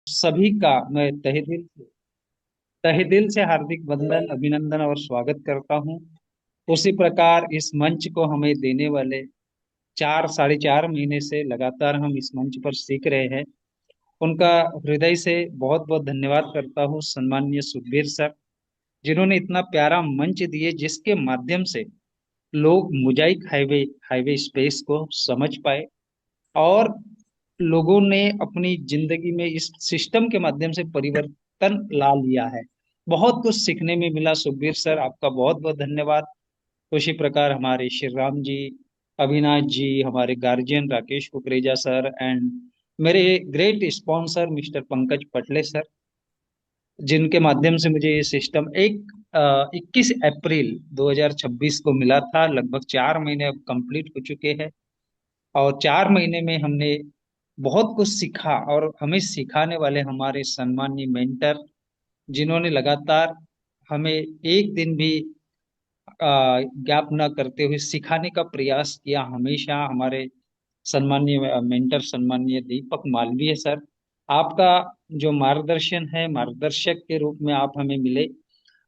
सभी का मैं तहे दिल से हार्दिक वंदन, अभिनंदन और स्वागत करता हूं। उसी प्रकार इस मंच को हमें देने वाले 4 साढ़े 4 महीने से लगातार हम इस मंच पर सीख रहे हैं, उनका हृदय से बहुत बहुत धन्यवाद करता हूं। सम्माननीय सुखबीर सर, जिन्होंने इतना प्यारा मंच दिए जिसके माध्यम से लोग मोजाइक हाईवे हाईवे स्पेस को समझ पाए, और लोगों ने अपनी जिंदगी में इस सिस्टम के माध्यम से परिवर्तन ला लिया है। बहुत कुछ सीखने में मिला। सुखबीर सर, आपका बहुत बहुत धन्यवाद। उसी प्रकार हमारे श्री राम जी, अविनाश जी, हमारे guardian Rakesh Kukreja sir, and मेरे ग्रेट स्पॉन्सर मिस्टर पंकज पटले सर, जिनके माध्यम से मुझे ये सिस्टम 21 अप्रैल 2026 को मिला था। लगभग 4 महीने अब कंप्लीट हो चुके हैं, और 4 महीने में हमने बहुत कुछ सीखा। और हमें सिखाने वाले हमारे सम्मानीय मेंटर, जिन्होंने लगातार हमें एक दिन भी गैप न करते हुए सिखाने का प्रयास किया, हमेशा हमारे सम्मानीय मेंटर सम्मानीय दीपक मालवीय सर। आपका जो मार्गदर्शन है, मार्गदर्शक के रूप में आप हमें मिले,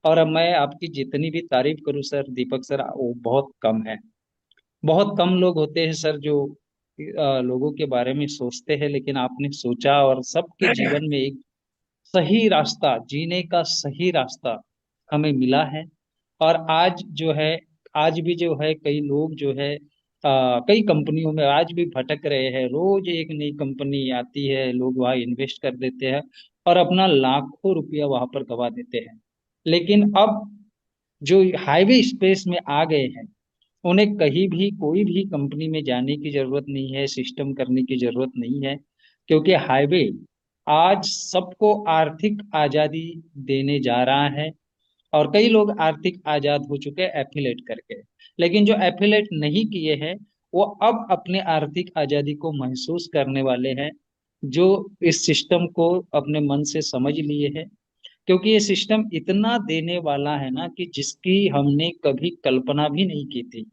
और अब मैं आपकी जितनी भी तारीफ करूं सर दीपक सर, वो बहुत कम है। बहुत कम लोग होते हैं सर जो लोगों के बारे में सोचते हैं, लेकिन आपने सोचा और सबके जीवन में एक सही रास्ता, जीने का सही रास्ता हमें मिला है। और आज जो है, आज भी जो है कई लोग जो है कई कंपनियों में आज भी भटक रहे हैं। रोज एक नई कंपनी आती है, लोग वहाँ इन्वेस्ट कर देते हैं और अपना लाखों रुपया वहां पर गवा देते हैं। लेकिन अब जो हाईवे स्पेस में आ गए हैं, उन्हें कहीं भी कोई भी कंपनी में जाने की जरूरत नहीं है, सिस्टम करने की जरूरत नहीं है, क्योंकि हाईवे आज सबको आर्थिक आजादी देने जा रहा है। और कई लोग आर्थिक आजाद हो चुके हैं एफिलेट करके, लेकिन जो एफिलेट नहीं किए हैं, वो अब अपने आर्थिक आजादी को महसूस करने वाले हैं, जो इस सिस्टम को अपने मन से समझ लिए हैं। क्योंकि ये सिस्टम इतना देने वाला है ना, कि जिसकी हमने कभी कल्पना भी नहीं की थी।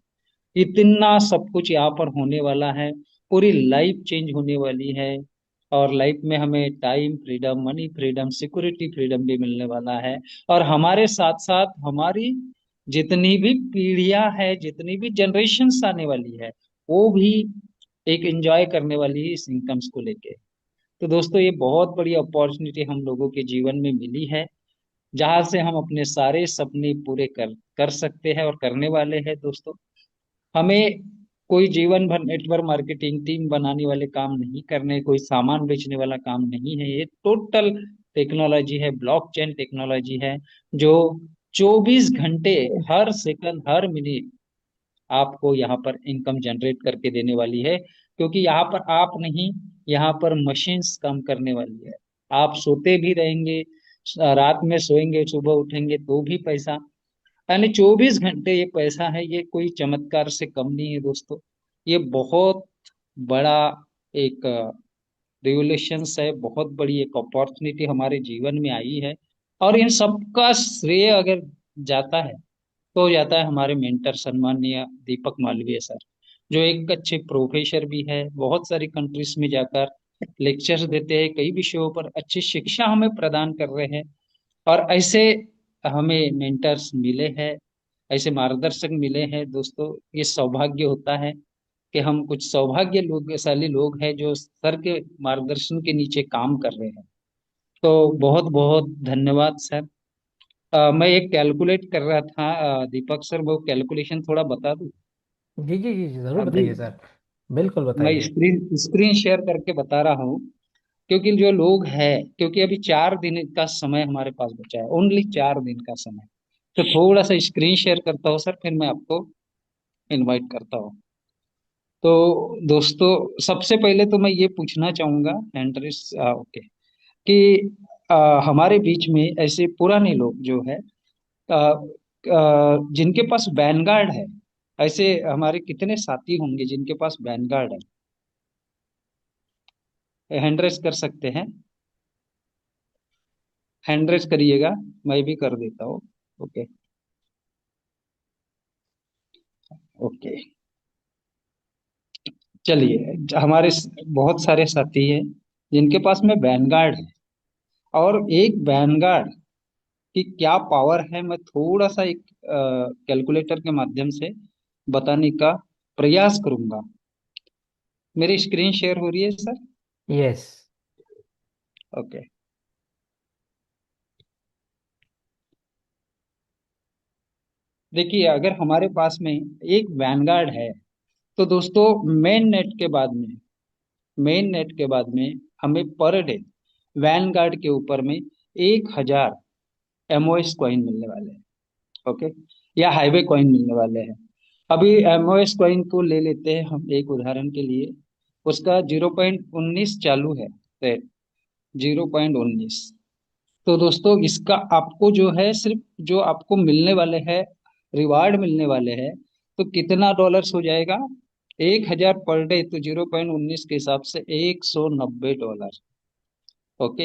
इतना सब कुछ यहाँ पर होने वाला है, पूरी लाइफ चेंज होने वाली है। और लाइफ में हमें time freedom, money freedom, security freedom भी मिलने वाला है। और हमारे साथ साथ हमारी जितनी भी पीढ़ियां है, जितनी भी जनरेशन्स आने वाली है, वो भी एक एंजॉय करने वाली है इस इनकम्स को लेके। तो दोस्तों, ये बहुत बड़ी अपॉर्चुनिटी हम लोगों के जीवन में मिली है, जहां से हम अपने सारे सपने पूरे कर कर सकते हैं और करने वाले हैं दोस्तों। हमें कोई जीवन भर नेटवर्क मार्केटिंग टीम बनाने वाले काम नहीं करने, कोई सामान बेचने वाला काम नहीं है। ये टोटल टेक्नोलॉजी है, ब्लॉकचेन टेक्नोलॉजी है, जो 24 घंटे, हर सेकंड, हर मिनट आपको यहाँ पर इनकम जनरेट करके देने वाली है। क्योंकि यहाँ पर आप नहीं, यहाँ पर मशीन्स काम करने वाली है। आप सोते भी रहेंगे, रात में सोएंगे, सुबह उठेंगे तो भी पैसा, यानी 24 घंटे ये पैसा है। ये कोई चमत्कार से कम नहीं है दोस्तों। ये बहुत बड़ा एक रिवोल्यूशन है, बहुत बड़ी एक अपॉर्चुनिटी हमारे जीवन में आई है। और इन सबका श्रेय अगर जाता है, तो जाता है हमारे मेंटर सम्माननीय दीपक मालवीय सर, जो एक अच्छे प्रोफेसर भी है, बहुत सारी कंट्रीज में जाकर लेक्चर्स देते हैं, कई विषयों पर अच्छी शिक्षा हमें प्रदान कर रहे हैं। और ऐसे हमें मेंटर्स मिले हैं, ऐसे मार्गदर्शक मिले हैं दोस्तों। ये सौभाग्य होता है कि हम कुछ सौभाग्यशाली लोग हैं जो सर के मार्गदर्शन के नीचे काम कर रहे हैं। तो बहुत बहुत धन्यवाद सर। मैं एक कैलकुलेट कर रहा था, दीपक सर, वो कैलकुलेशन थोड़ा बता दूं जी जी जी जी, जरूर अभी? बताइए सर। बिल्कुल मैं बताइए। स्क्रीन स्क्रीन शेयर करके बता रहा हूँ। क्योंकि जो लोग हैं, क्योंकि अभी 4 दिन का समय हमारे पास बचा है, ओनली 4 दिन का समय। तो थोड़ा सा स्क्रीन शेयर करता हूँ सर, फिर मैं आपको इनवाइट करता हूँ। तो दोस्तों, सबसे पहले तो मैं ये पूछना चाहूंगा, एंट्रेंस ओके, कि हमारे बीच में ऐसे पुराने लोग जो है, जिनके पास वैनगार्ड है, ऐसे हमारे कितने साथी होंगे जिनके पास वैनगार्ड है? हैंड रेस कर सकते हैं? हैंड रेस करिएगा, मैं भी कर देता हूँ। ओके। ओके, चलिए। हमारे बहुत सारे साथी हैं जिनके पास में वैनगार्ड है। और एक वैनगार्ड की क्या पावर है, मैं थोड़ा सा एक कैलकुलेटर के माध्यम से बताने का प्रयास करूंगा। मेरी स्क्रीन शेयर हो रही है सर? यस। ओके। देखिए, अगर हमारे पास में एक वैनगार्ड है, तो दोस्तों मेन नेट के बाद में मेन नेट के बाद में हमें पर डे वैनगार्ड के ऊपर में 1,000 एमओएस कॉइन मिलने वाले हैं। ओके, या हाईवे कॉइन मिलने वाले हैं। अभी एमओएस कॉइन को ले लेते हैं हम एक उदाहरण के लिए। उसका 0.19 चालू है, रेट 0.19। तो दोस्तों इसका आपको जो है, सिर्फ जो आपको मिलने वाले हैं, रिवार्ड मिलने वाले हैं, तो कितना डॉलर्स हो जाएगा? 1,000 पर डे, तो 0.19 के हिसाब से $190। ओके,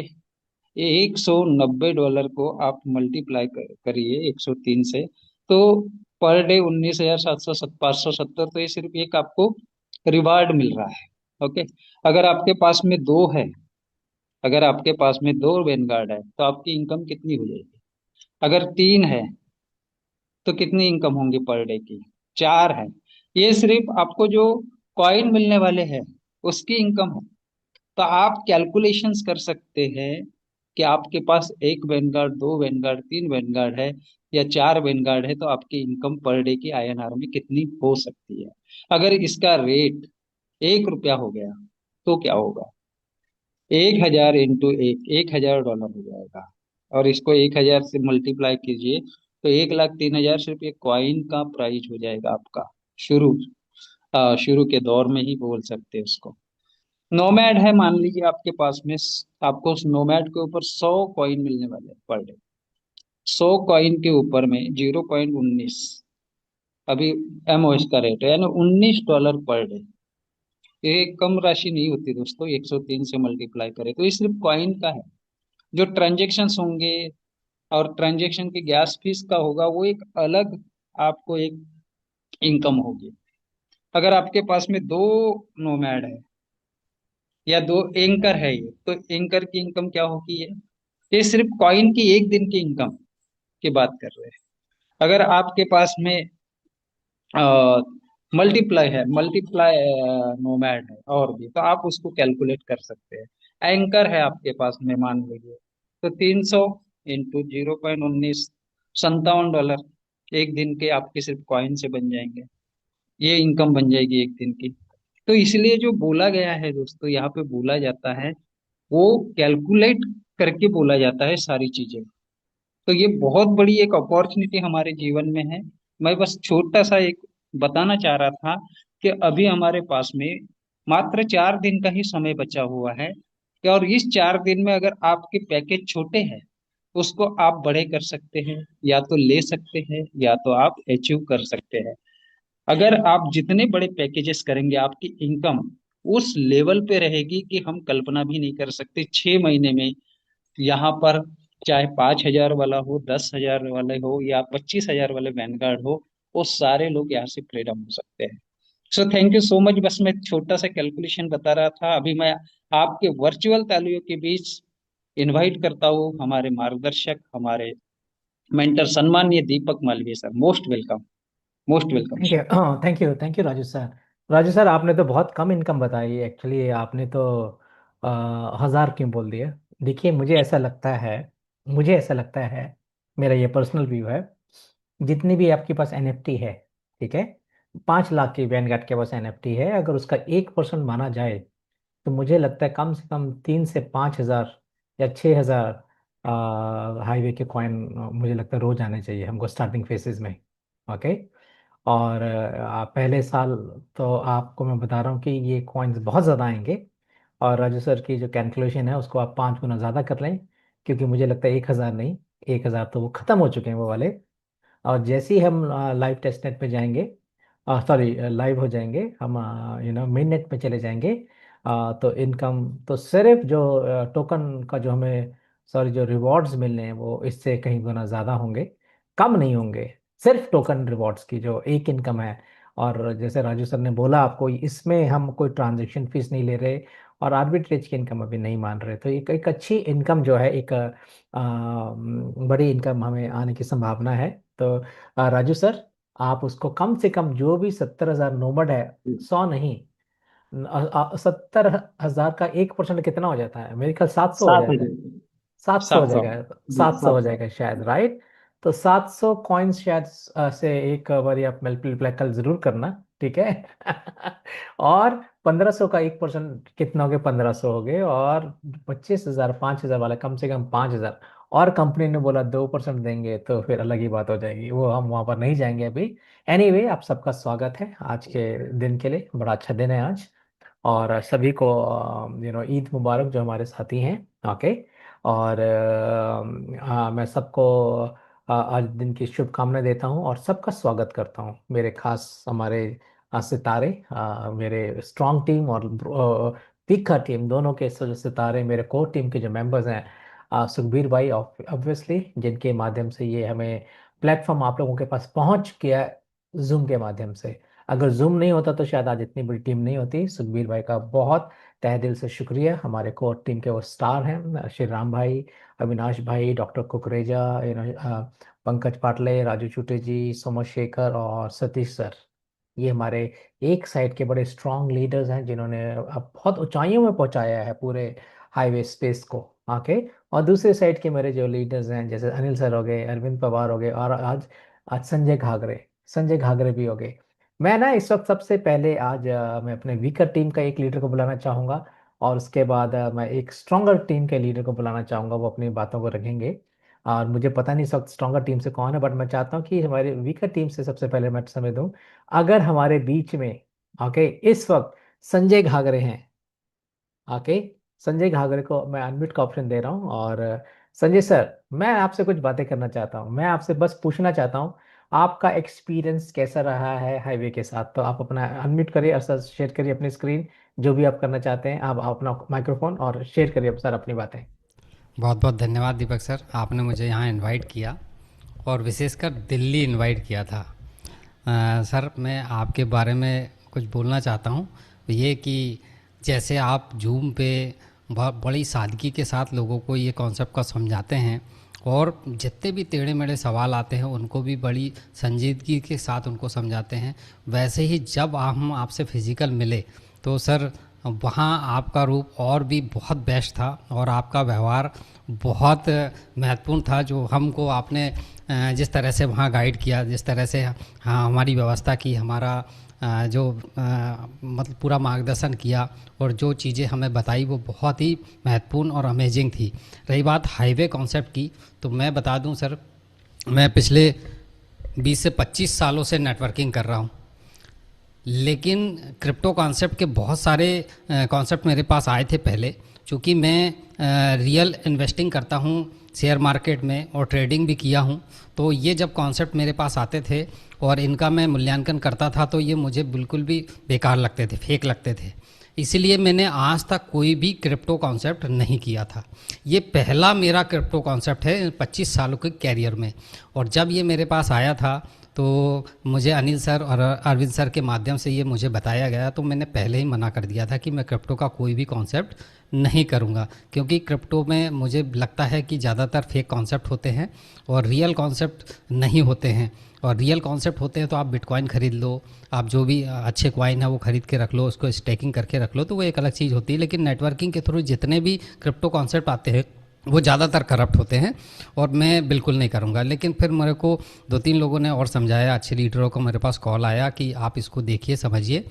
ये $190 को आप मल्टीप्लाई करिए 103 से, तो पर डे 19,700 570, तो ये सिर्फ एक आपको रिवार्ड मिल रहा है। ओके, अगर आपके पास में दो है, अगर आपके पास में दो वेनगार्ड है, तो आपकी इनकम कितनी हो जाएगी? अगर तीन है, तो कितनी इनकम होंगी पर डे की? चार है। ये सिर्फ आपको जो कॉइन मिलने वाले हैं उसकी इनकम है। तो आप कैलकुलेशंस कर सकते हैं कि आपके पास एक वैनगार्ड, दो वैनगार्ड, तीन वैनगार्ड है या चार वैनगार्ड है, तो आपकी इनकम पर डे की आईएनआर में कितनी हो सकती है। अगर इसका रेट 1 रुपया हो गया, तो क्या होगा? 1,000 इंटू एक, $1,000 हो जाएगा। और इसको 1,000 से मल्टीप्लाई कीजिए, तो 1,03,000 सिर्फ एक कॉइन का प्राइस हो जाएगा आपका। शुरू शुरू के दौर में ही बोल सकते हैं उसको। नोमैड है, मान लीजिए आपके पास में, आपको उस नोमैड के ऊपर 100 कॉइन मिलने वाले हैं पर डे। 100 कॉइन के ऊपर में 0.19 अभी एमओएस का रेट है, यानी $19 पर डे। ये कम राशि नहीं होती दोस्तों, 103 से मल्टीप्लाई करें तो ये सिर्फ कॉइन का है। जो ट्रांजेक्शन्स होंगे और ट्रांजेक्शन की गैस फीस का होगा, वो एक अलग आपको एक इनकम होगी। अगर आपके पास में दो नोमैड है या दो एंकर है, ये तो एंकर की इनकम क्या होगी? ये सिर्फ कॉइन की एक दिन की इनकम की बात कर रहे हैं। अगर आपके पास में मल्टीप्लाई है, मल्टीप्लाई नोमैड है और भी, तो आप उसको कैलकुलेट कर सकते हैं। एंकर है आपके पास में, मान लीजिए, तो 300 इंटू 0.19, $57 एक दिन के आपके सिर्फ कॉइन से बन जाएंगे। ये इनकम बन जाएगी एक दिन की। तो इसलिए जो बोला गया है दोस्तों, यहाँ पे बोला जाता है, वो कैलकुलेट करके बोला जाता है सारी चीजें। तो ये बहुत बड़ी एक अपॉर्चुनिटी हमारे जीवन में है। मैं बस छोटा सा एक बताना चाह रहा था कि अभी हमारे पास में मात्र 4 दिन का ही समय बचा हुआ है, कि और इस 4 दिन में अगर आपके पैकेज छोटे हैं, उसको आप बड़े कर सकते हैं, या तो ले सकते हैं, या तो आप अचीव कर सकते हैं। अगर आप जितने बड़े पैकेजेस करेंगे, आपकी इनकम उस लेवल पे रहेगी कि हम कल्पना भी नहीं कर सकते। 6 महीने में यहाँ पर, चाहे 5,000 वाला हो, 10,000 वाले हो, या 25,000 वाले वैनगार्ड हो, वो सारे लोग यहाँ से फ्रीडम हो सकते हैं। So thank you so much. बस मैं छोटा सा कैलकुलेशन बता रहा था। अभी मैं आपके वर्चुअल तालियों के बीच इनवाइट करता हूँ हमारे मार्गदर्शक, हमारे मेंटर, सम्माननीय Deepak Malviya sir. Most welcome, most welcome thank sir. You. Thank you Raju sir. Raju sir, आपने तो बहुत कम इनकम बताई एक्चुअली। आपने तो 1,000 क्यों बोल दिया? देखिए, मुझे ऐसा लगता है, मेरा ये पर्सनल व्यू है। जितनी भी आपके पास एनएफटी है, ठीक है, 5 लाख की वैनगार्ड के पास एनएफटी है, अगर उसका 1% माना जाए, तो मुझे लगता है कम से कम 3 से 5 हजार या 6 हजार हाईवे के कॉइन मुझे लगता है रोज आने चाहिए हमको स्टार्टिंग फेसेस में। ओके। और पहले साल तो आपको मैं बता रहा हूँ कि ये कॉइन्स बहुत ज़्यादा आएंगे। और राजू सर की जो कैलकुलेशन है उसको आप 5 गुना ज़्यादा कर लें, क्योंकि मुझे लगता है 1,000 नहीं, 1,000 तो वो ख़त्म हो चुके हैं वो वाले। और जैसे ही हम लाइव टेस्ट नेट पे जाएंगे, सॉरी लाइव हो जाएंगे हम, मेन नेट पे चले जाएंगे, तो इनकम तो सिर्फ जो टोकन का जो हमें, सॉरी जो रिवॉर्ड्स मिलने हैं वो इससे कहीं गुना ज़्यादा होंगे, कम नहीं होंगे। सिर्फ टोकन रिवॉर्ड्स की जो एक इनकम है। और जैसे राजू सर ने बोला आपको, इसमें हम कोई ट्रांजेक्शन फीस नहीं ले रहे, और आर्बिट्रेज की इनकम अभी नहीं मान रहे। तो एक अच्छी इनकम जो है, एक बड़ी इनकम हमें आने की संभावना है। तो राजू सर, आप उसको कम से कम जो भी 70,000 नोमड है, 100 नहीं, 70,000 का 1% कितना हो जाता है? मेरे ख्याल 700 हो सात जाता है। हजार 700 हो 700। जाएगा, जी, 700 हो 700। जाएगा शायद, राइट। तो 700 कॉइन्स शायद से एक बार आप मल्टीप्लाई कल जरूर करना, ठीक है। और 1500 का 1% कितना हो गया? 1500 हो गए। और 25,000, 5,000 वाला कम से कम 5,000। और कंपनी ने बोला 2% देंगे, तो फिर अलग ही बात हो जाएगी, वो हम वहां पर नहीं जाएंगे अभी। एनीवे, आप सबका स्वागत है आज के दिन के लिए, बड़ा अच्छा दिन है आज। और सभी को ईद मुबारक जो हमारे साथी हैं। ओके। और हाँ, मैं सबको आज दिन की शुभकामनाएं देता हूँ और सबका स्वागत करता हूँ। मेरे खास हमारे सितारे, मेरे स्ट्रॉन्ग टीम और तीखा टीम, दोनों के जो सितारे, मेरे कोर टीम के जो मेंबर्स हैं, सुखबीर भाई ऑब्वियसली, जिनके माध्यम से ये हमें प्लेटफॉर्म आप लोगों के पास पहुंच गया, जूम के माध्यम से। अगर जूम नहीं होता तो शायद आज इतनी बड़ी टीम नहीं होती। सुखबीर भाई का बहुत तहे दिल से शुक्रिया। हमारे कोर टीम के वो स्टार हैं, श्री राम भाई, अविनाश भाई, डॉक्टर कुकरेजा, पंकज पाटले, राजू चुटे जी, सोमो शेखर और सतीश सर। ये हमारे एक साइड के बड़े स्ट्रांग लीडर्स हैं, जिन्होंने अब बहुत ऊंचाइयों में पहुंचाया है पूरे हाईवे स्पेस को आके। और दूसरे साइड के मेरे जो लीडर्स हैं, जैसे अनिल सर हो गए, अरविंद पवार हो गए, और आज आज संजय घागरे भी हो गए। मैं ना इस वक्त सबसे पहले आज मैं अपने वीकर टीम का एक लीडर को बुलाना चाहूंगा। और उसके बाद मैं एक स्ट्रॉन्गर टीम के लीडर को बुलाना चाहूंगा, वो अपनी बातों को रखेंगे। और मुझे पता नहीं इस वक्त स्ट्रॉन्गर टीम से कौन है, बट मैं चाहता हूँ कि हमारे वीकर टीम से सबसे पहले मैं समय दूं। अगर हमारे बीच में, ओके, इस वक्त संजय घागरे हैं। ओके, संजय घागरे को मैं अनम्यूट का ऑप्शन दे रहा हूँ। और संजय सर, मैं आपसे कुछ बातें करना चाहता हूँ, मैं आपसे बस पूछना चाहता हूँ, आपका एक्सपीरियंस कैसा रहा है हाईवे के साथ? तो आप अपना अनम्यूट करिए और सर शेयर करिए अपनी स्क्रीन, जो भी आप करना चाहते हैं। आप अपना माइक्रोफोन और शेयर करिए सर अपनी बातें। बहुत बहुत धन्यवाद दीपक सर, आपने मुझे यहाँ इनवाइट किया और विशेषकर दिल्ली इनवाइट किया था। सर, मैं आपके बारे में कुछ बोलना चाहता हूँ। ये कि जैसे आप जूम पे बहुत बड़ी सादगी के साथ लोगों को ये कॉन्सेप्ट का समझाते हैं और जितने भी टेढ़े मेढ़े सवाल आते हैं उनको भी बड़ी संजीदगी के साथ उनको समझाते हैं, वैसे ही जब हम आपसे फिज़िकल मिले तो सर वहाँ आपका रूप और भी बहुत बेस्ट था और आपका व्यवहार बहुत महत्वपूर्ण था। जो हमको आपने जिस तरह से वहाँ गाइड किया, जिस तरह से हाँ हमारी व्यवस्था की, हमारा मतलब पूरा मार्गदर्शन किया और जो चीज़ें हमें बताई वो बहुत ही महत्वपूर्ण और अमेजिंग थी। रही बात हाईवे कॉन्सेप्ट की, तो मैं बता दूं सर, मैं पिछले 20 से 25 सालों से नेटवर्किंग कर रहा हूं, लेकिन क्रिप्टो कॉन्सेप्ट के बहुत सारे कॉन्सेप्ट मेरे पास आए थे पहले। चूँकि मैं रियल इन्वेस्टिंग करता हूँ शेयर मार्केट में और ट्रेडिंग भी किया हूँ, तो ये जब कॉन्सेप्ट मेरे पास आते थे और इनका मैं मूल्यांकन करता था तो ये मुझे बिल्कुल भी बेकार लगते थे, फेक लगते थे। इसीलिए मैंने आज तक कोई भी क्रिप्टो कॉन्सेप्ट नहीं किया था। ये पहला मेरा क्रिप्टो कॉन्सेप्ट है 25 सालों के कैरियर में। और जब ये मेरे पास आया था तो मुझे अनिल सर और अरविंद सर के माध्यम से ये मुझे बताया गया, तो मैंने पहले ही मना कर दिया था कि मैं क्रिप्टो का कोई भी कॉन्सेप्ट नहीं करूँगा, क्योंकि क्रिप्टो में मुझे लगता है कि ज़्यादातर फेक कॉन्सेप्ट होते हैं और रियल कॉन्सेप्ट नहीं होते हैं। और रियल कॉन्सेप्ट होते हैं तो आप बिटकॉइन खरीद लो, आप जो भी अच्छे कॉइन है वो खरीद के रख लो, उसको स्टेकिंग करके रख लो, तो वो एक अलग चीज़ होती है। लेकिन नेटवर्किंग के थ्रू जितने भी क्रिप्टो कॉन्सेप्ट आते हैं वो ज़्यादातर करप्ट होते हैं और मैं बिल्कुल नहीं करूँगा। लेकिन फिर मेरे को 2-3 लोगों ने और समझाया, अच्छे लीडरों को मेरे पास कॉल आया कि आप इसको देखिए, समझिए।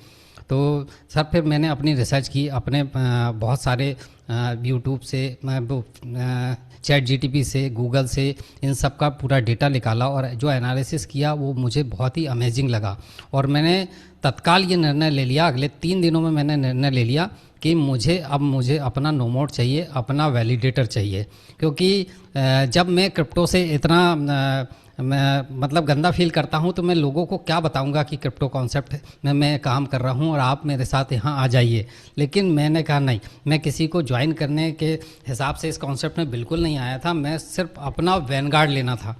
तो सर फिर मैंने अपनी रिसर्च की, अपने बहुत सारे यूट्यूब से, चैट जीटीपी से, गूगल से, इन सब का पूरा डेटा निकाला और जो एनालिसिस किया वो मुझे बहुत ही अमेजिंग लगा। और मैंने तत्काल ये निर्णय ले लिया, अगले 3 दिनों में मैंने निर्णय ले लिया कि मुझे अपना नोमोड चाहिए, अपना वैलिडेटर चाहिए। क्योंकि जब मैं क्रिप्टो से इतना मैं मतलब गंदा फील करता हूं तो मैं लोगों को क्या बताऊंगा कि क्रिप्टो कॉन्सेप्ट में मैं काम कर रहा हूं और आप मेरे साथ यहां आ जाइए। लेकिन मैंने कहा नहीं, मैं किसी को ज्वाइन करने के हिसाब से इस कॉन्सेप्ट में बिल्कुल नहीं आया था, मैं सिर्फ अपना वैनगार्ड लेना था।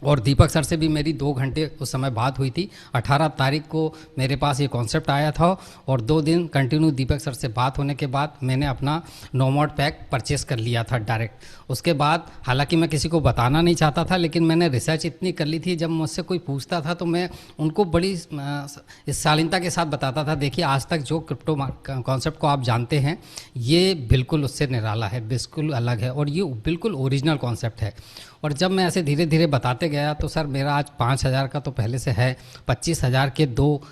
और दीपक सर से भी मेरी 2 घंटे उस समय बात हुई थी। 18 तारीख को मेरे पास ये कॉन्सेप्ट आया था, और 2 दिन कंटिन्यू दीपक सर से बात होने के बाद मैंने अपना नोमोड पैक परचेस कर लिया था डायरेक्ट। उसके बाद हालांकि मैं किसी को बताना नहीं चाहता था, लेकिन मैंने रिसर्च इतनी कर ली थी, जब मुझसे कोई पूछता था तो मैं उनको बड़ी इस शालीनता के साथ बताता था, देखिए आज तक जो क्रिप्टो कॉन्सेप्ट को आप जानते हैं ये बिल्कुल उससे निराला है, बिल्कुल अलग है, और ये बिल्कुल ओरिजिनल कॉन्सेप्ट है। और जब मैं ऐसे धीरे धीरे बताते गया तो सर मेरा आज 5,000 का तो पहले से है, 25,000 के दो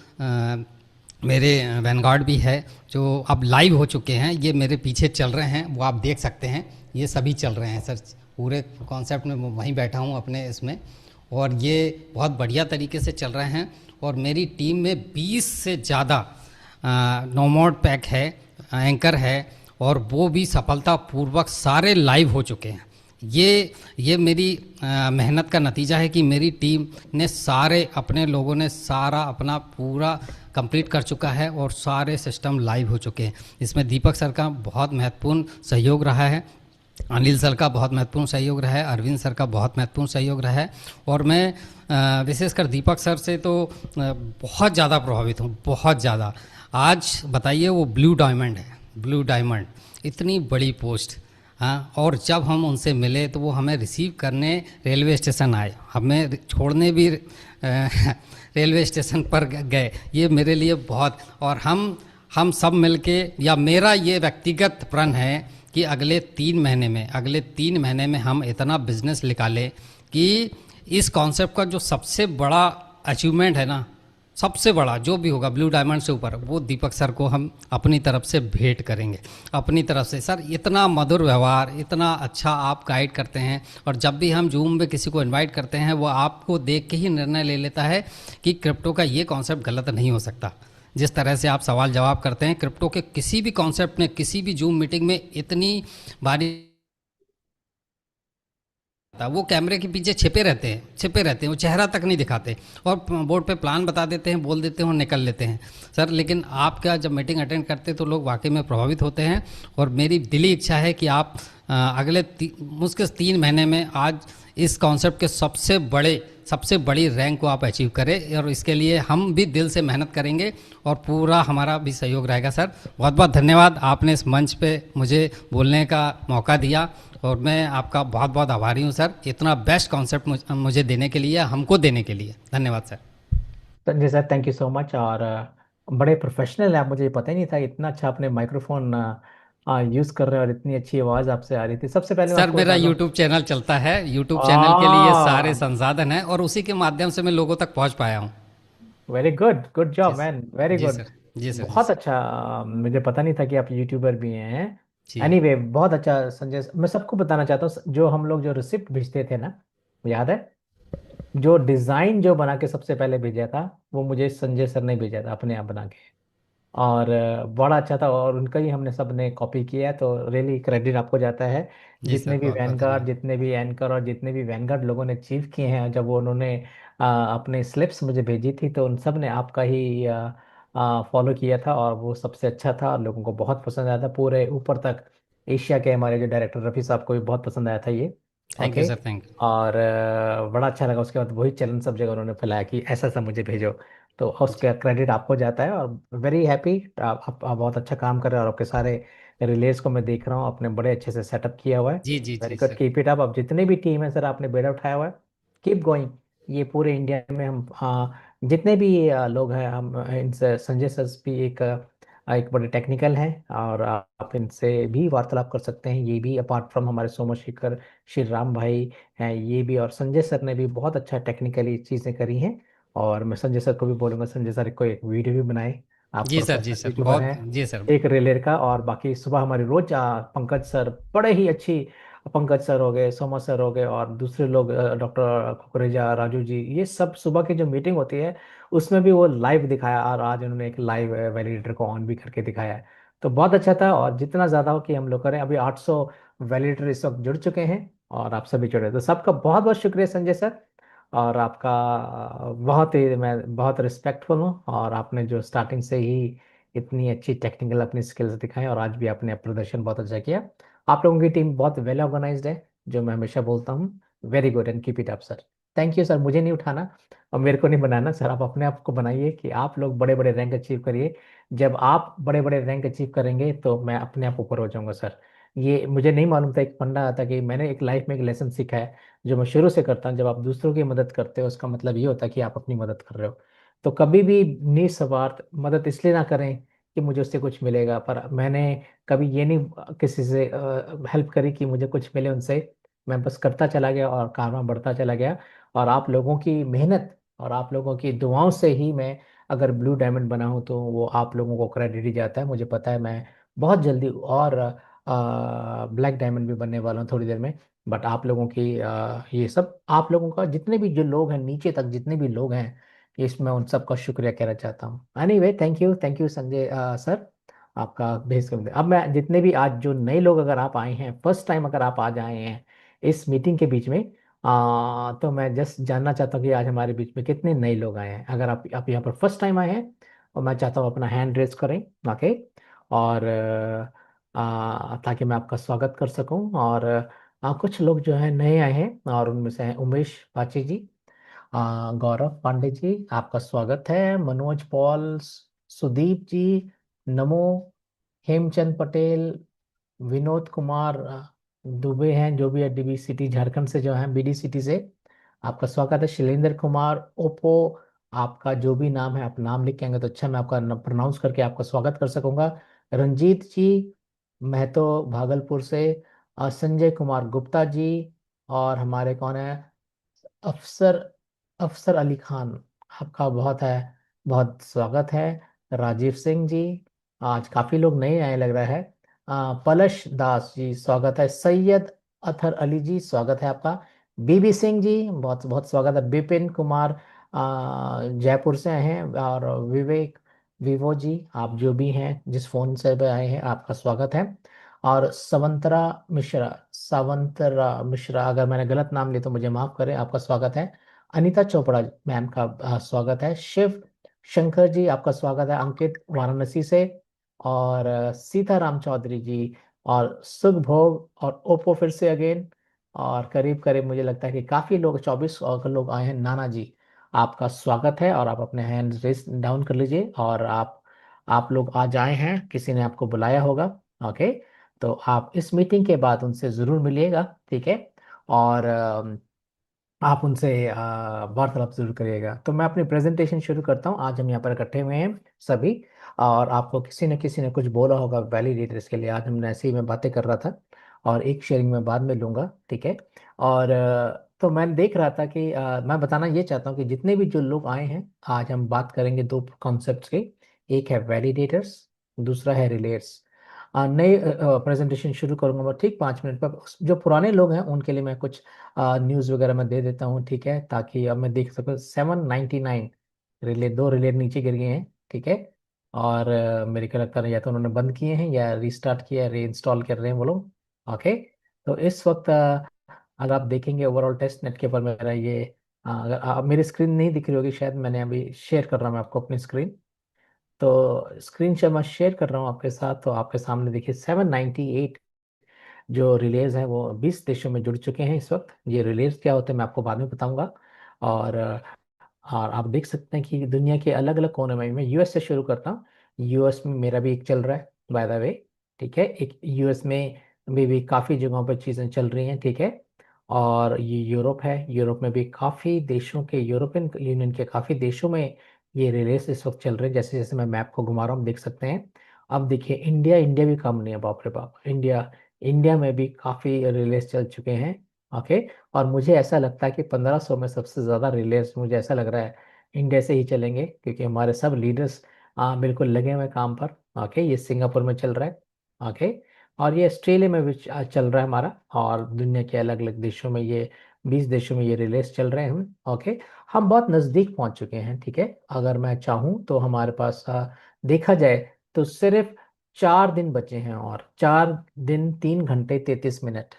मेरे वैनगार्ड भी है जो अब लाइव हो चुके हैं। ये मेरे पीछे चल रहे हैं, वो आप देख सकते हैं, ये सभी चल रहे हैं सर। पूरे कॉन्सेप्ट में मैं वहीं बैठा हूँ अपने इसमें, और ये बहुत बढ़िया तरीके से चल रहे हैं। और मेरी टीम में 20 से ज़्यादा नोमोड पैक है, एंकर है, और वो भी सफलतापूर्वक सारे लाइव हो चुके हैं। ये मेरी मेहनत का नतीजा है कि मेरी टीम ने सारे अपने लोगों ने सारा अपना पूरा कंप्लीट कर चुका है, और सारे सिस्टम लाइव हो चुके हैं। इसमें दीपक सर का बहुत महत्वपूर्ण सहयोग रहा है, अनिल सर का बहुत महत्वपूर्ण सहयोग रहा है, अरविंद सर का बहुत महत्वपूर्ण सहयोग रहा है। और मैं विशेषकर दीपक सर से तो बहुत ज़्यादा प्रभावित हूँ, बहुत ज़्यादा। आज बताइए, वो ब्लू डायमंड है, ब्लू डायमंड, इतनी बड़ी पोस्ट। हाँ, और जब हम उनसे मिले तो वो हमें रिसीव करने रेलवे स्टेशन आए, हमें छोड़ने भी रेलवे स्टेशन पर गए। ये मेरे लिए बहुत, और हम सब मिलके, या मेरा ये व्यक्तिगत प्रण है कि अगले 3 महीने में हम इतना बिजनेस निकालें कि इस कॉन्सेप्ट का जो सबसे बड़ा अचीवमेंट है ना, सबसे बड़ा जो भी होगा ब्लू डायमंड से ऊपर, वो दीपक सर को हम अपनी तरफ से भेंट करेंगे। अपनी तरफ से सर, इतना मधुर व्यवहार, इतना अच्छा आप गाइड करते हैं, और जब भी हम जूम में किसी को इनवाइट करते हैं वो आपको देख के ही निर्णय ले लेता है कि क्रिप्टो का ये कॉन्सेप्ट गलत नहीं हो सकता। जिस तरह से आप सवाल जवाब करते हैं क्रिप्टो के किसी भी कॉन्सेप्ट में, किसी भी जूम मीटिंग में इतनी बारी, वो कैमरे के पीछे छिपे रहते हैं, वो चेहरा तक नहीं दिखाते, और बोर्ड पे प्लान बता देते हैं, बोल देते हैं और निकल लेते हैं सर। लेकिन आपका जब मीटिंग अटेंड करते हैं तो लोग वाकई में प्रभावित होते हैं। और मेरी दिली इच्छा है कि आप अगले मुश्किल 3 महीने में आज इस कॉन्सेप्ट के सबसे बड़ी रैंक को आप अचीव करें, और इसके लिए हम भी दिल से मेहनत करेंगे, और पूरा हमारा भी सहयोग रहेगा सर। बहुत बहुत धन्यवाद, आपने इस मंच पे मुझे बोलने का मौका दिया, और मैं आपका बहुत बहुत आभारी हूँ सर, इतना बेस्ट कॉन्सेप्ट मुझे देने के लिए, हमको देने के लिए। धन्यवाद sir. Sanjay sir, thank you so much. और बड़े प्रोफेशनल है आप, मुझे पता ही नहीं था इतना अच्छा आपने माइक्रोफोन यूज़ कर रहे हैं और इतनी अच्छी आवाज़ आपसे आ रही थी। सबसे पहले मैं सर आपको मेरा बता दूं। यूट्यूब चैनल चलता है, यूट्यूब चैनल के लिए सारे आ संसाधन हैं, और उसी के माध्यम से मैं लोगों तक पहुंच पाया हूँ। वेरी गुड, गुड जी जॉब सर। मैन, वेरी जी गुड। सर। जी सर। जी बहुत सर। अच्छा। मुझे पता नहीं था कि आप यूट्यूबर भी हैं। जी। एनीवे बहुत अच्छा संजय। मैं सबको बताना चाहता हूँ, जो हम लोग जो रिसिप्ट भेजते थे ना, याद है? जो डिजाइन जो बना के सबसे पहले भेजा था, वो मुझे संजय सर ने भेजा था अपने आप बना के। और बड़ा अच्छा था, और उनका ही हमने सब ने कॉपी किया है, तो रियली क्रेडिट आपको जाता है। जी सर, जितने भी बहुत बहुत वैनगार्ड, धन्यवाद। जितने भी एंकर और जितने भी वैनगार्ड लोगों ने अचीव किए हैं, जब वो उन्होंने अपने स्लिप्स मुझे भेजी थी, तो उन सब ने आपका ही फॉलो किया था, और वो सबसे अच्छा था, लोगों को बहुत पसंद आया था पूरे ऊपर तक। एशिया के हमारे जो डायरेक्टर रफी साहब को भी बहुत पसंद आया था ये। Thank you okay. Sir, thank you. और बड़ा अच्छा लगा। उसके बाद वही चैलेंज सब जगह उन्होंने फैलाया कि ऐसा ऐसा मुझे भेजो, तो जी उसका क्रेडिट आपको जाता है। और वेरी हैप्पी, आप बहुत अच्छा काम कर रहे हो, और आपके सारे रिलेज को मैं देख रहा हूँ, आपने बड़े अच्छे से सेटअप किया हुआ है। जी जी वेरी जी good, sir. Keep it up. अब जितने भी टीम है सर, आपने बेड़ा उठाया हुआ है, कीप गोइंग। ये पूरे इंडिया में हम जितने भी लोग हैं, हम इनसे संजय सर भी एक बड़े टेक्निकल हैं, और आप इनसे भी वार्तालाप कर सकते हैं। ये भी अपार्ट फ्रॉम हमारे सोमशेखर श्री राम भाई हैं, ये भी, और संजय सर ने भी बहुत अच्छा टेक्निकली चीज़ें करी हैं। और मैं संजय सर को भी बोलूंगा, संजय सर को एक वीडियो भी बनाए। आप जी प्रोफेशनल सर, यूट्यूबर बहुत हैं, जी सर। एक रेलर का। और बाकी सुबह हमारी रोज पंकज सर बड़े ही अच्छी, पंकज सर हो गए, सोमा सर हो गए, और दूसरे लोग डॉक्टर कुकरेजा, राजू जी, ये सब सुबह की जो मीटिंग होती है उसमें भी वो लाइव दिखाया, और आज उन्होंने एक लाइव वैलिडेटर को ऑन भी करके दिखाया है। तो बहुत अच्छा था। और जितना ज़्यादा हो कि हम लोग करें, अभी 800 वैलिडेटर इस वक्त जुड़ चुके हैं, और आप सभी जुड़े, तो सबका बहुत बहुत शुक्रिया संजय सर। और आपका बहुत ही, मैं बहुत रिस्पेक्टफुल हूँ, और आपने जो स्टार्टिंग से ही इतनी अच्छी टेक्निकल अपनी स्किल्स दिखाई, और आज भी आपने प्रदर्शन बहुत अच्छा किया। आप लोगों की टीम बहुत वेल ऑर्गेनाइज्ड है, जो मैं हमेशा बोलता हूँ। Very good, and keep it up sir. Thank you sir, मुझे नहीं उठाना और मेरे को नहीं बनाना सर, आप अपने आप को बनाइए कि आप लोग बड़े बड़े रैंक अचीव करिए। जब आप बड़े बड़े रैंक अचीव करेंगे तो मैं अपने आप ऊपर हो जाऊंगा सर। ये मुझे नहीं मालूम था, एक फंडा आता कि मैंने एक लाइफ में एक लेसन सीखा है जो मैं शुरू से करता हूँ, जब आप दूसरों की मदद करते हो उसका मतलब ये होता है कि आप अपनी मदद कर रहे हो। तो कभी भी निस्वार्थ मदद इसलिए ना करें कि मुझे उससे कुछ मिलेगा, पर मैंने कभी ये नहीं किसी से हेल्प करी कि मुझे कुछ मिले उनसे। मैं बस करता चला गया और कारवां बढ़ता चला गया। और आप लोगों की मेहनत और आप लोगों की दुआओं से ही मैं अगर ब्लू डायमंड बना हूं तो वो आप लोगों को क्रेडिट ही जाता है। मुझे पता है मैं बहुत जल्दी और ब्लैक डायमंड भी बनने वाला हूँ थोड़ी देर में। बट आप लोगों की ये सब आप लोगों का जितने भी जो लोग हैं नीचे तक जितने भी लोग हैं, इसमें उन सबका शुक्रिया कहना चाहता हूँ। Anyway thank you Sanjay sir, आपका भेज कर अब मैं जितने भी आज जो नए लोग अगर आप आए हैं फर्स्ट टाइम अगर आप आज आए हैं इस मीटिंग के बीच में, तो मैं जस्ट जानना चाहता हूँ कि आज हमारे बीच में कितने नए लोग आए हैं। अगर आप यहाँ पर फर्स्ट टाइम आए हैं और मैं चाहता हूँ अपना हैंड रेज करें। ओके। और ताकि मैं आपका स्वागत कर सकूं। और कुछ लोग जो हैं नए आए हैं और उनमें से हैं उमेश पाची जी, गौरव पांडे जी, आपका स्वागत है। मनोज पॉल, सुदीप जी, नमो, हेमचंद पटेल, विनोद कुमार दुबे हैं जो भी है डीबी सिटी झारखंड से जो है बीडी सिटी से, आपका स्वागत है। शैलेंद्र कुमार ओप्पो, आपका जो भी नाम है आप नाम लिख के आएंगे तो अच्छा मैं आपका प्रोनाउंस करके आपका स्वागत कर सकूंगा। रंजीत जी महतो भागलपुर से, संजय कुमार गुप्ता जी, और हमारे कौन है अफसर अफसर अली खान, आपका बहुत स्वागत है। राजीव सिंह जी, आज काफी लोग नए आए लग रहा है। पलश दास जी स्वागत है। सैयद अथर अली जी स्वागत है आपका। बीबी सिंह जी बहुत बहुत स्वागत है। विपिन कुमार जयपुर से आए हैं। और विवेक विवो जी, आप जो भी हैं जिस फोन से भी आए हैं आपका स्वागत है। और सवंतरा मिश्रा अगर मैंने गलत नाम लिया तो मुझे माफ करें, आपका स्वागत है। अनीता चोपड़ा मैम का स्वागत है। शिव शंकर जी आपका स्वागत है अंकित वाराणसी से। और सीताराम चौधरी जी और सुखभोग और ओप्पो फिर से अगेन। और करीब करीब मुझे लगता है कि काफी लोग 24 और लोग आए हैं। नाना जी आपका स्वागत है और आप अपने हैंड रेस डाउन कर लीजिए। और आप लोग आज आए हैं, किसी ने आपको बुलाया होगा। ओके। तो आप इस मीटिंग के बाद उनसे जरूर मिलिएगा, ठीक है। और आप उनसे वार्तालाप जरूर करिएगा। तो मैं अपनी प्रेजेंटेशन शुरू करता हूँ। आज हम यहाँ पर इकट्ठे हुए हैं सभी, और आपको किसी न कुछ बोला होगा वैलिडेटर्स के लिए। आज हमने ऐसे ही मैं बातें कर रहा था और एक शेयरिंग में बाद में लूंगा, ठीक है। और तो मैं देख रहा था कि मैं बताना ये चाहता हूँ कि जितने भी जो लोग आए हैं आज हम बात करेंगे दो कॉन्सेप्ट्स के। एक है वैलिडेटर्स, दूसरा है रिलेट्स। नई प्रेजेंटेशन शुरू करूंगा मैं ठीक 5 मिनट पर। जो पुराने लोग हैं उनके लिए मैं कुछ न्यूज़ वगैरह मैं दे देता हूँ, ठीक है, ताकि अब मैं देख सकूँ। 799 रिले, दो रिले नीचे गिर गए हैं, ठीक है। और मेरे को लगता है या तो उन्होंने बंद किए हैं या रीस्टार्ट किया, री इंस्टॉल कर रहे हैं वो लोग। ओके। तो इस वक्त अगर आप देखेंगे ओवरऑल टेस्ट नेट के ऊपर मेरा ये अगर मेरी स्क्रीन नहीं दिख रही होगी शायद, मैंने अभी शेयर कर रहा हूँ मैं आपको अपनी स्क्रीन। तो स्क्रीन शेयर मैं शेयर कर रहा हूँ आपके साथ। तो आपके सामने देखिए 798 जो रिलेज हैं वो 20 देशों में जुड़ चुके हैं इस वक्त। ये रिलेज क्या होते हैं मैं आपको बाद में बताऊंगा। और और आप देख सकते हैं कि दुनिया के अलग अलग कोने में, मैं यूएस से शुरू करता हूँ। यूएस में मेरा भी एक चल रहा है बाय द वे, ठीक है। एक यूएस में भी काफ़ी जगहों पर चीज़ें चल रही हैं, ठीक है। और ये यूरोप है, यूरोप में भी काफ़ी देशों के, यूरोपियन यूनियन के काफ़ी देशों में ये रिलेज इस वक्त चल रहे हैं। जैसे जैसे मैं मैप को घुमा रहा हूँ देख सकते हैं। अब देखिए इंडिया, इंडिया भी कम नहीं है, बाप रे बाप। इंडिया, इंडिया में भी काफ़ी रिलेज चल चुके हैं। ओके। और मुझे ऐसा लगता है कि 1500 में सबसे ज़्यादा रिलेज मुझे ऐसा लग रहा है इंडिया से ही चलेंगे, क्योंकि हमारे सब लीडर्स बिल्कुल लगे हुए हैं काम पर। ओके। ये सिंगापुर में चल रहा है। ओके। और ये ऑस्ट्रेलिया में भी चल रहा है हमारा। और दुनिया के अलग अलग देशों में ये 20 देशों में ये रिलेज चल रहे हैं हम। ओके। हम बहुत नज़दीक पहुंच चुके हैं, ठीक है। अगर मैं चाहूँ तो हमारे पास देखा जाए तो सिर्फ 4 दिन बचे हैं, और 4 दिन 3 घंटे 33 मिनट।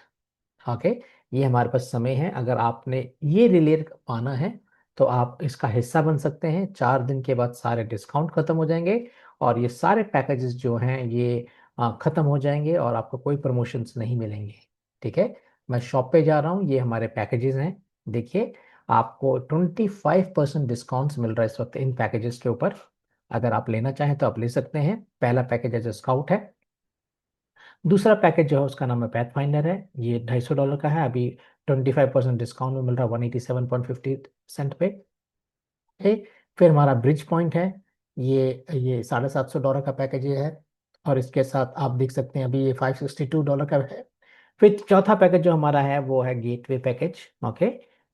ओके। ये हमारे पास समय है। अगर आपने ये रिले पाना है तो आप इसका हिस्सा बन सकते हैं। 4 दिन के बाद सारे डिस्काउंट खत्म हो जाएंगे और ये सारे पैकेजेस जो हैं ये खत्म हो जाएंगे और आपको कोई प्रमोशंस नहीं मिलेंगे, ठीक है। मैं शॉप पे जा रहा हूँ, ये हमारे पैकेजेस हैं देखिए। आपको 25% डिस्काउंट्स मिल रहा है इस वक्त इन पैकेजेस के ऊपर। अगर आप लेना चाहें तो आप ले सकते हैं। पहला पैकेज एज स्काउट है। दूसरा पैकेज जो है उसका नाम है पैथ फाइंडर है। ये $250 का है। अभी 25% डिस्काउंट में मिल रहा है 187.50 पे। है। फिर हमारा ब्रिज पॉइंट है। ये $750 का पैकेज ये है। और इसके साथ आप देख सकते हैं अभी ये $562 का है। फिर चौथा पैकेज जो हमारा है वो है गेटवे पैकेज। ओके।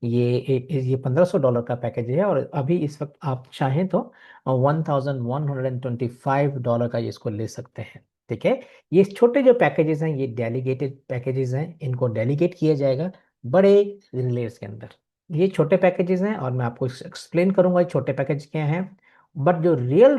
ये $1500 का पैकेज है। और अभी इस वक्त आप चाहें तो $1125 का ये इसको ले सकते हैं। ठीक है। ये छोटे जो पैकेजेस हैं ये डेलीगेटेड पैकेजेस हैं। इनको डेलीगेट किया जाएगा बड़े रिलेज के अंदर। ये छोटे पैकेजेस हैं और मैं आपको एक्सप्लेन करूंगा ये छोटे पैकेज क्या हैं। बट जो रियल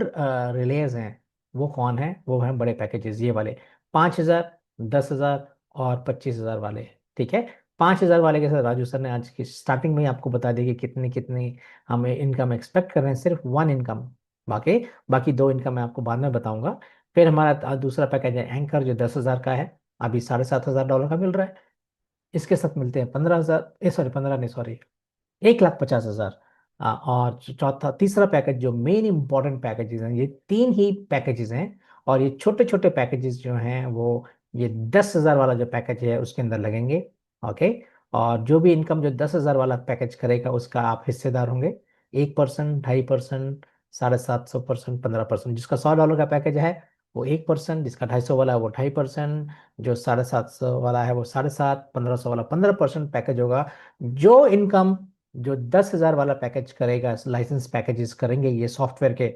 रिलेज हैं वो कौन है, वो हैं बड़े पैकेजेस ये वाले 5,000, 10,000 और 25,000 वाले। ठीक है। 5,000 वाले के साथ राजू सर ने आज की स्टार्टिंग में ही आपको बता दिया कि कितनी कितनी हमें इनकम एक्सपेक्ट कर रहे हैं, सिर्फ वन इनकम। बाकी बाकी दो इनकम मैं आपको बाद में बताऊंगा। फिर हमारा दूसरा पैकेज है एंकर जो 10,000 का है। अभी $7,500 का मिल रहा है। इसके साथ मिलते हैं 15,000, सॉरी 15 नहीं, सॉरी 1,50,000। और चौथा तीसरा पैकेज जो मेन इंपॉर्टेंट पैकेजेस हैं, ये तीन ही पैकेजेस हैं। और ये छोटे छोटे पैकेजेस जो हैं वो ये 10,000 वाला जो पैकेज है उसके अंदर लगेंगे। ओके। और जो भी इनकम जो 10,000 वाला पैकेज करेगा उसका आप हिस्सेदार होंगे। 1%, 2.5%, 750%, 15%। जिसका $100 का पैकेज है वो 1%, जिसका 250 वाला है वो 2.5%, जो 750 वाला है वो 7.5, 1500 वाला 15% पैकेज होगा। जो इनकम जो 10,000 वाला पैकेज करेगा, लाइसेंस पैकेजेस करेंगे ये सॉफ्टवेयर के,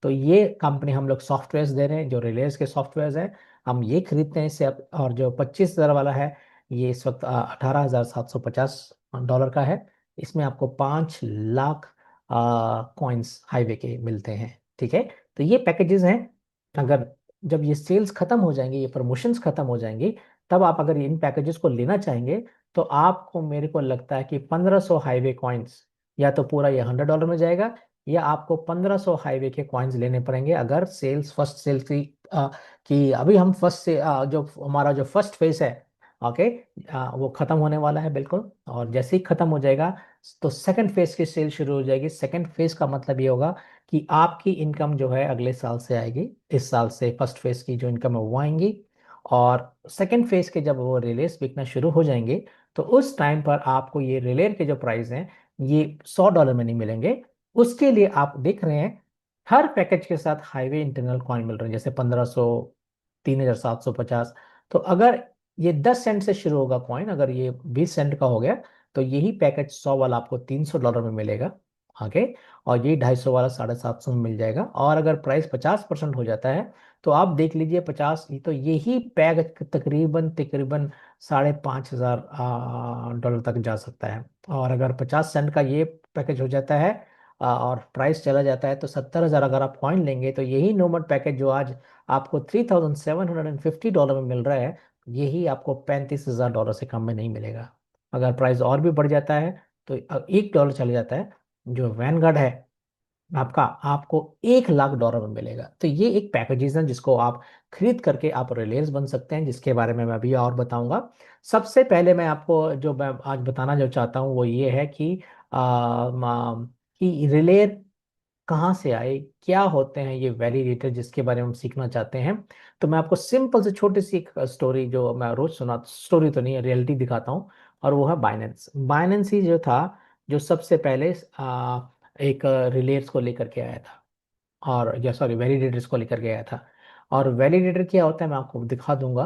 तो ये कंपनी हम लोग सॉफ्टवेयर्स दे रहे हैं जो रिलायंस के सॉफ्टवेयर्स हैं। हम ये खरीदते हैं इससे और जो 25,000 वाला है ये इस वक्त $18,750 का है। इसमें आपको 5 लाख कॉइन्स हाईवे के मिलते हैं। ठीक है। तो ये पैकेजेस हैं। अगर जब ये सेल्स खत्म हो जाएंगे, ये प्रमोशंस खत्म हो जाएंगी, तब आप अगर इन पैकेजेस को लेना चाहेंगे तो आपको, मेरे को लगता है कि 1,500 हाईवे कॉइन्स, या तो पूरा ये $100 में जाएगा, या आपको 1,500 हाईवे के कॉइन्स लेने पड़ेंगे अगर सेल्स फर्स्ट सेल्स की अभी हम फर्स्ट से जो हमारा जो फर्स्ट फेज है। ओके। वो खत्म होने वाला है बिल्कुल। और जैसे ही खत्म हो जाएगा तो सेकंड फेज की सेल शुरू हो जाएगी। सेकंड फेज का मतलब ये होगा कि आपकी इनकम जो है अगले साल से आएगी। इस साल से फर्स्ट फेज की जो इनकम है वो आएंगी। और सेकेंड फेज के जब वो रिलेस बिकना शुरू हो जाएंगे तो उस टाइम पर आपको ये रिलेर के जो प्राइस हैं ये $100 में नहीं मिलेंगे। उसके लिए आप देख रहे हैं हर पैकेज के साथ हाईवे इंटरनल कॉइन मिल रहे हैं, जैसे 1,500, 3,750। तो अगर ये 10 सेंट से शुरू होगा कॉइन, अगर ये 20 सेंट का हो गया तो यही पैकेज 100 वाला आपको $300 में मिलेगा आगे। और यही 250 वाला 750 में मिल जाएगा। और अगर प्राइस 50% हो जाता है तो आप देख लीजिए 50, तो यही पैक तकरीबन तकरीबन $5,500 तक जा सकता है। और अगर 50 सेंट का ये पैकेज हो जाता है और प्राइस चला जाता है तो 70,000 अगर आप कॉइन लेंगे तो यही नोमड पैकेज जो आज आपको $3,750 में मिल रहा है, यही आपको $35,000 से कम में नहीं मिलेगा। अगर प्राइस और भी बढ़ जाता है तो $1 चले जाता है, जो वैनगार्ड है आपका, आपको $1,00,000 में मिलेगा। तो ये एक पैकेजेस है जिसको आप खरीद करके आप रिलायंस बन सकते हैं, जिसके बारे में मैं अभी और बताऊंगा। सबसे पहले मैं आपको जो मैं आज बताना जो चाहता हूँ वो ये है कि कि रिले कहाँ से आए, क्या होते हैं ये वैलिडेटर, जिसके बारे में हम सीखना चाहते हैं। तो मैं आपको सिंपल से छोटी सी एक स्टोरी जो मैं रोज सुना, स्टोरी तो नहीं है, रियलिटी दिखाता हूँ। और वो है बाइनेंस। बाइनेंस ही जो था जो सबसे पहले एक रिलेट्स को लेकर के आया था, और या सॉरी वैलिडेटर्स को लेकर के आया था। और वैलिडेटर क्या होता है मैं आपको दिखा दूंगा।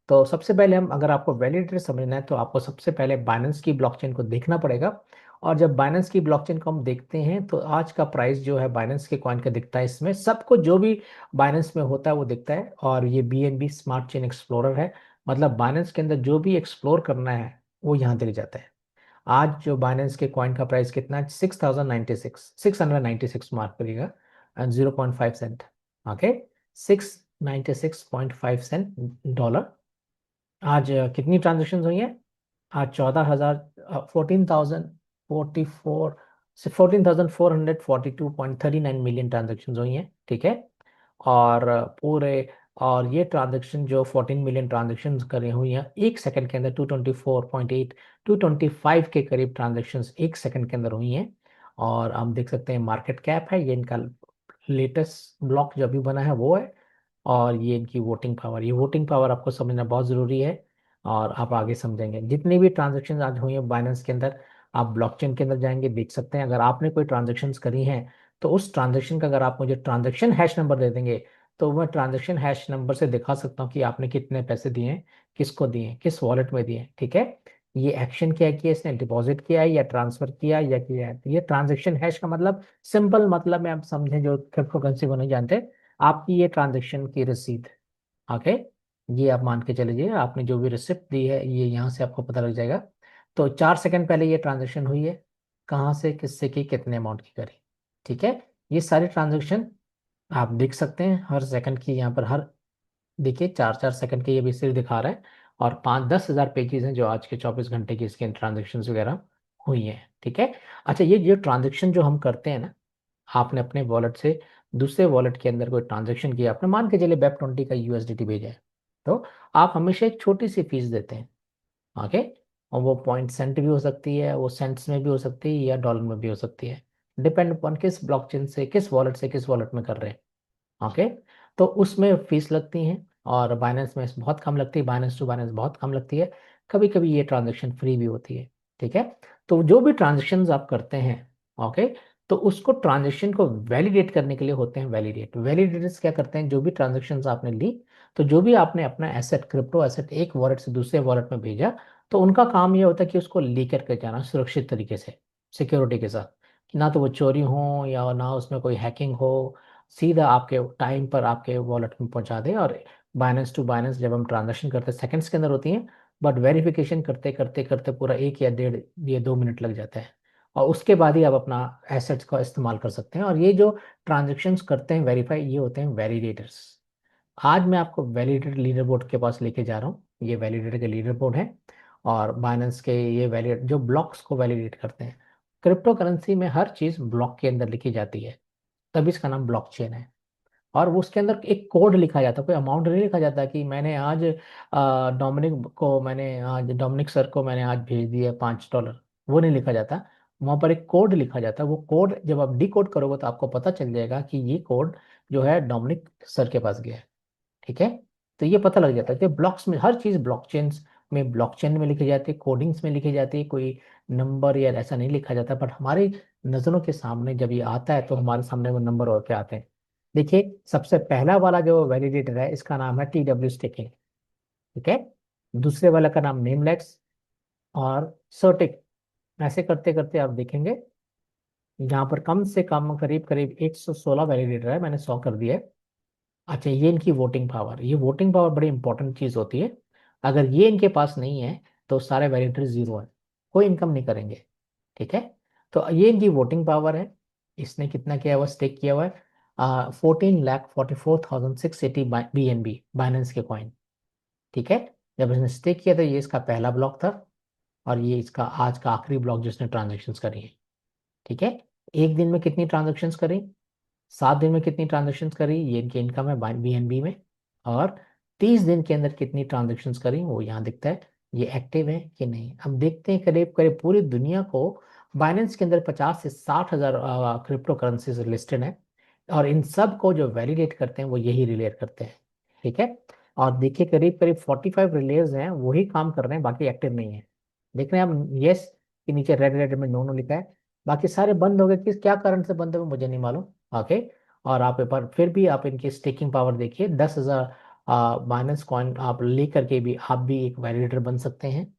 तो सबसे पहले हम, अगर आपको वैलिडेटर समझना है तो आपको सबसे पहले बाइनेंस की ब्लॉकचेन को देखना पड़ेगा। और जब बाइनेंस की ब्लॉकचेन को हम देखते हैं तो आज का प्राइस जो है बाइनेंस के कॉइन का दिखता है। इसमें सबको जो भी बाइनेंस में होता है वो दिखता है। और ये BNB स्मार्ट चेन एक्सप्लोरर है। मतलब बाइनेंस के अंदर जो भी एक्सप्लोर करना है वो यहाँ दिख जाता है। आज जो बाइनेंस के कॉइन का प्राइस कितना है, 6,096 मार्क करिएगा, 0.5 सेंट। ओके। $696.5 आज कितनी ट्रांजेक्शन हुई है? आज 14,000, 14,442.39 मिलियन ट्रांजेक्शन हुई हैं। ठीक है। और पूरे और ये ट्रांजेक्शन जो 14 मिलियन ट्रांजेक्शन करी हुई हैं एक सेकंड के अंदर, 224.8 225 के करीब ट्रांजेक्शन एक सेकंड के अंदर हुई हैं। और हम देख सकते हैं मार्केट कैप है, ये इनका लेटेस्ट ब्लॉक जो अभी बना है वो है। और ये इनकी वोटिंग पावर, ये वोटिंग पावर आपको समझना बहुत ज़रूरी है, और आप आगे समझेंगे। जितनी भी ट्रांजेक्शन आज हुई है बाइनेंस के अंदर, आप ब्लॉकचेन के अंदर जाएंगे देख सकते हैं। अगर आपने कोई ट्रांजेक्शन्स करी हैं तो उस ट्रांजेक्शन का अगर आप मुझे ट्रांजेक्शन हैश नंबर दे देंगे तो मैं ट्रांजेक्शन हैश नंबर से दिखा सकता हूँ कि आपने कितने पैसे दिए हैं, किसको दिए हैं, किस वॉलेट में दिए हैं। ठीक है, ये एक्शन क्या किया, इसने डिपॉजिट किया है या ट्रांसफर किया या किया है। तो ये ट्रांजेक्शन हैश का मतलब, सिंपल मतलब में आप समझें जो क्रिप्टो करेंसी को नहीं जानते, आपकी ये ट्रांजेक्शन की रसीद। ओके, ये आप मान के चलिए आपने जो भी रिसिप्ट दी है ये यहाँ से आपको पता लग जाएगा। तो 4 सेकंड पहले ये ट्रांजेक्शन हुई है, कहाँ से किससे की कितने अमाउंट की करी। ठीक है, ये सारी ट्रांजेक्शन आप देख सकते हैं हर सेकंड की, यहाँ पर हर, देखिए 4 4 सेकंड के ये भी सिर्फ दिखा रहा है। और 5 10 हज़ार पेजेस हैं जो आज के 24 घंटे की इसके ट्रांजेक्शन वगैरह हुई हैं। ठीक है, अच्छा ये जो ट्रांजेक्शन जो हम करते हैं ना, आपने अपने वॉलेट से दूसरे वॉलेट के अंदर कोई ट्रांजेक्शन किया, आपने मान के चलिए वेब 20 का यूएसडीटी भेजा है, तो आप हमेशा एक छोटी सी फीस देते हैं। ओके, और वो पॉइंट सेंट भी हो सकती है, वो सेंट्स में भी हो सकती है या डॉलर में भी हो सकती है, डिपेंड अपॉन किस ब्लॉकचेन से किस वॉलेट में कर रहे हैं। ओके, तो उसमें फीस लगती हैं, और बाइनेंस में बहुत कम लगती है, बाइनेंस टू बाइनेंस बहुत कम लगती है। कभी कभी ये ट्रांजेक्शन फ्री भी होती है। ठीक है, तो जो भी ट्रांजेक्शन आप करते हैं, ओके, तो उसको ट्रांजेक्शन को वैलिडेट करने के लिए होते हैं वैलिडेटर्स क्या करते हैं, जो भी ट्रांजेक्शन आपने ली, तो जो भी आपने अपना एसेट, क्रिप्टो एसेट एक वॉलेट से दूसरे वॉलेट में भेजा, तो उनका काम ये होता है कि उसको लेकर के जाना सुरक्षित तरीके से, सिक्योरिटी के साथ, कि ना तो वो चोरी हो या ना उसमें कोई हैकिंग हो, सीधा आपके टाइम पर आपके वॉलेट में पहुंचा दे। और बाइनेंस टू बाइनेंस जब हम ट्रांजेक्शन करते हैं सेकंड्स के अंदर होती हैं, बट वेरिफिकेशन करते करते करते पूरा 1 या 1.5 या 2 मिनट लग जाता है, और उसके बाद ही आप अपना एसेट्स का इस्तेमाल कर सकते हैं। और ये जो ट्रांजेक्शन्स करते हैं वेरीफाई, ये होते हैं वैलिडेटर्स। आज मैं आपको वैलिडेटर लीडर बोर्ड के पास लेके जा रहा हूँ, ये वैलिडेटर के लीडर बोर्ड है। और बाइनेंस के ये वैलिडेट जो ब्लॉक्स को वैलिडेट करते हैं, क्रिप्टो करेंसी में हर चीज़ ब्लॉक के अंदर लिखी जाती है, तभी इसका नाम ब्लॉकचेन है। और वो उसके अंदर एक कोड लिखा जाता है, कोई अमाउंट नहीं लिखा जाता कि मैंने आज डोमिनिक सर को मैंने आज भेज दिया $5, वो नहीं लिखा जाता। वहां पर एक कोड लिखा जाता है, वो कोड जब आप डी कोड करोगे तो आपको पता चल जाएगा कि ये कोड जो है डोमिनिक सर के पास गया है। ठीक है, तो ये पता लग जाता है कि ब्लॉक्स में हर चीज ब्लॉकचेन में लिखी जाती है, कोडिंग्स में लिखी जाती है, कोई नंबर या ऐसा नहीं लिखा जाता। बट हमारी नजरों के सामने जब ये आता है तो हमारे सामने वो नंबर और के आते हैं। देखिए सबसे पहला वाला जो वैलिडेटर है इसका नाम है TW स्टेकिंग। ठीक है, दूसरे वाला का नाम नेमलेक्स और सर्टिक। ऐसे करते करते आप देखेंगे यहाँ पर कम से कम करीब करीब 116 वैलिडेटर है, मैंने 100 कर दिया है। अच्छा, ये इनकी वोटिंग पावर, ये वोटिंग पावर बड़ी इंपॉर्टेंट चीज होती है। अगर ये इनके पास नहीं है तो सारे वैलिडेटर जीरो है, कोई इनकम नहीं करेंगे। ठीक है, तो ये इनकी वोटिंग पावर है। इसने कितना किया हुआ, स्टेक किया हुआ है 14,44,680 BNB बाइनेंस के कॉइन। ठीक है, जब इसने स्टेक किया था ये इसका पहला ब्लॉक था, और ये इसका आज का आखिरी ब्लॉक जिसने ट्रांजेक्शन करी है। ठीक है, एक दिन में कितनी ट्रांजेक्शन करी, 7 दिन में कितनी ट्रांजेक्शन करी, ये इनकी इनकम है BNB में। और 30 दिन के अंदर कितनी ट्रांजेक्शन करी वो यहाँ दिखता है, ये एक्टिव है कि नहीं। हम देखते हैं करीब करीब पूरी दुनिया को बाइनेंस के अंदर 50 से 60 हज़ार क्रिप्टो करेंसीज लिस्टेड है, और इन सब को जो वैलिडेट करते हैं वो यही रिलेट करते हैं। ठीक है, और देखिए करीब करीब 45 रिलेज हैं, वही काम कर रहे हैं, बाकी एक्टिव नहीं है। देख रहे हैं हम, यस के नीचे रेड रेड में नो नो लिखा है, बाकी सारे बंद हो गए। किस क्या कारण से बंद हो गए मुझे नहीं मालूम। ओके, और आप एक बार फिर भी आप इनकी स्टेकिंग पावर देखिए, 10,000 माइनस कॉइन आप ले करके भी आप भी एक वैलिडेटर बन सकते हैं,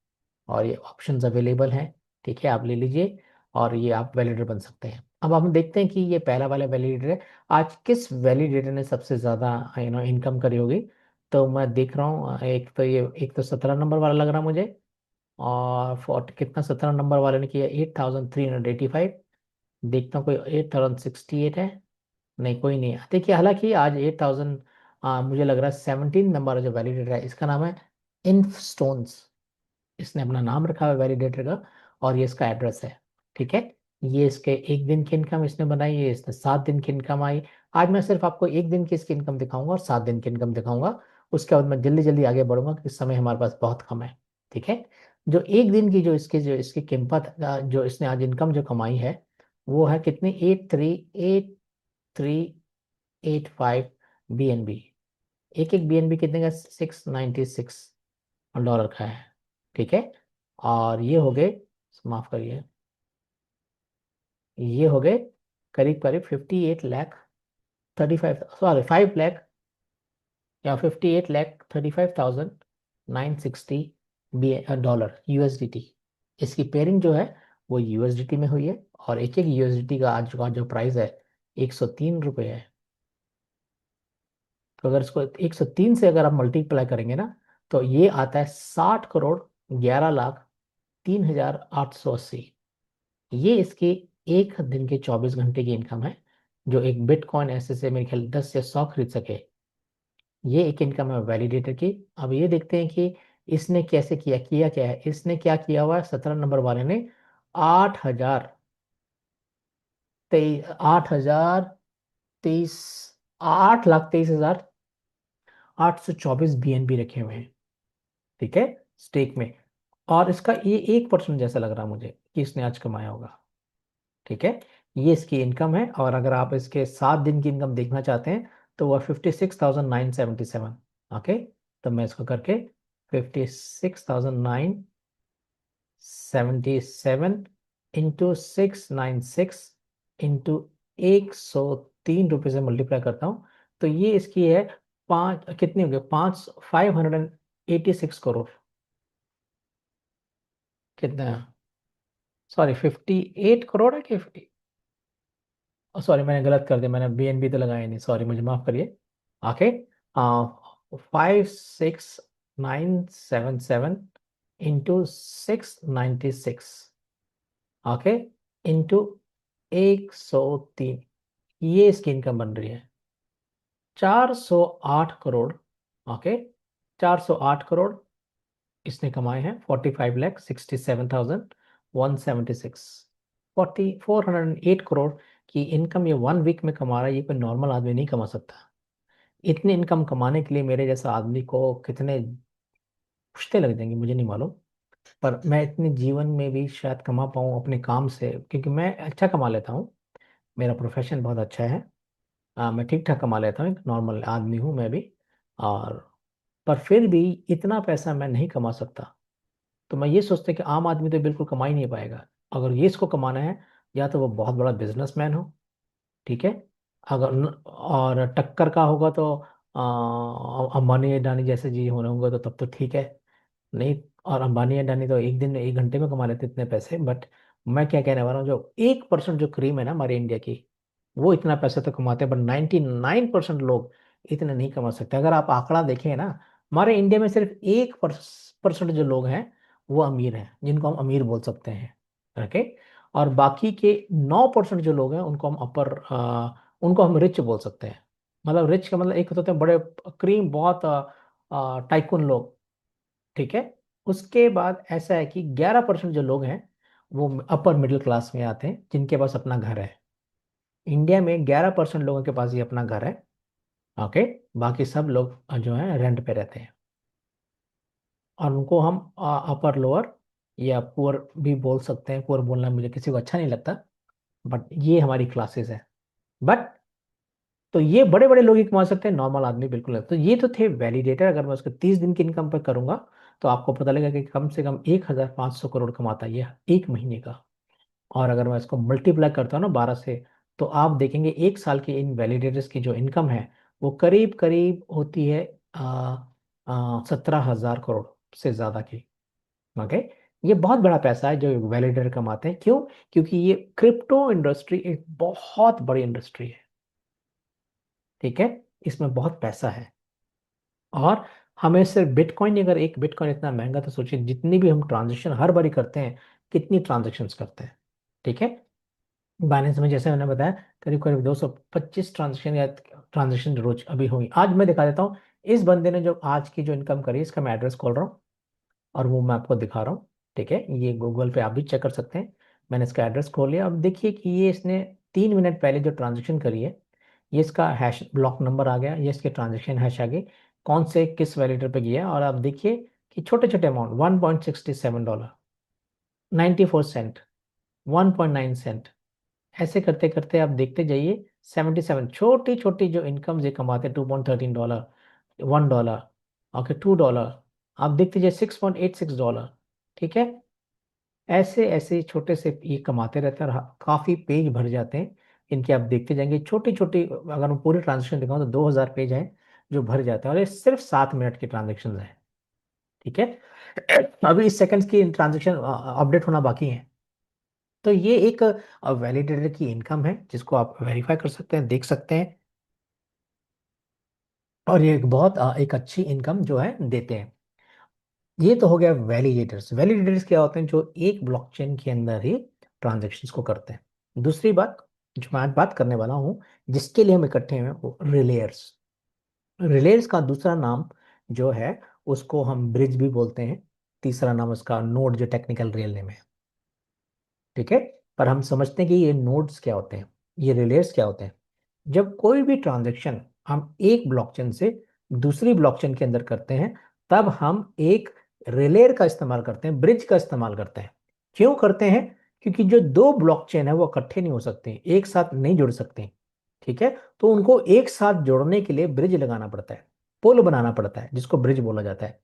और ये ऑप्शंस अवेलेबल हैं। ठीक है, आप ले लीजिए और ये आप वैलिडेटर बन सकते हैं। अब हम देखते हैं कि ये पहला वाला वैलिडेटर है, आज किस वैलिडेटर ने सबसे ज़्यादा इनकम करी होगी। तो मैं देख रहा हूँ एक तो 17 नंबर वाला लग रहा है मुझे, और 40 कितना 17 नंबर वाले ने किया 8,385। देखता हूँ कोई 8,068 है, नहीं कोई नहीं है। देखिए हालांकि आज 8,000, मुझे लग रहा है 17 नंबर जो वैलिडेटर है इसका नाम है इन्फ स्टोन्स, इसने अपना नाम रखा हुआ है वैलिडेटर का, और ये इसका एड्रेस है। ठीक है, ये इसके एक दिन की इनकम इसने बनाई है, इसने 7 दिन की इनकम आई, आज मैं सिर्फ आपको एक दिन की इसकी इनकम दिखाऊंगा और 7 दिन की इनकम दिखाऊंगा। उसके बाद मैं जल्दी जल्दी आगे बढ़ूंगा क्योंकि समय हमारे पास बहुत कम है। ठीक है। जो एक दिन की जो इसकी कीमत जो इसने आज इनकम जो कमाई है वो है कितनी, 838385 BNB। एक एक BNB कितने का, $696 का है। ठीक है। और ये हो गए, माफ करिए, ये हो गए करीब करीब 58 लाख 35, सॉरी 5 लाख या 58 लाख 35,960 डॉलर USDT। इसकी पेयरिंग जो है वो USDT में हुई है और एक एक USDT का आज का जो प्राइस है 103 रुपये है। तो अगर इसको 103 से अगर आप मल्टीप्लाई करेंगे ना तो ये आता है 60 करोड़ 11 लाख 3,880। ये इसकी एक दिन के 24 घंटे की इनकम है। जो एक बिटकॉइन ऐसे से मेरे ख्याल 10 या 100 खरीद सके, ये एक इनकम है वैलिडेटर की। अब ये देखते हैं कि इसने कैसे किया, किया क्या है, इसने क्या किया हुआ है 17 नंबर वाले ने, 8,023 8,23,824 BNB रखे हुए हैं। ठीक है, स्टेक में। और इसका ये 1% जैसा लग रहा है मुझे कि इसने आज कमाया होगा। ठीक है, ये इसकी इनकम है। और अगर आप इसके 7 दिन की इनकम देखना चाहते हैं तो वह 56,977। ओके, तो मैं इसको करके 56,977 इंटू 696 इंटू 103 रुपये से मल्टीप्लाई करता हूँ तो ये इसकी है, पाँच कितनी हो गई, 586 करोड़। कितना, सॉरी 58 करोड़ है कि, सॉरी मैंने गलत कर दिया, मैंने BNB तो लगाया नहीं, सॉरी मुझे माफ करिए। ओके, 56,977 इंटू 696, ओके, इंटू 103, ये इसकी इनकम बन रही है 408 करोड़। ओके, 408 करोड़ इसने कमाए हैं, 45,67,176। 408 करोड़ की इनकम ये 1 वीक में कमा रहा है। ये कोई नॉर्मल आदमी नहीं कमा सकता। इतनी इनकम कमाने के लिए मेरे जैसा आदमी को कितने पुश्ते लग जाएंगे मुझे नहीं मालूम। पर मैं इतने जीवन में भी शायद कमा पाऊँ अपने काम से, क्योंकि मैं अच्छा कमा लेता हूँ। मेरा प्रोफेशन बहुत अच्छा है। मैं ठीक ठाक कमा लेता हूँ, एक नॉर्मल आदमी हूँ मैं भी। और पर फिर भी इतना पैसा मैं नहीं कमा सकता। तो मैं ये सोचता हूँ कि आम आदमी तो बिल्कुल कमा ही नहीं पाएगा। अगर ये इसको कमाना है, या तो वो बहुत बड़ा बिजनेसमैन हो, ठीक है, और टक्कर का होगा तो अंबानी अडानी जैसे जी होने होंगे तो तब तो ठीक है। नहीं, और अंबानी अडानी तो एक दिन में 1 घंटे में कमा लेते इतने पैसे। बट मैं क्या कहने वाला हूँ, जो 1% जो क्रीम है ना हमारे इंडिया की, वो इतना पैसा तो कमाते हैं, बट 99% लोग इतने नहीं कमा सकते। अगर आप आंकड़ा देखें ना, हमारे इंडिया में सिर्फ 1% जो लोग हैं वो अमीर हैं, जिनको हम अमीर बोल सकते हैं। ओके, और बाकी के 9% जो लोग हैं उनको हम उनको हम रिच बोल सकते हैं। मतलब रिच का मतलब एक होते हैं बड़े क्रीम, बहुत टाइकून लोग। ठीक है। उसके बाद ऐसा है कि 11% जो लोग हैं वो अपर मिडिल क्लास में आते हैं, जिनके पास अपना घर है। इंडिया में 11% लोगों के पास ही अपना घर है। ओके, बाकी सब लोग जो है रेंट पे रहते हैं। और उनको हम अपर लोअर या पुअर भी बोल सकते हैं। पुअर बोलना मुझे किसी को अच्छा नहीं लगता, बट ये हमारी क्लासेस है। बट तो ये बड़े बड़े लोग ही कमा सकते हैं, नॉर्मल आदमी बिल्कुल नहीं। तो ये तो थे वैलिडेटर। अगर मैं उसको 30 दिन की इनकम पर करूंगा तो आपको पता लगेगा कि कम से कम 1,500 करोड़ कमाता है ये एक महीने का। और अगर मैं इसको मल्टीप्लाई करता हूँ ना 12 से, तो आप देखेंगे एक साल के इन वैलिडेटर्स की जो इनकम है वो करीब करीब होती है 17,000 करोड़ से ज्यादा की। ओके, ये बहुत बड़ा पैसा है जो वैलिडेटर कमाते हैं। क्यों? क्योंकि ये क्रिप्टो इंडस्ट्री एक बहुत बड़ी इंडस्ट्री है। ठीक है, इसमें बहुत पैसा है। और हमें सिर्फ बिटकॉइन, अगर एक बिटकॉइन इतना महंगा, तो सोचिए जितनी भी हम ट्रांजेक्शन हर बारी करते हैं, कितनी ट्रांजेक्शन्स करते हैं। ठीक है, बाइनेंस में जैसे मैंने बताया करीब करीब 225 ट्रांजेक्शन या ट्रांजेक्शन रोज अभी हुई। आज मैं दिखा देता हूँ। इस बंदे ने जो आज की जो इनकम करी, इसका मैं एड्रेस खोल रहा हूँ और वो मैं आपको दिखा रहा हूँ। ठीक है, ये गूगल पे आप भी चेक कर सकते हैं। मैंने इसका एड्रेस खोल लिया। अब देखिए कि ये इसने 3 मिनट पहले जो ट्रांजेक्शन करी है, ये इसका हैश ब्लॉक नंबर आ गया, ये इसके ट्रांजेक्शन हैश आ गई, कौन से किस वैलिडेटर पे गया, और आप देखिए कि छोटे छोटे अमाउंट, $1.67, 94 सेंट, 1.9 सेंट, ऐसे करते करते आप देखते जाइए 77 छोटी छोटी जो इनकम ये कमाते, $2.13, $1, ओके, $2, आप देखते जाइए $6.86। ठीक है, ऐसे ऐसे छोटे से ये कमाते रहते हैं, और काफी पेज भर जाते हैं इनके, आप देखते जाएंगे छोटी छोटी, अगर मैं पूरी ट्रांजेक्शन दिखाऊं तो 2000 पेज हैं जो भर जाते हैं, और ये सिर्फ 7 मिनट की ट्रांजेक्शन है। ठीक है, अभी इस सेकंड्स की ट्रांजेक्शन अपडेट होना बाकी है। तो ये एक वैलिडेटर की इनकम है जिसको आप वेरीफाई कर सकते हैं, देख सकते हैं, और ये एक बहुत एक अच्छी इनकम जो है देते हैं। ये तो हो गया वैलिडेटर्स। वैलिडेटर्स क्या होते हैं? जो एक ब्लॉकचेन के अंदर ही ट्रांजेक्शन्स को करते हैं। दूसरी बात जो मैं आज बात करने वाला हूँ, जिसके लिए हम इकट्ठे हुए हैं, वो रिलेयर्स। रिलेयर्स का दूसरा नाम जो है उसको हम ब्रिज भी बोलते हैं, तीसरा नाम उसका नोड, जो टेक्निकल रियल नेम है। ठीक है, पर हम समझते हैं कि ये नोड्स क्या होते हैं, ये रिलेयर्स क्या होते हैं। जब कोई भी ट्रांजैक्शन हम एक ब्लॉकचेन से दूसरी ब्लॉकचेन के अंदर करते हैं, तब हम एक रिलेयर का इस्तेमाल करते हैं, ब्रिज का इस्तेमाल करते हैं। क्यों करते हैं? क्योंकि जो दो ब्लॉकचेन है वो इकट्ठे नहीं हो सकते, एक साथ नहीं जुड़ सकते। ठीक है, तो उनको एक साथ जोड़ने के लिए ब्रिज लगाना पड़ता है, पुल बनाना पड़ता है, जिसको ब्रिज बोला जाता है।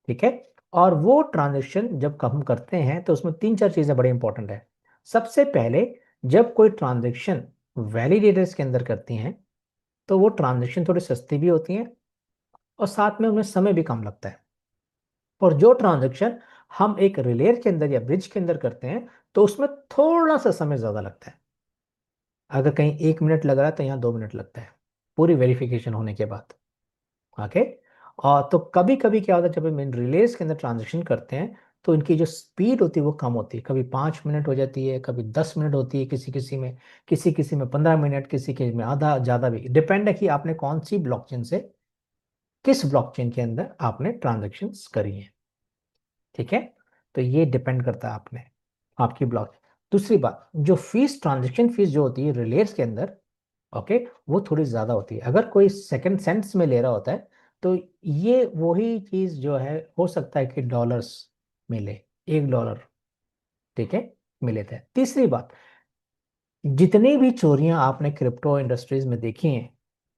ठीक है, और वो ट्रांजेक्शन जब हम करते हैं तो उसमें तीन चार चीजें बड़ी इंपॉर्टेंट है। सबसे पहले, जब कोई ट्रांजेक्शन वैलिडेटर्स के अंदर करती हैं तो वो ट्रांजेक्शन थोड़ी सस्ती भी होती हैं, और साथ में उनमें समय भी कम लगता है। और जो ट्रांजेक्शन हम एक रिलेयर के अंदर या ब्रिज के अंदर करते हैं तो उसमें थोड़ा सा समय ज्यादा लगता है। अगर कहीं 1 मिनट लग रहा है तो यहाँ 2 मिनट लगता है, पूरी वेरिफिकेशन होने के बाद। ओके, और तो कभी कभी क्या होता है, जब हम इन रिलेज के अंदर ट्रांजेक्शन करते हैं तो इनकी जो स्पीड होती है वो कम होती है, कभी 5 मिनट हो जाती है, कभी 10 मिनट होती है, किसी किसी में, किसी किसी में 15 मिनट, किसी के में आधा, ज्यादा भी डिपेंड है कि आपने कौन सी ब्लॉकचेन से, किस ब्लॉकचेन के अंदर आपने ट्रांजेक्शन करी है। ठीक है, तो ये डिपेंड करता है आपने, आपकी ब्लॉक। दूसरी बात, जो फीस, ट्रांजेक्शन फीस जो होती है रिलेयर्स के अंदर, ओके, वो थोड़ी ज्यादा होती है। अगर कोई सेकंड सेंट्स में ले रहा होता है तो ये वही चीज जो है, हो सकता है कि डॉलर्स मिले, $1, ठीक है, मिले थे। तीसरी बात, जितनी भी चोरियां आपने क्रिप्टो इंडस्ट्रीज में देखी हैं,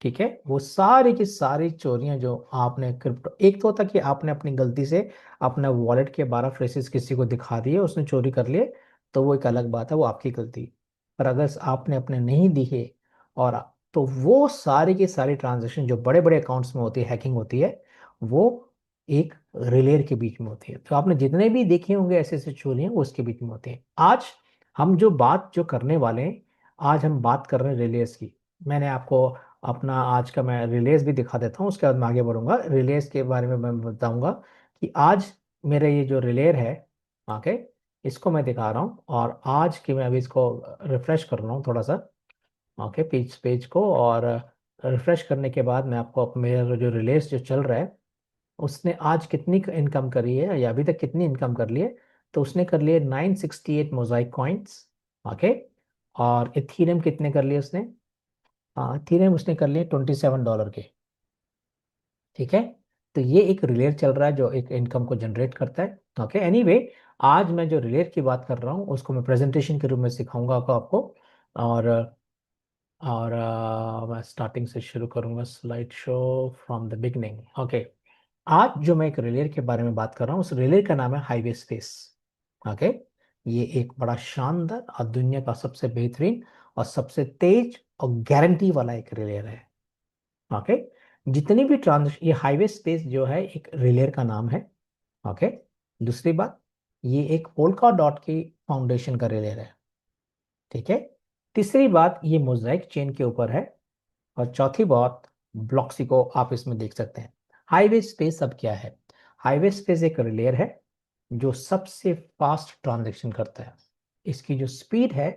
ठीक है, वो सारी की सारी चोरियां जो आपने क्रिप्टो, एक तो होता कि आपने अपनी गलती से अपना वॉलेट के 12 फ्रेसेस किसी को दिखा दिए, उसने चोरी कर लिए, तो वो एक अलग बात है, वो आपकी गलती। पर अगर आपने अपने नहीं दिखे, और तो वो सारी की सारी ट्रांजेक्शन जो बड़े बड़े अकाउंट्स में होती है, हैकिंग होती है, वो एक रिलेयर के बीच में होती है। तो आपने जितने भी देखे होंगे ऐसे ऐसे चोरियां, वो उसके बीच में होती हैं। आज हम जो बात जो करने वाले हैं, आज हम बात कर रहे हैं रिलेज की। मैंने आपको अपना आज का मैं रिलेज भी दिखा देता हूँ, उसके बाद मैं आगे बढ़ूंगा। रिलेज के बारे में मैं बताऊंगा कि आज मेरा ये जो रिलेयर है, ओके, इसको मैं दिखा रहा हूँ, और आज की मैं अभी इसको रिफ्रेश कर रहा हूँ थोड़ा सा, ओके, पेज पेज को, और रिफ्रेश करने के बाद मैं आपको मेरा जो रिलेज जो चल रहा है, उसने आज कितनी इनकम करी है, या अभी तक कितनी इनकम कर ली है। तो उसने कर लिए 968 मोजाइक कॉइन्स, ओके, और इथीरियम कितने कर लिए उसने? हाँ, इथीरियम उसने कर लिए $27 के। ठीक है, तो ये एक रिलेयर चल रहा है जो एक इनकम को जनरेट करता है। ओके, एनीवे, आज मैं जो रिलेयर की बात कर रहा हूँ उसको मैं प्रेजेंटेशन के रूप में सिखाऊंगा आपको। और मैं स्टार्टिंग से शुरू करूंगा, slide show from the beginning. Okay, आज जो मैं एक रिलेयर के बारे में बात कर रहा हूँ, उस रिलेयर का नाम है हाईवे स्पेस। ओके, ये एक बड़ा शानदार और दुनिया का सबसे बेहतरीन और सबसे तेज और गारंटी वाला एक रिलेयर है। ओके, जितनी भी ट्रांजेक्शन, ये हाईवे स्पेस जो है एक रिलेयर का नाम है। ओके, दूसरी बात, ये एक पोल्का डॉट की फाउंडेशन का रिलेयर है। ठीक है, तीसरी बात, ये मोजाइक चेन के ऊपर है। और चौथी बात, ब्लॉक्सी को आप इसमें देख सकते हैं। हाईवे स्पेस अब क्या है? हाईवे स्पेस एक रिलेयर है जो सबसे फास्ट ट्रांजैक्शन करता है। इसकी जो स्पीड है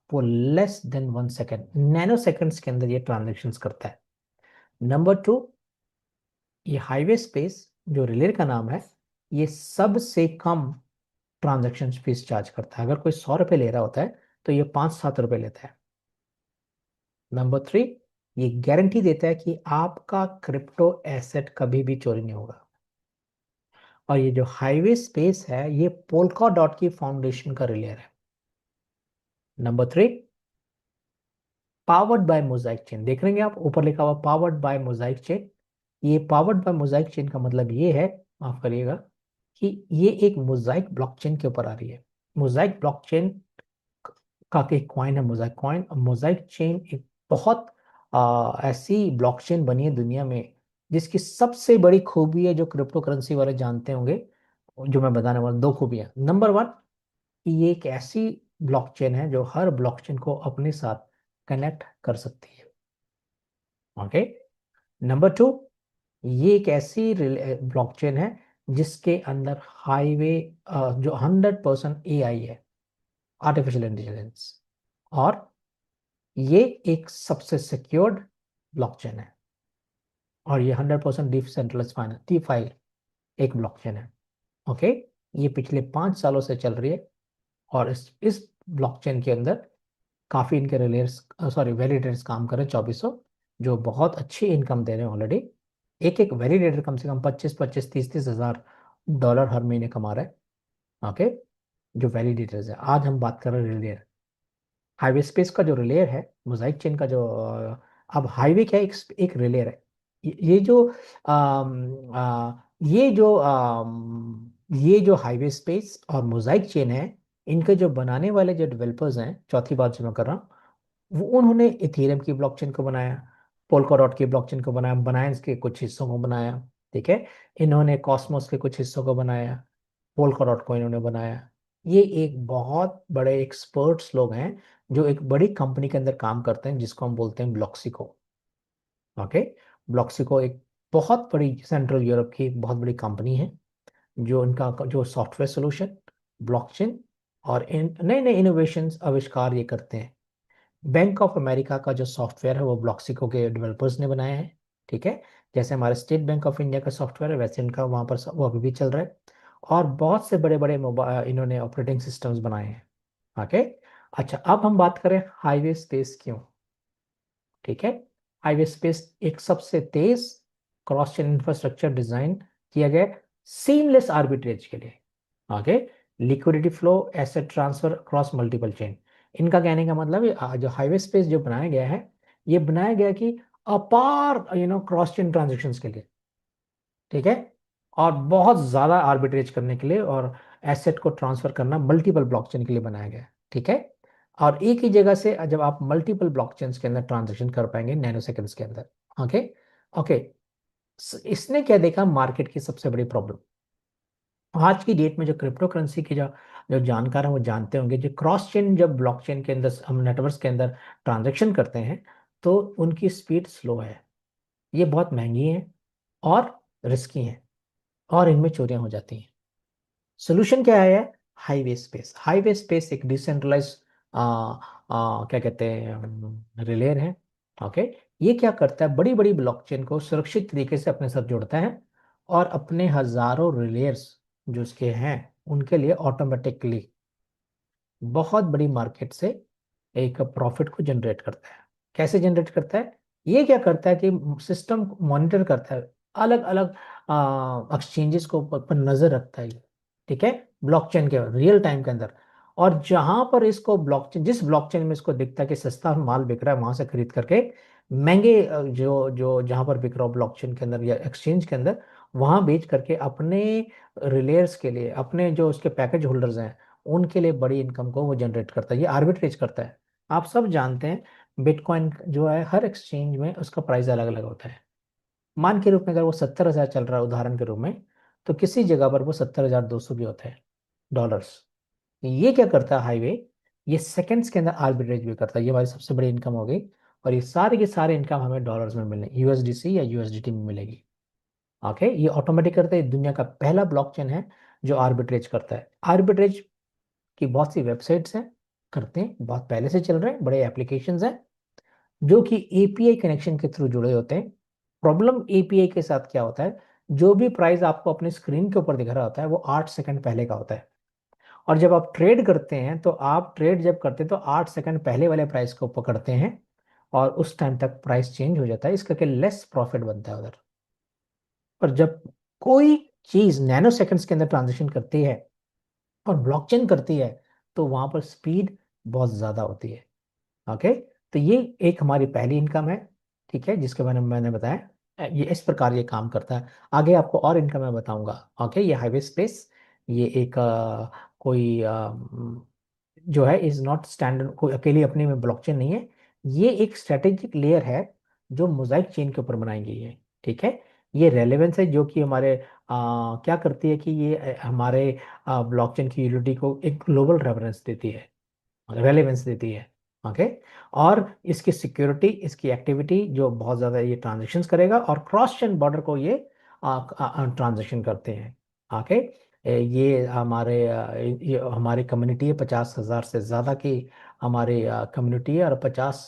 वो less than 1 second, nano seconds के अंदर ये ट्रांजेक्शन करता है। नंबर 2, ये हाईवे स्पेस जो रिलेयर का नाम है, ये सबसे कम ट्रांजैक्शन फीस चार्ज करता है। अगर कोई 100 रुपये ले रहा होता है तो ये 5-7 रुपये लेता है। नंबर 3, ये गारंटी देता है कि आपका क्रिप्टो एसेट कभी भी चोरी नहीं होगा। और ये जो हाईवे स्पेस है ये पोल्का डॉट की फाउंडेशन का रिलेयर है। Number 3, powered by Mosaic chain. देख रहे हैं आप ऊपर लिखा हुआ पावर्ड बाय मोजाइक चेन। ये पावर्ड बाय मोजाइक चेन का मतलब ये है, माफ करिएगा, कि ये एक मोजाइक ब्लॉकचेन के ऊपर आ रही है। मोजाइक ब्लॉकचेन का एक कॉइन है मोजाइक कॉइन। और मोजाइक चेन एक बहुत ऐसी ब्लॉकचेन बनी है दुनिया में जिसकी सबसे बड़ी खूबी है, जो क्रिप्टो करेंसी वाले जानते होंगे, जो मैं बताने वाला, दो खूबियां। नंबर 1, कि ये एक ऐसी ब्लॉकचेन है जो हर ब्लॉकचेन को अपने साथ कनेक्ट कर सकती है। ओके। नंबर 2, ये एक ऐसी ब्लॉकचेन है जिसके अंदर हाईवे जो 100% एआई है, आर्टिफिशियल इंटेलिजेंस। और ये एक सबसे सिक्योर्ड ब्लॉकचेन है। और ये 100% डिसेंट्रलाइज्ड फाइनेंस, DeFi एक ब्लॉकचेन है। ओके। ये पिछले 5 सालों से चल रही है। और इस ब्लॉकचेन के अंदर काफी इनके रिलेयर्स, सॉरी, वैलिडेटर्स काम कर रहे हैं 2400, जो बहुत अच्छी इनकम दे रहे हैं ऑलरेडी। एक एक वैलिडेटर कम से कम 25-25, 30-30 हज़ार डॉलर हर महीने कमा रहे हैं। ओके। जो वैलिडेटर्स है, आज हम बात कर रहे हैं रिलेयर। हाईवे स्पेस का जो रिलेयर है, मोजाइक चेन का जो अब हाईवे क्या है, एक रिलेयर है। ये जो ये जो हाईवे स्पेस और मोजाइक चेन है, इनके जो बनाने वाले जो डेवलपर्स हैं, चौथी बात जो मैं कर रहा हूँ, वो उन्होंने इथेरियम की ब्लॉकचेन को बनाया, पोल्काडॉट की ब्लॉकचेन को बनाया, बनायंस के कुछ हिस्सों को बनाया। ठीक है। इन्होंने कॉस्मोस के कुछ हिस्सों को बनाया, पोल्काडॉट को इन्होंने बनाया। ये एक बहुत बड़े एक्सपर्ट्स लोग हैं जो एक बड़ी कंपनी के अंदर काम करते हैं, जिसको हम बोलते हैं ब्लॉक्सिको। ओके। ब्लॉक्सिको एक बहुत बड़ी सेंट्रल यूरोप की एक बहुत बड़ी कंपनी है, जो इनका जो सॉफ्टवेयर सोल्यूशन, ब्लॉकचेन और इन नए नए इनोवेशंस आविष्कार ये करते हैं। बैंक ऑफ अमेरिका का जो सॉफ्टवेयर है वो ब्लॉक्सिको के डेवलपर्स ने बनाया है। ठीक है। जैसे हमारे स्टेट बैंक ऑफ इंडिया का सॉफ्टवेयर है, वैसे इनका वहाँ पर वो अभी भी चल रहा है। और बहुत से बड़े बड़े मोबाइल इन्होंने ऑपरेटिंग सिस्टम्स बनाए हैं। ओके। अच्छा, अब हम बात करें हाईवे स्पेस क्यों। ठीक है। हाईवे स्पेस एक सबसे तेज क्रॉस चेन इंफ्रास्ट्रक्चर डिजाइन किया गया सीमलेस आर्बिट्रेज के लिए। आगे, liquidity flow, asset transfer across multiple chain. इनका कहने का मतलब जो हाईवे स्पेस जो बनाया गया है, ये बनाया गया कि अपार क्रॉस चेन ट्रांजेक्शन्स के लिए। ठीक है। और बहुत ज्यादा आर्बिट्रेज करने के लिए, और एसेट को ट्रांसफर करना मल्टीपल ब्लॉकचेन के लिए बनाया गया है। ठीक है। और एक ही जगह से जब आप मल्टीपल ब्लॉकचेन के अंदर ट्रांजेक्शन कर पाएंगे नैनो सेकंड्स के अंदर। ओके। ओके। इसने क्या देखा, मार्केट की सबसे बड़ी प्रॉब्लम आज की डेट में जो क्रिप्टो करेंसी की जो जो जानकार हैं वो जानते होंगे, जो क्रॉस चेन जब ब्लॉकचेन के अंदर हम नेटवर्क्स के अंदर ट्रांजेक्शन करते हैं, तो उनकी स्पीड स्लो है, ये बहुत महंगी है और रिस्की है, और इनमें चोरियां हो जाती हैं। सोल्यूशन क्या है? Highway space. हाईवे स्पेस एक डिसेंट्रलाइज क्या कहते हैं, रिलेयर है। ओके। ये क्या करता है, बड़ी बड़ी ब्लॉकचेन को सुरक्षित तरीके से अपने साथ जोड़ता है, और अपने हजारों रिलेयर्स जो इसके हैं उनके लिए ऑटोमेटिकली बहुत बड़ी मार्केट से एक प्रॉफिट को जनरेट करता है। कैसे जनरेट करता है? ये क्या करता है कि सिस्टम मॉनिटर करता है, अलग अलग एक्सचेंजेस को पर नजर रखता है ये। ठीक है। ब्लॉकचेन के रियल टाइम के अंदर, और जहां पर इसको ब्लॉकचेन, जिस ब्लॉकचेन में इसको दिखता है कि सस्ता माल बिक रहा है, वहां से खरीद करके महंगे जो जो जहां पर बिक रहा हो ब्लॉकचेन के अंदर या एक्सचेंज के अंदर, वहां बेच करके अपने रिलेयर्स के लिए, अपने जो उसके पैकेज होल्डर्स हैं उनके लिए बड़ी इनकम को वो जनरेट करता है, ये आर्बिट्रेज करता है। आप सब जानते हैं बिटकॉइन जो है हर एक्सचेंज में उसका प्राइस अलग अलग होता है। मान के रूप में अगर वो 70,000 चल रहा है उदाहरण के रूप में, तो किसी जगह पर वो 70,200 भी होता है डॉलर्स। ये क्या करता है हाईवे, ये सेकंड्स के अंदर आर्बिट्रेज भी करता है, ये हमारी सबसे बड़ी इनकम हो गई। और ये सारे के सारे इनकम हमें डॉलर्स में मिलने, यूएसडीसी या यूएसडीटी में मिलेगी। ओके। ये ऑटोमेटिक करता है, दुनिया का पहला ब्लॉकचेन है जो आर्बिट्रेज करता है। आर्बिट्रेज की बहुत सी वेबसाइट्स हैं, करते हैं, बहुत पहले से चल रहे हैं, बड़े एप्लीकेशंस हैं जो कि एपीआई कनेक्शन के थ्रू जुड़े होते हैं। प्रॉब्लम एपीआई के साथ क्या होता है, जो भी प्राइस आपको अपने स्क्रीन के ऊपर दिख रहा होता है वो 8 सेकंड पहले का होता है। और जब आप ट्रेड करते हैं, तो आप ट्रेड जब करते हैं तो 8 सेकंड पहले वाले प्राइस को पकड़ते हैं, और उस टाइम तक प्राइस चेंज हो जाता है, इस करके लेस प्रॉफिट बनता है उधर। पर जब कोई चीज नैनो सेकंड्स के अंदर ट्रांजेक्शन करती है और ब्लॉकचेन करती है, तो वहां पर स्पीड बहुत ज्यादा होती है। ओके, तो ये एक हमारी पहली इनकम है, ठीक है, जिसके बारे में मैंने बताया। ये इस प्रकार ये काम करता है। आगे आपको और इनकम मैं बताऊंगा। ओके, ये हाईवे स्पेस, ये एक कोई जो है इज नॉट स्टैंडर्ड, कोई अकेली अपने में ब्लॉकचेन नहीं है। ये एक स्ट्रेटेजिक लेयर है जो मोजाइक चेन के ऊपर बनाई गई है, ठीक है। ये रेलेवेंस है जो कि हमारे क्या करती है कि ये हमारे ब्लॉकचेन की यूटिलिटी को एक ग्लोबल रेफरेंस देती है, रेलेवेंस देती है। ओके, और इसकी सिक्योरिटी, इसकी एक्टिविटी जो बहुत ज़्यादा ये ट्रांजेक्शन्स करेगा, और क्रॉस चेन बॉर्डर को ये ट्रांजेक्शन करते हैं। ओके, ये हमारे ये हमारी कम्युनिटी है, 50,000 से ज़्यादा की हमारी कम्युनिटी है, और 50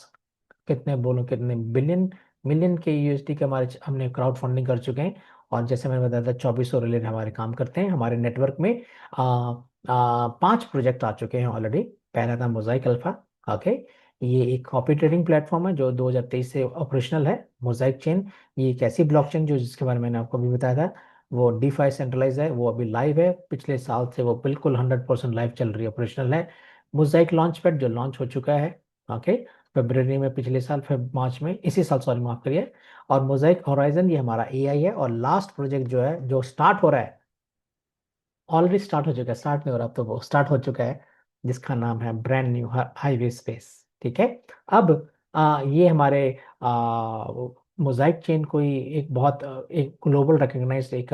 कितने बोलो कितने बिलियन मिलियन के यूएसडी के हमारे हमने क्राउड फंडिंग कर चुके हैं। और जैसे मैंने बताया था 2400 रिलेट हमारे काम करते हैं हमारे नेटवर्क में। 5 प्रोजेक्ट आ चुके हैं ऑलरेडी। पहला था मोजाइक अल्फा। ओके, ये एक कॉपी ट्रेडिंग प्लेटफॉर्म है जो 2023 से ऑपरेशनल है। मोजाइक चेन, ये एक ऐसी ब्लॉकचेन जो जिसके बारे में मैंने आपको अभी बताया था, वो डीफाई सेंट्रलाइज है, वो अभी लाइव है, पिछले साल से वो बिल्कुल 100% लाइव चल रही है, ऑपरेशनल है। मोजाइक लॉन्च पैड जो लॉन्च हो चुका है, ओके, फरवरी में, पिछले साल फेब मार्च में, इसी साल, सॉरी माफ करिए। और मोजाइक होराइजन ये हमारा एआई है। और लास्ट प्रोजेक्ट जो है जो स्टार्ट हो रहा है, ऑलरेडी स्टार्ट हो चुका है, स्टार्ट नहीं हो रहा, अब तो वो स्टार्ट हो चुका है, जिसका नाम है ब्रांड न्यू हाईवे स्पेस, ठीक है। अब ये हमारे मोजाइक चेन कोई एक बहुत एक ग्लोबल रिकग्नाइज्ड एक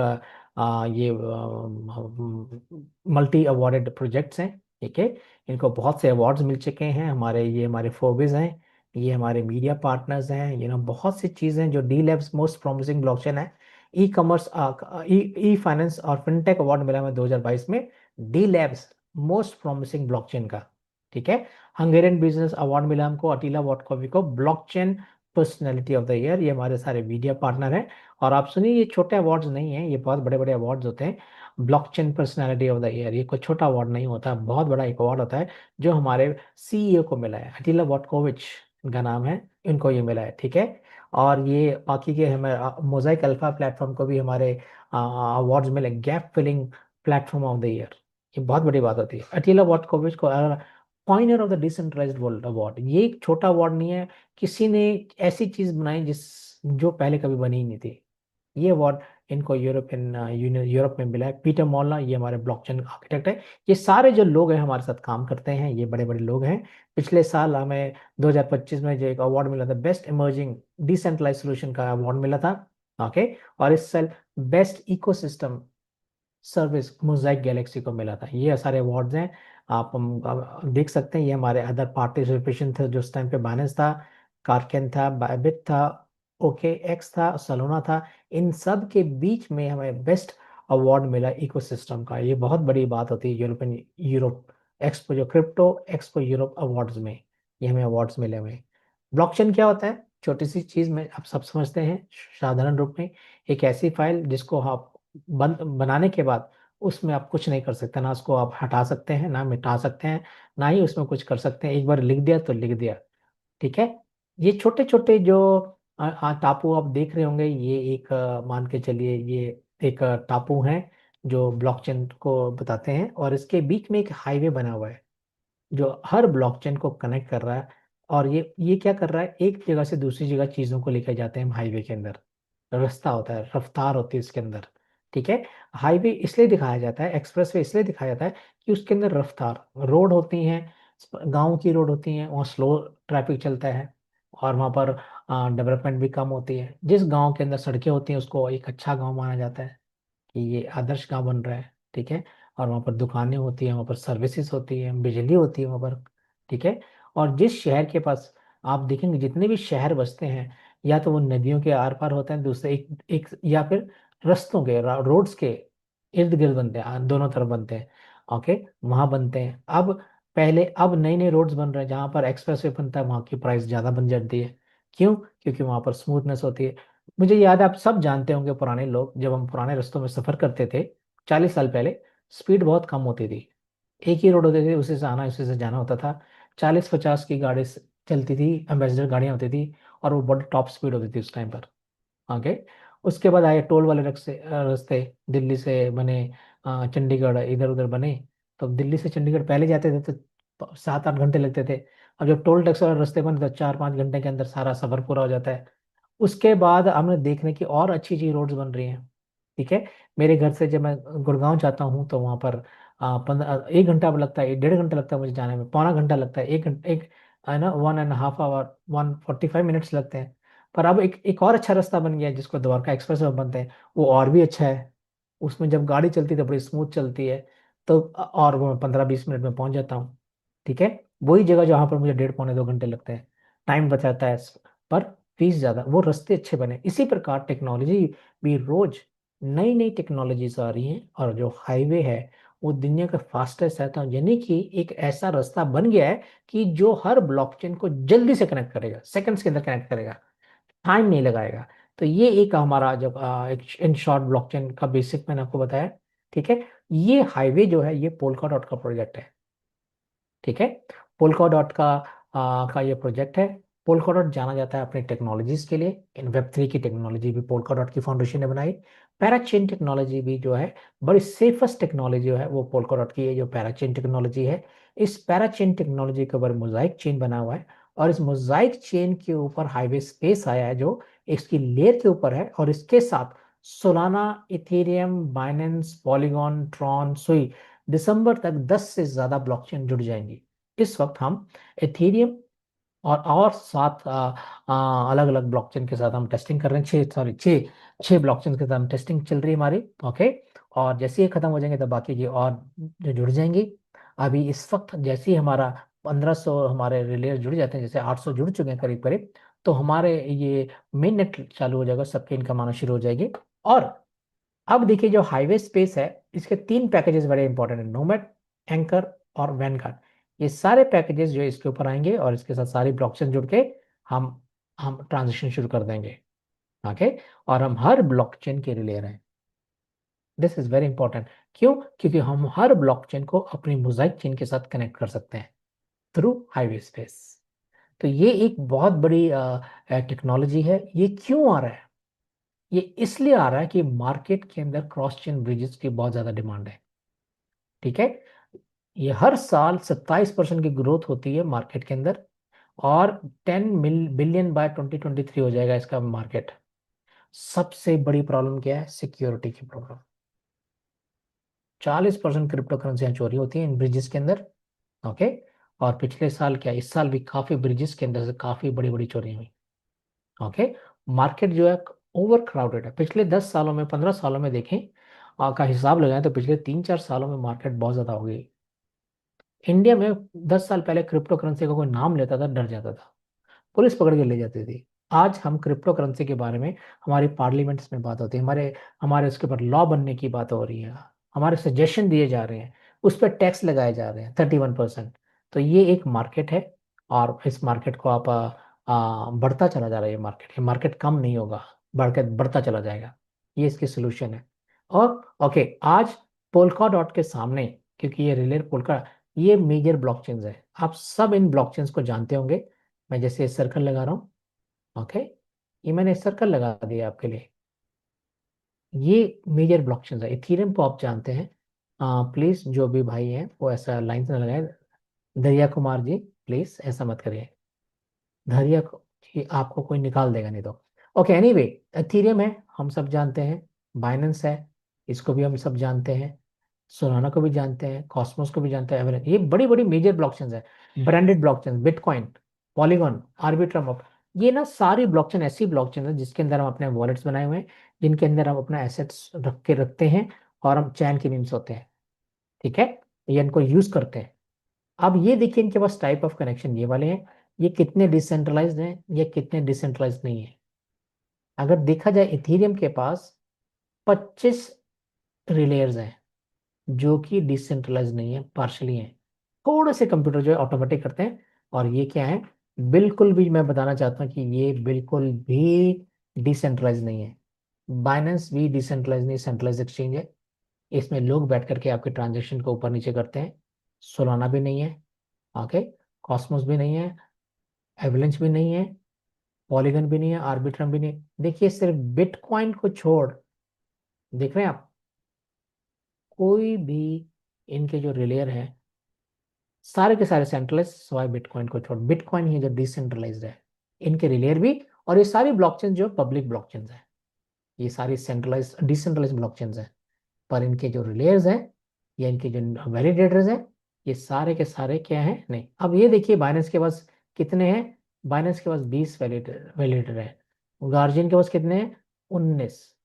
ये मल्टी अवार्डेड प्रोजेक्ट्स हैं, ठीक है। इनको बहुत से अवार्ड्स मिल चुके हैं, हमारे ये हमारे फोबिज हैं, ये हमारे मीडिया पार्टनर्स हैं, बहुत सी चीज़ें जो D labs most promising blockchain है। ई कॉमर्स, ई फाइनेंस और फिनटेक अवार्ड मिला हमें 2022 में D labs most promising blockchain का, ठीक है। हंगेरियन बिजनेस अवार्ड मिला हमको अटीला वॉटकोवी को blockchain personality of the year. ये हमारे सारे मीडिया पार्टनर हैं। और आप सुनिए, ये छोटे अवार्ड्स नहीं हैं, ये बहुत बड़े बड़े अवार्ड्स होते हैं। Blockchain personality of the year ये कोई छोटा अवार्ड नहीं होता, बहुत बड़ा एक अवार्ड होता है, जो हमारे सीईओ को मिला है, अटीला वॉटकोविच इनका नाम है, इनको ये मिला है, ठीक है। और ये बाकी के हमें मोजाइक अल्फा प्लेटफॉर्म को भी हमारे अवार्ड्स मिले, gap filling platform of the year. ये बहुत बड़ी बात होती है। अटीला वॉटकोविच को pioneer of the decentralized world award, ये एक छोटा अवार्ड नहीं है, किसी ने ऐसी चीज बनाई जिस जो पहले कभी बनी ही नहीं थी। ये अवार्ड इनको यूरोपियन यूनियन यूरोप में मिला है। पीटर मॉलना ये हमारे ब्लॉकचेन आर्किटेक्ट है। ये सारे जो लोग हैं हमारे साथ काम करते हैं, ये बड़े बड़े लोग हैं। पिछले साल हमें 2025 में जो एक अवार्ड मिला था, बेस्ट इमर्जिंग डिसेंट्रलाइज सोल्यूशन का अवार्ड मिला था। ओके, और इस साल best ecosystem service Mosaic Galaxy को मिला था। ये सारे अवार्ड्स हैं, आप देख सकते हैं। ये हमारे अदर पार्टिसिपेशन थे जो उस टाइम पे बाइनेंस था, कारकेन था, बायबिट था, ओके एक्स था, सलोना था। इन सब के बीच में हमें बेस्ट अवार्ड मिला इकोसिस्टम का। ये बहुत बड़ी बात होती है यूरोपियन यूरोप एक्सपो, जो क्रिप्टो एक्सपो यूरोप अवार्ड्स में ये हमें अवार्ड्स मिले हुए हैं। ब्लॉकचेन क्या होता है? छोटी सी चीज में आप सब समझते हैं साधारण रूप में। एक ऐसी फाइल जिसको आप बंद बनाने के बाद उसमें आप कुछ नहीं कर सकते, ना उसको आप हटा सकते हैं, ना मिटा सकते हैं, ना ही उसमें कुछ कर सकते हैं। एक बार लिख दिया तो लिख दिया, ठीक है। ये छोटे छोटे जो टापू आप देख रहे होंगे, ये एक मान के चलिए ये एक टापू है जो ब्लॉकचेन को बताते हैं, और इसके बीच में एक हाईवे बना हुआ है जो हर ब्लॉकचेन को कनेक्ट कर रहा है। और ये क्या कर रहा है, एक जगह से दूसरी जगह चीजों को लेकर जाते हैं हम हाईवे के अंदर। रास्ता होता है, रफ्तार होती है इसके अंदर, ठीक है। हाईवे इसलिए दिखाया जाता है, एक्सप्रेस वे इसलिए दिखाया जाता है कि उसके अंदर रफ्तार, रोड होती हैं, गांव की रोड होती हैं, वहाँ स्लो ट्रैफिक चलता है, और वहाँ पर डेवलपमेंट भी कम होती है। जिस गांव के अंदर सड़कें होती हैं उसको एक अच्छा गांव माना जाता है, कि ये आदर्श गांव बन रहा है, ठीक है। और वहाँ पर दुकानें होती हैं, वहाँ पर सर्विसेज होती है, बिजली होती है वहाँ पर, ठीक है। और जिस शहर के पास आप देखेंगे, जितने भी शहर बसते हैं, या तो वो नदियों के आर पार होते हैं, दूसरे एक या फिर रस्तों के रोड्स के इर्द गिर्द बनते हैं, दोनों तरफ बनते हैं। ओके, वहां बनते हैं। अब पहले, अब नए नए रोड्स बन रहे हैं जहाँ पर एक्सप्रेस वे बनता है, वहाँ की प्राइस ज्यादा बन जाती है। क्यों? क्योंकि वहां पर स्मूथनेस होती है। मुझे याद है, आप सब जानते होंगे, पुराने लोग जब हम पुराने रास्तों में सफर करते थे 40 साल पहले, स्पीड बहुत कम होती थी, एक ही रोड होती थी, उसी से आना उसी से जाना होता था। 40-50 की गाड़ी चलती थी, एम्बेसडर गाड़ियां होती थी, और वो बड़ी टॉप स्पीड होती थी उस टाइम पर। ओके। उसके बाद आए टोल वाले रास्ते दिल्ली से बने, चंडीगढ़ इधर उधर बने। तो दिल्ली से चंडीगढ़ पहले जाते थे तो 7-8 घंटे लगते थे। अब जब टोल टैक्स वाले रास्ते बने तो 4-5 घंटे के अंदर सारा सफर पूरा हो जाता है। उसके बाद हमने देखने की और अच्छी अच्छी रोड्स बन रही हैं। ठीक है। मेरे घर से जब मैं गुड़गांव जाता हूँ तो वहाँ पर 1 घंटा लगता है, 1.5 घंटा लगता है मुझे जाने में, पौना घंटा लगता है, 1 घंटा, एक है ना, 1.5 आवर, 145 मिनट्स लगते हैं। पर अब एक और अच्छा रास्ता बन गया है जिसको द्वारका एक्सप्रेस वे बनते हैं, वो और भी अच्छा है। उसमें जब गाड़ी चलती है तो बड़ी स्मूथ चलती है। तो और वो 15-20 मिनट में पहुंच जाता हूँ। ठीक है। वही जगह जहाँ पर मुझे 1.5 पौने 2 घंटे लगते हैं, टाइम बचाता है। पर फीस ज्यादा, वो रास्ते अच्छे बने। इसी प्रकार टेक्नोलॉजी भी रोज नई नई टेक्नोलॉजीज आ रही हैं, और जो हाईवे है वो दुनिया का फास्टेस्ट है, तो यानी कि एक ऐसा रास्ता बन गया है कि जो हर ब्लॉकचेन को जल्दी से कनेक्ट करेगा, सेकंड्स के अंदर कनेक्ट करेगा, टाइम नहीं लगाएगा। तो ये एक हमारा जब एक इन शॉर्ट ब्लॉकचेन का बेसिक मैंने आपको बताया। ठीक है। ये हाईवे जो है ये पोलका डॉट का प्रोजेक्ट है। ठीक है। पोलका डॉट का ये प्रोजेक्ट है। पोलका डॉट जाना जाता है अपनी टेक्नोलॉजीज के लिए। इन वेब 3 की टेक्नोलॉजी भी पोलका डॉट की फाउंडेशन ने बनाई। पैराचेन टेक्नोलॉजी भी जो है, बड़ी सेफेस्ट टेक्नोलॉजी जो है वो पोलका डॉट की है, जो पैराचेन टेक्नोलॉजी है। इस पैराचेन टेक्नोलॉजी के ऊपर मोजाइक चेन बना हुआ है, और इस मोजाइक चेन के ऊपर हाईवे स्पेस आया है जो इसकी लेयर के ऊपर है, और इसके साथ Solana, Ethereum, Binance, polygon, Tron, सुई, दिसंबर तक 10 से ज्यादा ब्लॉकचेन जुड़ जाएंगी। इस वक्त हम एथेरियम और 7 अलग अलग ब्लॉकचेन के साथ हम टेस्टिंग कर रहे हैं। छः सॉरी छः छः ब्लॉकचेन के साथ हम टेस्टिंग चल रही है हमारी। ओके। और जैसे ये खत्म हो जाएंगे तो बाकी की और जो जुड़ जाएंगी। अभी इस वक्त जैसे ही हमारा 1500 हमारे रिले जुड़ जाते हैं, जैसे 800 जुड़ चुके हैं करीब करीब, तो हमारे ये मेन नेट चालू हो जाएगा, सबके इनकम आना शुरू हो जाएगी। और अब देखिए जो हाईवे स्पेस है, इसके 3 पैकेजेस बड़े इंपॉर्टेंट है, नोमैड, एंकर और वैनगार्ड। ये सारे पैकेजेस जो इसके ऊपर आएंगे, और इसके साथ सारी ब्लॉकचेन जुड़ के हम हम ट्रांजेक्शन शुरू कर देंगे। ओके। और हम हर ब्लॉकचेन के लिए ले रहे हैं। This is very important. क्यों? क्योंकि हम हर ब्लॉकचेन को अपनी मोजाइक चेन के साथ कनेक्ट कर सकते हैं थ्रू हाईवे स्पेस। तो ये एक बहुत बड़ी टेक्नोलॉजी है। ये क्यों आ रहा है? ये इसलिए आ रहा है कि मार्केट के अंदर क्रॉस चेन ब्रिजेस की बहुत ज्यादा डिमांड है। ठीक है। ये हर साल 27% की ग्रोथ होती है मार्केट के अंदर, और 10 बिलियन बाय 2023 हो जाएगा इसका मार्केट। सबसे बड़ी प्रॉब्लम क्या है? सिक्योरिटी की प्रॉब्लम। 40% क्रिप्टो करेंसियां चोरी होती हैं इन ब्रिजेस के अंदर। ओके। और पिछले साल क्या, इस साल भी काफी ब्रिजेस के अंदर से काफी बड़ी बड़ी चोरी हुई। ओके। मार्केट जो है ओवर क्राउडेड है। पिछले 10 सालों में, 15 सालों में देखें का हिसाब लगाएं तो पिछले 3-4 सालों में मार्केट बहुत ज्यादा हो गई। इंडिया में 10 साल पहले क्रिप्टो करेंसी का कोई नाम लेता था डर जाता था, पुलिस पकड़ के ले जाती थी। आज हम क्रिप्टो करेंसी के बारे में हमारी पार्लियामेंट्स में बात होती है, हमारे हमारे उसके ऊपर लॉ बनने की बात हो रही है, हमारे सजेशन दिए जा रहे हैं, उस पर टैक्स लगाए जा रहे हैं 31%। तो ये एक मार्केट है, और इस मार्केट को आप बढ़ता चला जा रहा है। ये मार्केट कम नहीं होगा, बढ़ता चला जाएगा। ये इसकी सोल्यूशन है। और ओके, आज पोलका डॉट के सामने, क्योंकि ये रिले पोलका, ये मेजर ब्लॉकचेन्स है, आप सब इन ब्लॉकचेन्स को जानते होंगे। मैं जैसे सर्कल लगा रहा हूँ। ओके। ये मैंने सर्कल लगा दिया आपके लिए। ये मेजर ब्लॉकचेन है। इथेरियम को आप जानते हैं। प्लीज जो भी भाई हैं वो ऐसा लाइन से ना लगाए। दरिया कुमार जी, प्लीज ऐसा मत करिए। धैर्य कि आपको कोई निकाल देगा नहीं तो। ओके, एनीवे, एथीरियम है, हम सब जानते हैं। बाइनेंस है, इसको भी हम सब जानते हैं। सोलाना को भी जानते हैं, कॉस्मोस को भी जानते हैं, एवरेज। ये बड़ी बड़ी मेजर ब्लॉकचेन है। Branded blockchain, bitcoin, polygon, Arbitrum, ये ना सारी ब्लॉकचेन ऐसी ब्लॉकचेन है जिसके अंदर हम अपने वॉलेट्स बनाए हुए हैं, जिनके अंदर हम अपना एसेट्स रखते हैं, और हम चैन के मीन्स होते हैं। ठीक है। ये इनको यूज करते हैं। अब ये देखिए इनके पास टाइप ऑफ कनेक्शन ये वाले हैं। ये कितने डिसेंट्रलाइज्ड हैं, ये कितने डिसेंट्रलाइज्ड नहीं है। अगर देखा जाए इथेरियम के पास 25 रिलेयर्स हैं जो कि डिसेंट्रलाइज नहीं है, पार्शली हैं। थोड़े से कंप्यूटर जो है ऑटोमेटिक करते हैं। और ये क्या है? बिल्कुल भी, मैं बताना चाहता हूँ कि ये बिल्कुल भी डिसेंट्रलाइज नहीं है। बाइनेंस भी डिसेंट्रलाइज नहीं, सेंट्रलाइज एक्सचेंज है। इसमें लोग बैठ करके आपके ट्रांजेक्शन को ऊपर नीचे करते हैं। सोलाना भी नहीं है। ओके। कॉस्मोस भी नहीं है, एवलेंच भी नहीं है, पॉलीगन भी नहीं है, आर्बिट्रम भी नहीं है। देखिए सिर्फ बिटकॉइन को छोड़, देख रहे हैं आप, कोई भी इनके जो रिलेयर है सारे के सारे सेंट्रलाइज सिवाय बिटकॉइन को छोड़, बिटकॉइन ही जो डिसेंट्रलाइज्ड है। इनके रिलेयर भी, और ये सारी ब्लॉकचेन जो पब्लिक ब्लॉकचेन है, ये सारी सेंट्रलाइज डिसेंट्रलाइज ब्लॉकचेन है। पर इनके जो रिलेयर्स हैं या इनके जो वैलिडेटर्स हैं, ये सारे के सारे क्या हैं, नहीं। अब ये देखिए बाइनेंस के पास कितने हैं, बाइनेंस के पास 20 वैलिडेटर है, गार्जियन के पास कितने हैं, 19,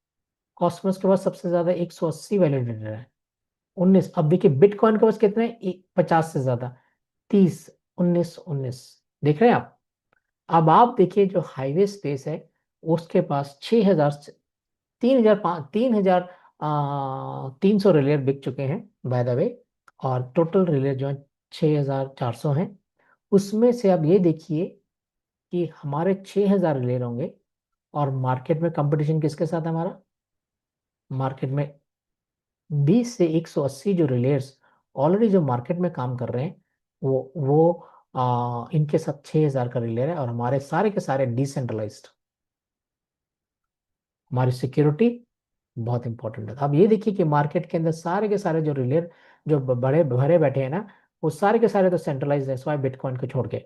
कॉस्मोस के पास सबसे ज्यादा 180 वैलिडेटर है, 19। अब देखिए बिटकॉइन के पास कितने हैं, 50 से ज्यादा, 30, 19, 19। देख रहे हैं आप। अब आप देखिए जो हाईवे स्पेस है उसके पास 6,000, 3,000, 3,300 रिलेयर बिक चुके हैं बाय द वे, और टोटल रिलेयर जो है 6,400 हैं। उसमें से अब ये देखिए कि हमारे 6,000 रिलेयर होंगे, और मार्केट में कंपटीशन किसके साथ है हमारा, मार्केट में 20 से 180 जो रिलेयर्स ऑलरेडी जो मार्केट में काम कर रहे हैं, वो इनके साथ 6,000 का रिलेयर है, और हमारे सारे के सारे डिसेंट्रलाइज्ड। हमारी सिक्योरिटी बहुत इंपॉर्टेंट है। अब ये देखिए कि मार्केट के अंदर सारे के सारे जो रिलेयर जो बड़े भरे बैठे हैं ना, वो सारे के सारे तो सेंट्रलाइज है स्वाय बिटकॉइन को छोड़ के,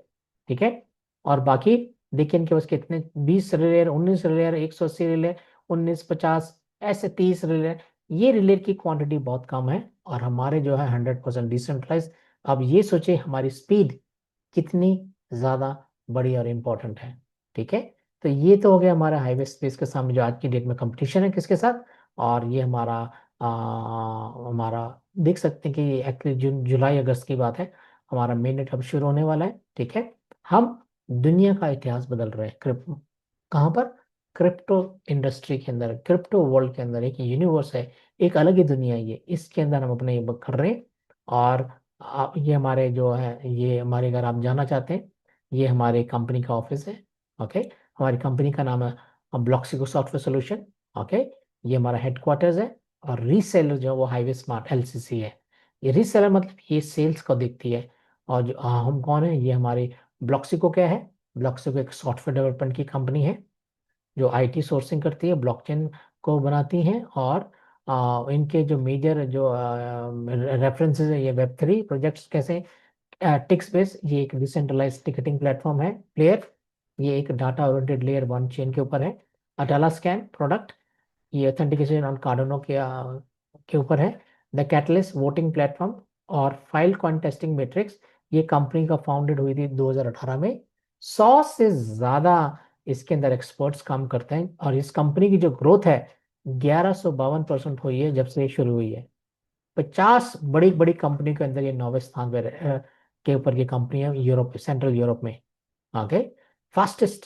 ठीक है। और बाकी देखिए इनके पास कितने, 20 रिलेयर, 19 रिलेयर, 180 रिलेयर, 19, 50, ऐसे 30 रिलेयर। ये रिलेयर की क्वांटिटी बहुत कम है, और हमारे जो है 100% डिसेंट्रलाइज। अब ये सोचिए हमारी स्पीड कितनी ज्यादा बड़ी और इम्पोर्टेंट है, ठीक है। तो ये तो हो गया हमारा हाईवे स्पेस के सामने जो आज की डेट में कंपटीशन है किसके साथ। और ये हमारा हमारा देख सकते हैं कि ये एक्चुअली जून जुलाई अगस्त की बात है, हमारा मेननेट अब शुरू होने वाला है, ठीक है। हम दुनिया का इतिहास बदल रहे हैं, कहाँ पर, क्रिप्टो इंडस्ट्री के अंदर, क्रिप्टो वर्ल्ड के अंदर एक यूनिवर्स है, एक अलग ही दुनिया है ये, इसके अंदर हम अपने ये कर रहे हैं। और ये हमारे जो है, ये हमारे, अगर आप जानना चाहते हैं, ये हमारे कंपनी का ऑफिस है, ओके। हमारी कंपनी का नाम है ब्लॉक्सिको सॉफ्टवेयर सोल्यूशन, ओके। ये हमारा हेडक्वार्टर्स है। और रीसेलर जो है वो हाईवे स्मार्ट एलसीसी है। ये रीसेलर मतलब ये सेल्स को देखती है। और जो हम कौन है, ये हमारी ब्लॉक्सिको क्या है, ब्लॉक्सिको एक सॉफ्टवेयर डेवलपमेंट की कंपनी है जो आईटी सोर्सिंग करती है, ब्लॉकचेन को बनाती हैं। और इनके जो मेजर जो रेफरेंसेस है, ये वेब 3 प्रोजेक्ट्स कैसे, टिक्स बेस, ये एक डिसेंट्रलाइज टिकटिंग प्लेटफॉर्म है, प्लेयर, ये एक डाटा ओरिएंटेड लेयर 1 चेन के ऊपर है। अटाला स्कैन प्रोडक्ट, ये ऑथेंटिकेशन ऑन कार्डोनो के ऊपर है। द कैटलिस्ट वोटिंग प्लेटफॉर्म, और फाइल कॉन्टेस्टिंग मैट्रिक्स, ये कंपनी का फाउंडेड हुई थी 2018 में। 100 से ज्यादा इसके अंदर एक्सपर्ट्स काम करते हैं, और इस कंपनी की जो ग्रोथ है 1152% हुई है जब से ये शुरू हुई है। 50 बड़ी बड़ी कंपनी के अंदर ये 9वें स्थान पे के ऊपर की कंपनी है यूरोप, सेंट्रल यूरोप में। आगे फास्टेस्ट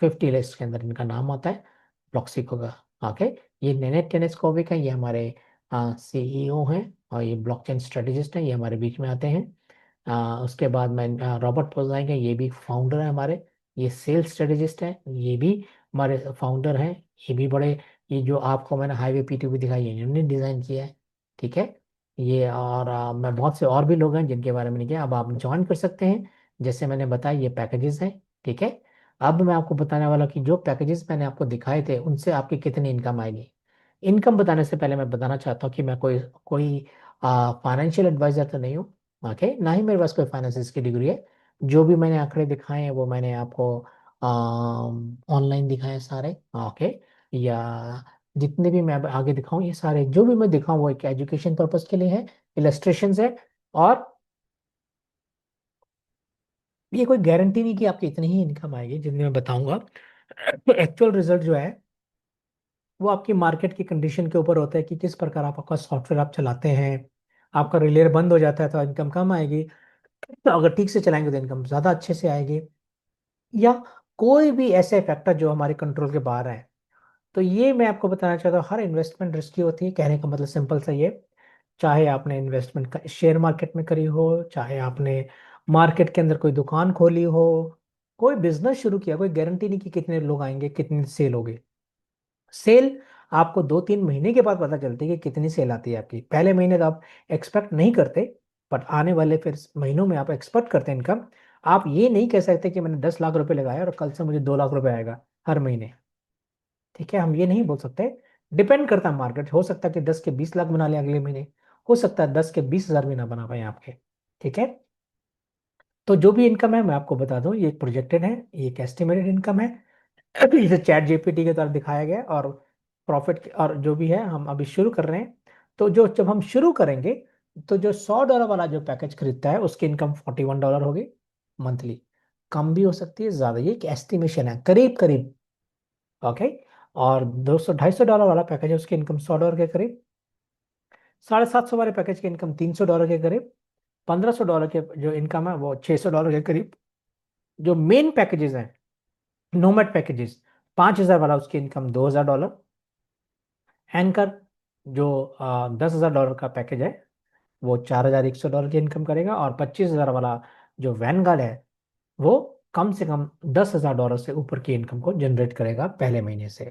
50 लिस्ट के अंदर इनका नाम आता है, ब्लॉक्सिको का। ओके, ये नेनेट टेनेस्कोविक है, ये हमारे सीईओ हैं, और ये ब्लॉकचेन स्ट्रेटेजिस्ट हैं, ये हमारे बीच में आते हैं। उसके बाद मैं रॉबर्ट पोजाएंगे, ये भी फाउंडर है हमारे, ये सेल्स स्ट्रेटेजिस्ट है, ये भी हमारे फाउंडर हैं। ये भी बड़े, ये जो आपको मैंने हाईवे पीटीवी दिखाई है इन्होंने डिजाइन किया है, ठीक है। ये और मैं बहुत से और भी लोग हैं जिनके बारे में नहीं किया, अब आप ज्वाइन कर सकते हैं। जैसे मैंने बताया ये पैकेजेस हैं, ठीक है। अब मैं आपको बताने वाला कि जो पैकेजेस मैंने आपको दिखाए थे उनसे आपकी कितनी इनकम आएगी। इनकम बताने से पहले मैं बताना चाहता हूँ कि मैं कोई कोई फाइनेंशियल एडवाइजर तो नहीं हूँ, ओके, ना ही मेरे पास कोई फाइनेंस की डिग्री है। जो भी मैंने आंकड़े दिखाए हैं वो मैंने आपको ऑनलाइन दिखाए हैं सारे, ओके। या जितने भी मैं अब आगे दिखाऊं, ये सारे जो भी मैं दिखाऊं वो एक एजुकेशन पर्पज के लिए है, इलस्ट्रेशन है। और ये कोई गारंटी नहीं कि आपकी इतनी ही इनकम आएगी जितनी मैं बताऊंगा। एक्चुअल रिजल्ट जो है वो आपकी मार्केट की कंडीशन के ऊपर होता है कि किस प्रकार आपका सॉफ्टवेयर आप चलाते हैं। आपका रिलेयर बंद हो जाता है तो इनकम कम आएगी, तो अगर ठीक से चलाएंगे तो इनकम ज्यादा अच्छे से आएगी। या कोई भी ऐसे फैक्टर जो हमारे कंट्रोल के बाहर है। तो ये मैं आपको बताना चाहता हूँ, हर इन्वेस्टमेंट रिस्की होती है, कहने का मतलब सिंपल सा ये। चाहे आपने इन्वेस्टमेंट शेयर मार्केट में करी हो, चाहे आपने मार्केट के अंदर कोई दुकान खोली हो, कोई बिजनेस शुरू किया, कोई गारंटी नहीं कि कितने लोग आएंगे, कितनी सेल होगी। सेल आपको 2-3 महीने के बाद पता चलती है कि कितनी सेल आती है आपकी, पहले महीने तो आप एक्सपेक्ट नहीं करते। बट आने वाले फिर महीनों में आप एक्सपेक्ट करते हैं इनकम। आप ये नहीं कह सकते कि मैंने 10 लाख रुपए लगाया और कल से मुझे 2 लाख रुपए आएगा हर महीने। ठीक है, हम ये नहीं बोल सकते। डिपेंड करता है मार्केट, हो सकता है कि 10 के 20 लाख बना ले अगले महीने, हो सकता है 10 के 20 हजार भी ना बना पाए आपके। ठीक है, तो जो भी इनकम है मैं आपको बता दूं, ये एक प्रोजेक्टेड है, ये एक एस्टिमेटेड इनकम है। इसे चैट जीपीटी के द्वारा दिखाया गया है, और प्रॉफिट और जो भी है हम अभी शुरू कर रहे हैं। तो जो जब हम शुरू करेंगे, तो जो $100 वाला जो पैकेज खरीदता है उसकी इनकम $41 होगी मंथली। कम भी हो सकती है, ज्यादा, ये एक एस्टिमेशन है, करीब करीब। ओके। और 200 $250 वाला पैकेज है, उसकी इनकम $100 के करीब। 750 वाले पैकेज की इनकम $300 के करीब। $1500 के जो इनकम है वो $600 के करीब। जो मेन पैकेजेस हैं, नोमैड पैकेजेस, 5000 वाला उसकी इनकम $2000। एंकर जो $10,000 का पैकेज है वो $4100 की इनकम करेगा। और 25,000 वाला जो वैनगार्ड है वो कम से कम $10,000 से ऊपर की इनकम को जनरेट करेगा पहले महीने से।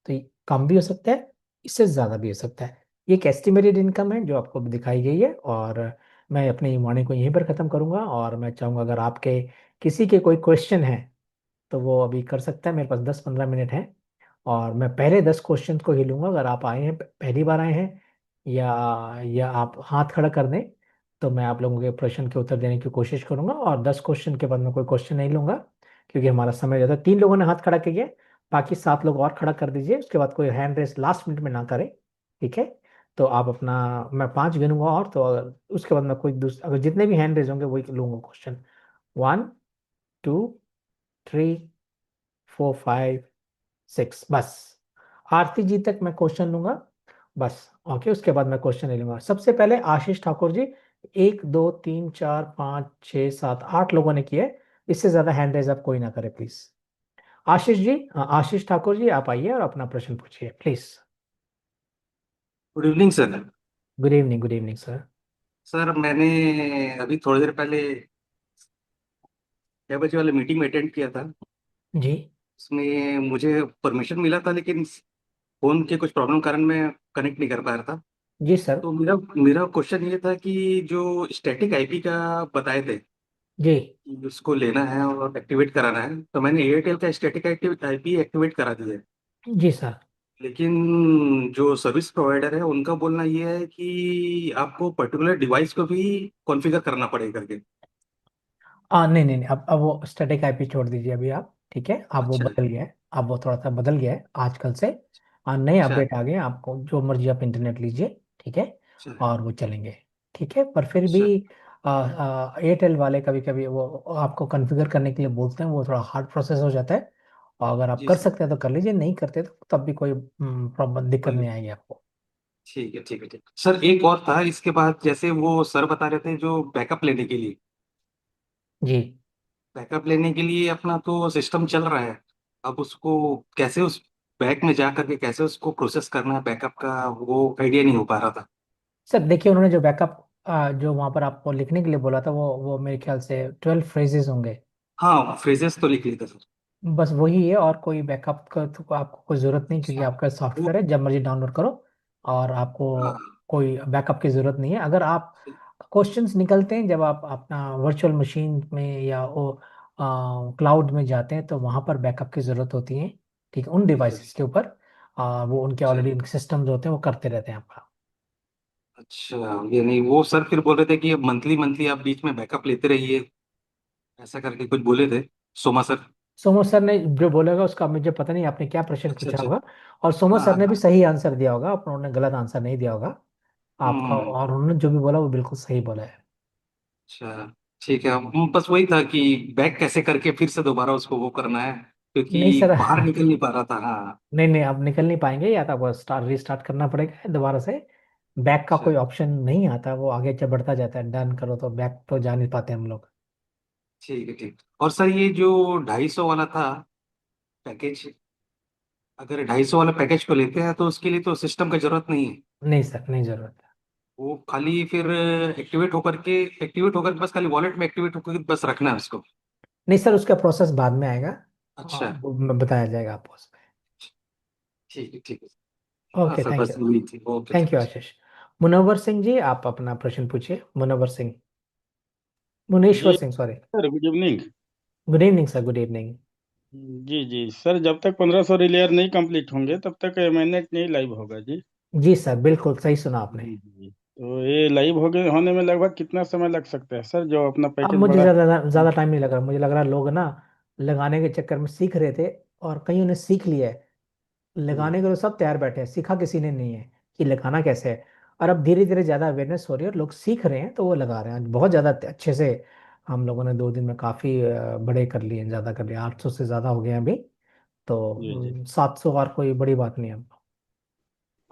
तो ये कम भी हो सकता है, इससे ज़्यादा भी हो सकता है। ये एक एस्टिमेटेड इनकम है जो आपको दिखाई गई है। और मैं अपनी वाणी को यहीं पर ख़त्म करूंगा, और मैं चाहूँगा अगर आपके किसी के कोई क्वेश्चन है तो वो अभी कर सकता है, मेरे पास 10-15 मिनट है। और मैं पहले 10 क्वेश्चन को ही लूंगा। अगर आप आए हैं, पहली बार आए हैं, या आप हाथ खड़ा कर दें, तो मैं आप लोगों के प्रश्न के उत्तर देने की कोशिश करूंगा। और 10 क्वेश्चन के बाद मैं कोई क्वेश्चन नहीं लूंगा, क्योंकि हमारा समय ज़्यादा। 3 लोगों ने हाथ खड़ा किया, बाकी 7 लोग और खड़ा कर दीजिए। उसके बाद कोई हैंड रेस लास्ट मिनट में ना करें। ठीक है, तो आप अपना, मैं 5 गिनूंगा और, तो अगर उसके बाद मैं कोई अगर जितने भी हैंड रेस होंगे वही लूंगा क्वेश्चन। 1, 2, 3, 4, 5, 6, बस। आरती जी तक मैं क्वेश्चन लूंगा, बस। ओके, उसके बाद मैं क्वेश्चन नहीं लूंगा। सबसे पहले आशीष ठाकुर जी। 1, 2, 3, 4, 5, 6, 7, 8 लोगों ने किए। इससे ज्यादा हैंड रेज आप कोई ना करे प्लीज। आशीष जी, आशीष ठाकुर जी, आप आइए और अपना प्रश्न पूछिए please. Good evening sir. Good evening, good evening sir. Sir मैंने अभी थोड़ी देर पहले 6 बजे वाले मीटिंग में अटेंड किया था। जी। उसमें मुझे परमिशन मिला था, लेकिन फोन के कुछ प्रॉब्लम कारण मैं कनेक्ट नहीं कर पा रहा था। जी सर। तो मेरा मेरा क्वेश्चन ये था कि जो स्टैटिक आईपी का बताए थे जी। कि उसको लेना है और एक्टिवेट कराना है, तो मैंने एयरटेल का स्टैटिक आईपी एक्टिवेट करा दिया है। जी सर। लेकिन जो सर्विस प्रोवाइडर है उनका बोलना ये है कि आपको पर्टिकुलर डिवाइस को भी कॉन्फ़िगर करना पड़ेगा करके। नहीं नहीं नहीं, अब वो स्टैटिक आईपी छोड़ दीजिए अभी आप। ठीक है, अब वो अच्छा। बदल गया है, अब वो थोड़ा सा बदल गया है आजकल से। नए अच्छा। अपडेट आ गए हैं, आपको जो मर्जी आप इंटरनेट लीजिए। ठीक है, अच्छा। और वो चलेंगे। ठीक है, पर फिर भी अच्छा। एयरटेल वाले कभी कभी वो आपको कॉन्फ़िगर करने के लिए बोलते हैं, वो थोड़ा हार्ड प्रोसेस हो जाता है। और अगर आप जी कर सर। सकते हैं तो कर लीजिए, नहीं करते तो तब भी कोई प्रॉब्लम, दिक्कत कोई- नहीं आएगी आपको। ठीक है, ठीक है, ठीक सर। एक और था इसके बाद, जैसे वो सर बता रहे थे जो बैकअप लेने के लिए, जी बैकअप लेने के लिए अपना तो सिस्टम चल रहा है। अब उसको कैसे उस बैक में जा करके कैसे उसको प्रोसेस करना है बैकअप का, वो आइडिया नहीं हो पा रहा था। सर, देखिए उन्होंने जो बैकअप, जो वहां पर आपको लिखने के लिए बोला था, वो मेरे ख्याल से 12 फ्रेजेस होंगे। हाँ, फ्रेजेस तो लिख लिए थे सर। बस वही है, और कोई बैकअप का तो आपको कोई ज़रूरत नहीं, क्योंकि अच्छा। आपका वो। सॉफ्टवेयर है, जब मर्जी डाउनलोड करो। और आपको हाँ। कोई बैकअप की ज़रूरत नहीं है। अगर आप क्वेश्चंस निकलते हैं जब आप अपना वर्चुअल मशीन में या वो क्लाउड में जाते हैं, तो वहाँ पर बैकअप की ज़रूरत होती है। ठीक है, उन ठीक है। डिवाइसेस के ऊपर वो उनके अच्छा। ऑलरेडी सिस्टम्स होते हैं, वो करते रहते हैं आपका। अच्छा। ये नहीं, वो सर फिर बोल रहे थे कि मंथली मंथली आप बीच में बैकअप लेते रहिए, ऐसा करके कुछ बोले थे सोमा सर। सोमो सर ने जो बोलेगा उसका मुझे पता नहीं, आपने क्या प्रश्न अच्छा। पूछा अच्छा। होगा। और सोमो हाँ, सर हाँ, ने भी हाँ। सही आंसर दिया होगा, उन्होंने गलत आंसर नहीं दिया होगा आपका। हम्म। और उन्होंने जो भी बोला वो बिल्कुल सही बोला है। अच्छा। ठीक है। बस वही था कि बैक कैसे करके फिर से दोबारा उसको वो करना है, नहीं क्योंकि सर। बाहर निकल नहीं पा रहा था। हाँ। नहीं नहीं, आप निकल नहीं पाएंगे, या तो आपको रिस्टार्ट करना पड़ेगा दोबारा से। बैक का अच्छा। कोई ऑप्शन नहीं आता, वो आगे जब बढ़ता जाता है, डन करो तो बैक तो जा नहीं पाते हम लोग। ठीक है, ठीक। और सर ये जो 250 वाला था पैकेज, अगर 250 वाला पैकेज को लेते हैं तो उसके लिए तो सिस्टम का जरूरत नहीं है। नहीं सर, नहीं जरूरत है। वो खाली फिर एक्टिवेट होकर बस खाली वॉलेट में एक्टिवेट होकर बस रखना है उसको। नहीं सर, उसका प्रोसेस बाद में आएगा। अच्छा। वो बताया जाएगा आपको उसमें। ठीक है, ठीक है। हाँ ओके, सर, थैंक बस यू। यही थी। Okay thank you sir. Ashish. Munawwar Singh ji, आप अपना प्रश्न पूछिए, Munawwar Singh. Muneshwar ji Singh, sorry. Sir, good evening. Good evening sir, good evening. जी जी सर, जब तक 1500 रिलेयर नहीं कंप्लीट होंगे तब तक मैनेट नहीं लाइव होगा जी। जी सर, बिल्कुल सही सुना आपने। जी जी, तो ये लाइव हो गए होने में लगभग कितना समय लग सकता है सर, जो अपना अब पैकेज मुझे बड़ा। ज़्यादा ज़्यादा टाइम नहीं लग रहा, मुझे लग रहा है लोग ना लगाने के चक्कर में सीख रहे थे, और कहीं उन्हें सीख लिया है। जी लगाने के लिए सब तैयार बैठे हैं, सीखा किसी ने नहीं है कि लगाना कैसे है। और अब धीरे धीरे ज़्यादा अवेयरनेस हो रही है और लोग सीख रहे हैं, तो वो लगा रहे हैं बहुत ज़्यादा अच्छे से। हम लोगों ने 2 दिन में काफ़ी बड़े कर लिए हैं, ज़्यादा कर लिए, 800 से ज़्यादा हो गए हैं अभी। जी जी। तो 700 और कोई बड़ी बात नहीं है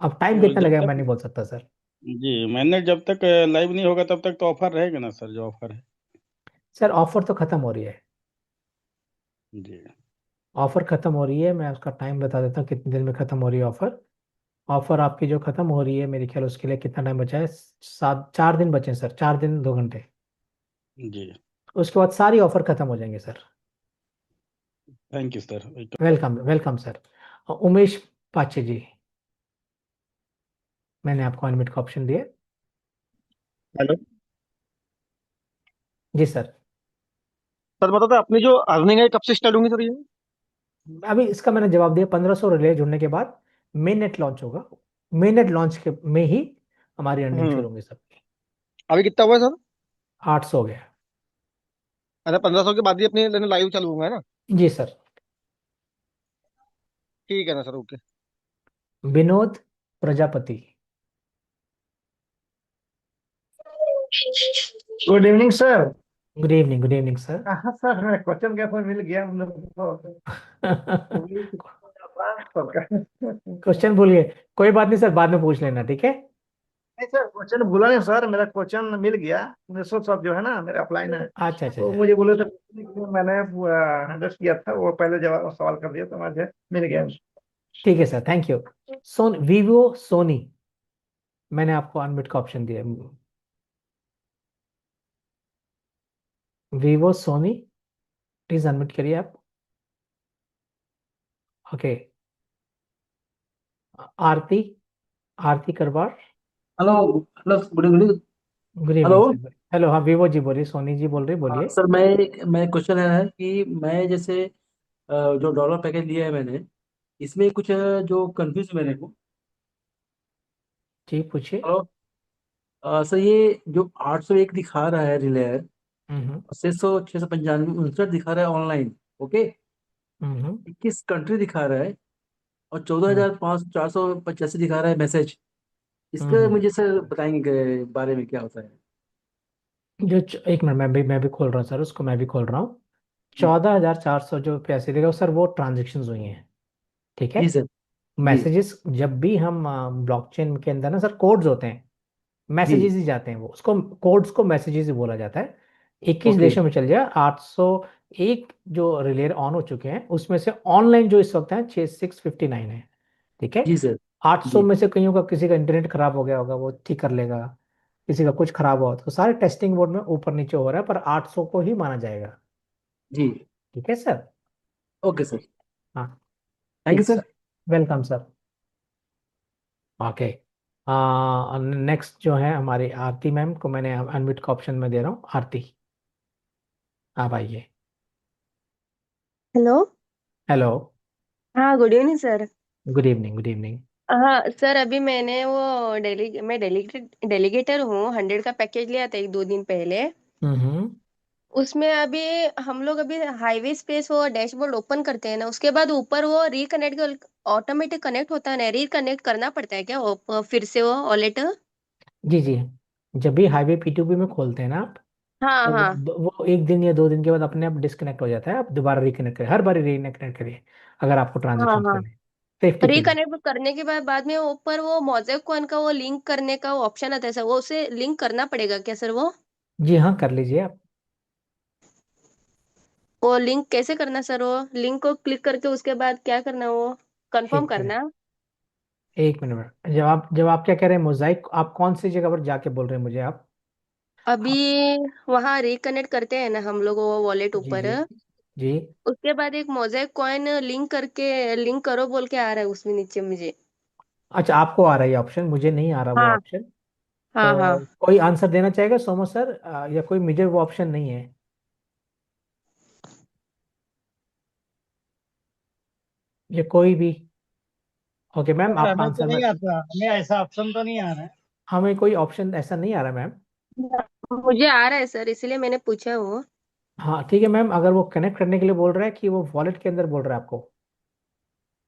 अब टाइम तो कितना जब लगेगा मैं तक, नहीं बोल सकता सर। जी मैनेट जब तक लाइव नहीं होगा तब तक तो ऑफर रहेगा ना सर, जो ऑफर है। सर ऑफर तो ख़त्म हो रही है। जी ऑफर ख़त्म हो रही है, मैं उसका टाइम बता देता हूँ कितने दिन में ख़त्म हो रही है ऑफर। ऑफर आपकी जो ख़त्म हो रही है, मेरे ख्याल उसके लिए कितना टाइम बचा है, 4 दिन बचे हैं सर, 4 दिन 2 घंटे। जी। उसके बाद सारी ऑफर ख़त्म हो जाएंगे sir. Thank you sir. Welcome welcome sir. Umesh Pache ji, मैंने आपको अनम्यूट का ऑप्शन दिया। हेलो जी सर। सर, बता दो अपनी जो अर्निंग है कब से स्टार्ट होंगी सर ये? अभी इसका मैंने जवाब दिया, 1500 रिले जुड़ने के बाद मेन नेट लॉन्च होगा। मेन नेट लॉन्च के में ही हमारी अर्निंग हम्म। शुरू होंगी सबकी। अभी कितना हुआ है सर? 800 हो गया। अच्छा, 1500 के बाद ही अपनी लाइव चालू होगा, है ना? जी सर। ठीक है ना sir, okay. Vinod Prajapati. Good evening sir. Good evening sir. कहाँ सर, क्वेश्चन कैसे मिल गया हम लोग को? इंग्लिश सबका। क्वेश्चन भूलिए, कोई बात नहीं सर, बाद में पूछ लेना, ठीक है। नहीं सर, क्वेश्चन भूला नहीं सर, मेरा क्वेश्चन मिल गया। निशो सब जो है ना, मेरा अपलाइन है। अच्छा अच्छा तो अच्छा। मुझे बोले थे पूछने के लिए, मैंने एड्रेस किया था, वो पहले जवाब सवाल कर दिया तो मुझे मिल गया। ठीक है sir, thank you. Vivo Sony, मैंने आपको अनम्यूट का ऑप्शन दिया। वीवो सोनी, प्लीज अनम्यूट करिए आप। ओके। आरती, आरती करवार। Hello. Hello, good evening. Good hello. Evening sir. Hello, हाँ विवो जी बोलिए, सोनी जी बोल रही, बोलिए। सर, मैं क्वेश्चन है कि मैं जैसे जो डॉलर पैकेज लिया है मैंने, इसमें कुछ जो कंफ्यूज मेरे को। जी पूछिए। हेलो। सर, ये जो 801 दिखा रहा है रिलायंस, हम्म 695 दिखा रहा है ऑनलाइन। ओके। हम्म 21 कंट्री दिखा रहा है, और हम्म 14,485 दिखा रहा है मैसेज। इसका हम्म। मुझे सर बताएंगे कि बारे में क्या होता है? एक मिनट, मैं भी खोल रहा हूँ सर, उसको मैं भी खोल रहा हूँ। 14,400 जो पैसे देगा सर, वो ट्रांजेक्शन हुई हैं, ठीक है। जी सर। जी। मैसेजेस जब भी हम ब्लॉकचेन के अंदर ना सर, कोड्स होते हैं, जी। मैसेजेस ही जाते हैं, वो उसको कोड्स को मैसेजेस ही बोला जाता है। 21 ओके। देशों में चल जाए 801 जो रिले ऑन हो चुके हैं, उसमें से ऑनलाइन जो इस वक्त है 659 है, ठीक है। जी सर। 800 जी। में से कईयों का, किसी का इंटरनेट खराब हो गया होगा, वो ठीक कर लेगा। किसी का कुछ खराब हुआ तो सारे टेस्टिंग मोड में ऊपर नीचे हो रहा है, पर 800 को ही माना जाएगा, जी। ठीक है सर। Okay sir. हाँ, थैंक यू ठीक sir. Sir. Welcome sir. Okay. Next जो है हमारी आरती मैम को मैंने अनम्यूट का ऑप्शन में दे रहा हूँ। आरती, आप आइए। हेलो। हेलो। हाँ, good evening sir. Good evening, good evening. हाँ सर, अभी मैंने वो डेलीगेटर हूँ, 100 का पैकेज लिया था 1 2 दिन पहले। हम्म। उसमें अभी हम लोग अभी हाईवे स्पेस वो डैशबोर्ड ओपन करते हैं ना, उसके बाद ऊपर वो रिकनेक्ट ऑटोमेटिक कनेक्ट होता है ना, रिकनेक्ट करना पड़ता है क्या फिर से वो वॉलेट? जी जी, जब भी हाईवे P2P में खोलते हैं ना आप, हाँ तो हाँ वो 1 दिन या 2 दिन के बाद अपने आप डिस्कनेक्ट हो जाता है, आप दोबारा रिकनेक्ट करें, हर बार रिकनेक्ट करिए अगर आपको हाँ ट्रांजेक्शन हाँ। करने, सेफ्टी के लिए। रिकनेक्ट करने के बाद में ऊपर वो मोज़ेक कॉइन का वो लिंक करने का ऑप्शन आता है सर, वो उसे लिंक करना पड़ेगा क्या सर वो? जी हाँ, कर लीजिए आप। वो लिंक कैसे करना सर? वो लिंक को क्लिक करके उसके बाद क्या करना? वो कंफर्म एक मिनट, करना? एक मिनट, जब आप क्या कह रहे हैं मोजाइक, आप कौन सी जगह पर जाके बोल रहे हैं मुझे आप? अभी आप वहाँ रिकनेक्ट करते हैं ना हम लोग वो वॉलेट जी ऊपर, जी जी। उसके बाद एक मोज़ेक कॉइन लिंक करके लिंक करो बोल के आ रहा है उसमें नीचे मुझे। अच्छा, आपको आ रहा है ये ऑप्शन, मुझे नहीं आ रहा वो हाँ ऑप्शन। हाँ तो हाँ। कोई आंसर देना चाहेगा सोमो सर, या कोई मुझे वो ऑप्शन नहीं है? ये कोई भी? ओके मैम, सर आपका हमें तो आंसर मैं, नहीं आता, हमें ऐसा ऑप्शन तो नहीं आ रहा है। हमें कोई ऑप्शन ऐसा नहीं आ रहा मैम। मुझे आ रहा है सर, इसलिए मैंने पूछा वो। हाँ ठीक है मैम, अगर वो कनेक्ट करने के लिए बोल रहा है कि वो वॉलेट के अंदर बोल रहा है आपको?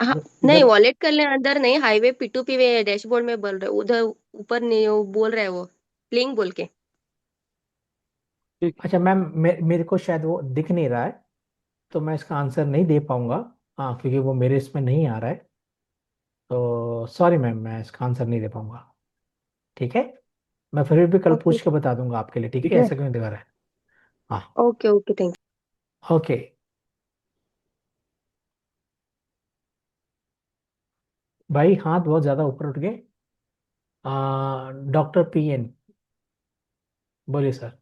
हाँ। नहीं, जब, वॉलेट कर ले अंदर नहीं, हाईवे P2P वे डैशबोर्ड में बोल रहे उधर ऊपर नहीं, वो बोल रहा है वो लिंक बोल के। अच्छा मैम, मेरे को शायद वो दिख नहीं रहा है, तो मैं इसका आंसर नहीं दे पाऊंगा। हाँ, क्योंकि वो मेरे इसमें नहीं आ रहा है, तो सॉरी मैम, मैं इसका आंसर नहीं दे पाऊंगा। ठीक है, मैं फिर भी कल ओके पूछ के बता दूंगा आपके लिए, ठीक ठीक है? है। ऐसा क्यों दिखा रहा है? हाँ। Okay okay, thank okay. भाई हाथ बहुत ज्यादा ऊपर उठ गए। डॉक्टर PN, बोलिए सर।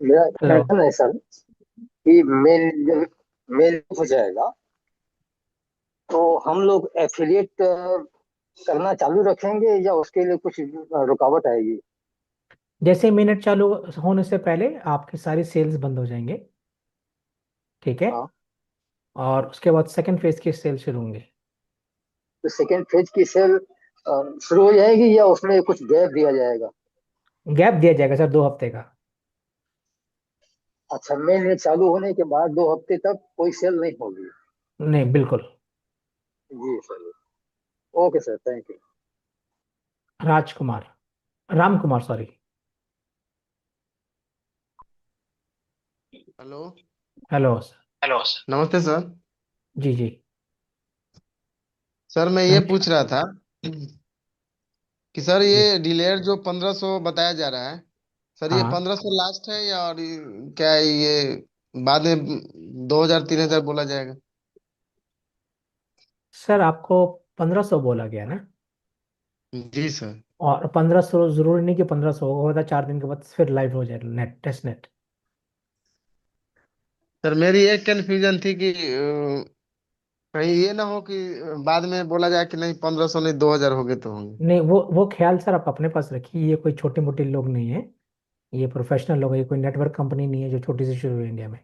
मेरा हेलो। क्वेश्चन है सर कि मेल जब मेल हो जाएगा तो हम लोग एफिलिएट करना चालू रखेंगे या उसके लिए कुछ रुकावट आएगी? जैसे मिनट चालू होने से पहले आपकी सारी सेल्स बंद हो जाएंगे, ठीक है? हाँ। और उसके बाद सेकंड फेज की सेल शुरू होंगे। तो सेकेंड फेज की सेल शुरू हो जाएगी या उसमें कुछ गैप दिया जाएगा? गैप दिया जाएगा सर, 2 हफ्ते का। अच्छा, मेन नेट चालू होने के बाद 2 हफ्ते तक कोई सेल नहीं होगी? नहीं, बिल्कुल। जी sir. Okay sir, thank you. Rajkumar, Ram Kumar, sorry. Hello. Hello sir. नमस्ते सर। जी जी। सर मैं ये नमस्कार। पूछ रहा था कि सर ये डिलेयर जो 1500 बताया जा रहा है, सर ये हाँ 1500 लास्ट है या और क्या ये बाद में 2000 3000 बोला जाएगा? सर, आपको 1500 बोला गया ना? जी सर। और 1500 जरूरी नहीं कि 1500 होगा, 4 दिन के बाद फिर लाइव हो जाएगा नेट, टेस्ट नेट। सर मेरी एक कंफ्यूजन थी कि कहीं ये ना हो कि बाद में बोला जाए कि नहीं 1500 नहीं 2000 हो गए तो होंगे। नहीं, वो ख्याल सर आप अपने पास रखिए, ये कोई छोटे मोटे लोग नहीं है, ये प्रोफेशनल लोग है, ये कोई नेटवर्क कंपनी नहीं है जो छोटी सी शुरू हुई इंडिया में।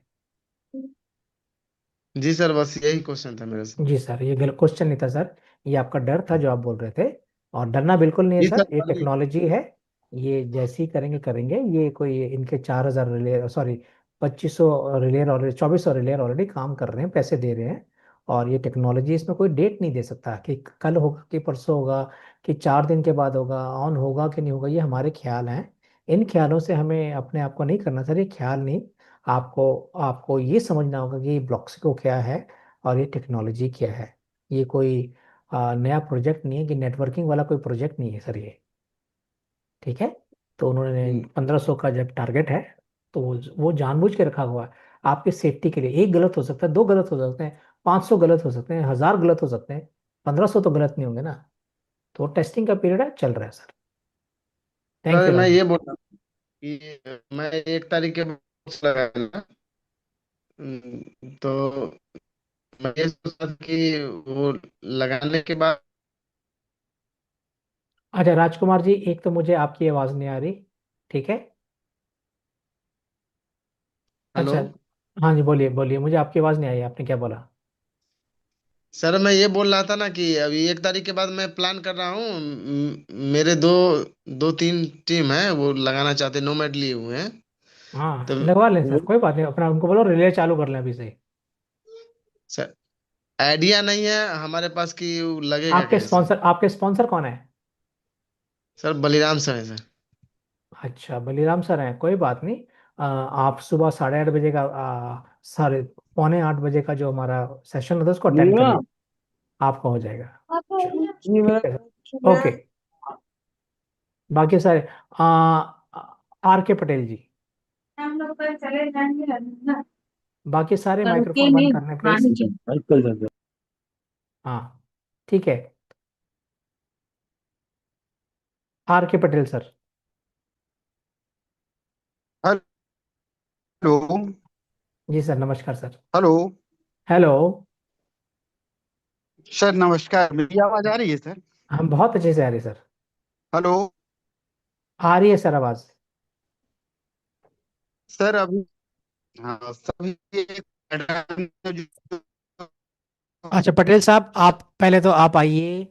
जी सर, बस यही क्वेश्चन था मेरे से। जी सर, ये गलत क्वेश्चन नहीं था सर, ये आपका डर था जो आप बोल रहे थे। और डरना बिल्कुल नहीं है जी सर, सर ये खाली। टेक्नोलॉजी है। ये जैसे ही करेंगे करेंगे, ये कोई इनके 4,000 रिले, सॉरी, 2500 रिलेयर ऑलरेडी, 2400 रिलेयर ऑलरेडी काम कर रहे हैं, पैसे दे रहे हैं। और ये टेक्नोलॉजी, इसमें कोई डेट नहीं दे सकता कि कल होगा कि परसों होगा कि 4 दिन के बाद होगा, ऑन होगा कि नहीं होगा, ये हमारे ख्याल हैं। इन ख्यालों से हमें अपने आप को नहीं करना सर, ये ख्याल नहीं। आपको आपको ये समझना होगा कि ब्लॉक्सिको क्या है और ये टेक्नोलॉजी क्या है। ये कोई नया प्रोजेक्ट नहीं है, कि नेटवर्किंग वाला कोई प्रोजेक्ट नहीं है सर ये, ठीक है? तो उन्होंने हम्म। 1500 का जब टारगेट है, तो वो जानबूझ के रखा हुआ है आपकी सेफ्टी के लिए। एक गलत हो सकता है, दो गलत हो सकते हैं, 500 गलत हो सकते हैं, 1000 गलत हो सकते हैं, 1500 तो गलत नहीं होंगे ना। तो टेस्टिंग का पीरियड है, चल रहा है सर। थैंक सर यू मैं राजू। ये बोल रहा हूँ कि मैं 1 तारीख के बाद लगाया ना। तो मैं ये सोच रहा था कि वो लगाने के बाद। अच्छा राजकुमार जी, एक तो मुझे आपकी आवाज़ नहीं आ रही, ठीक है? हेलो। अच्छा। हाँ जी, बोलिए बोलिए, मुझे आपकी आवाज़ नहीं आई, आपने क्या बोला? सर मैं ये बोल रहा था ना कि अभी 1 तारीख के बाद मैं प्लान कर रहा हूँ। मेरे दो दो तीन टीम है वो लगाना चाहते, नोमैड लिए हुए हैं। हाँ, तो लगवा लें सर, वो कोई बात नहीं, अपना उनको बोलो रिले चालू कर लें अभी से। सर आइडिया नहीं है हमारे पास कि वो लगेगा कैसे। आपके स्पॉन्सर कौन है? सर बलिराम सर है सर। अच्छा, बलीराम सर हैं, कोई बात नहीं। आप सुबह 8:30 बजे का, साढ़े पौने 8 बजे का जो हमारा सेशन होता है उसको अटेंड कर लीजिए, आपका हो जाएगा। जी ठीक मेरा है सर, मैं ओके। बाकी सारे, R K पटेल जी, हम लोग कल चले जाएंगे ना। बाकी सारे कल के माइक्रोफोन बंद नहीं, करना है हाँ प्लीज। जी कल जाएंगे। हाँ, ठीक है। R K Patel sir. Hello. जी सर, नमस्कार सर। हेलो। हेलो। सर नमस्कार, मेरी आवाज आ रही है सर? हम बहुत अच्छे से आ रही है सर। हेलो। आ रही है सर आवाज। सर अभी, हाँ सभी एक मैडम ने जो अच्छा पटेल साहब, आप पहले तो आप आइए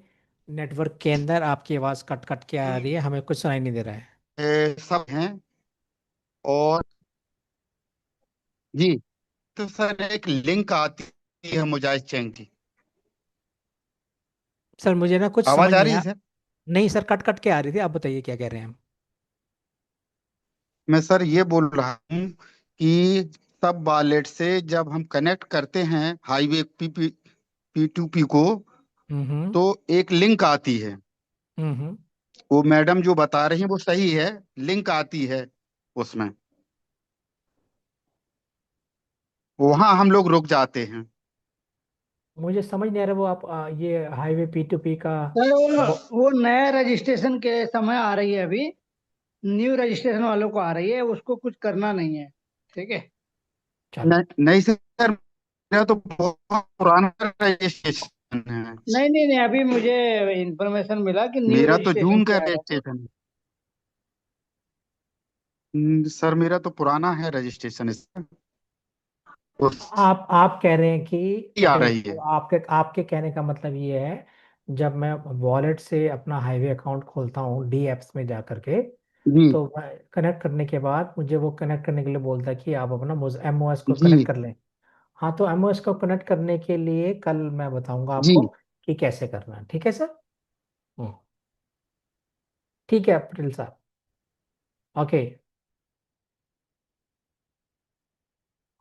नेटवर्क के अंदर। आपकी आवाज कट कट के आ रही है, हमें कुछ सुनाई नहीं दे रहा है। सब हैं, और जी, तो सर एक लिंक आती है मोजाइक चैन की। सर मुझे ना कुछ समझ आवाज आ नहीं रही है आया। सर? नहीं सर, कट कट के आ रही थी। आप बताइए क्या कह रहे हैं हम। मैं सर ये बोल रहा हूँ कि सब वॉलेट से जब हम कनेक्ट करते हैं हाईवे P2P को, हम्म। तो एक लिंक आती है। हम्म। वो मैडम जो बता रही है वो सही है, लिंक आती है उसमें, वहां हम लोग रुक जाते हैं। मुझे समझ नहीं आ रहा वो आप ये हाईवे P2P का सर वो वो नया रजिस्ट्रेशन के समय आ रही है अभी। न्यू रजिस्ट्रेशन वालों को आ रही है, उसको कुछ करना नहीं है। ठीक है। चलो। नहीं सर, मेरा तो बहुत पुराना रजिस्ट्रेशन है। नहीं नहीं नहीं, अभी मुझे इंफॉर्मेशन मिला कि न्यू मेरा तो रजिस्ट्रेशन जून का किया है। रजिस्ट्रेशन है। सर मेरा तो पुराना है रजिस्ट्रेशन, इसका उसकी आप कह रहे हैं कि आ पटेल रही है। साहब, आपके आपके कहने का मतलब ये है, जब मैं वॉलेट से अपना हाईवे अकाउंट खोलता हूँ डी एप्स में जा करके, जी तो कनेक्ट करने के बाद मुझे वो कनेक्ट करने के लिए बोलता है कि आप अपना MOS को जी कनेक्ट कर लें। हाँ, तो MOS को कनेक्ट करने के लिए कल मैं बताऊंगा जी। आपको कि कैसे करना है। ठीक है सर। हम्म, ठीक है पटेल साहब। ओके।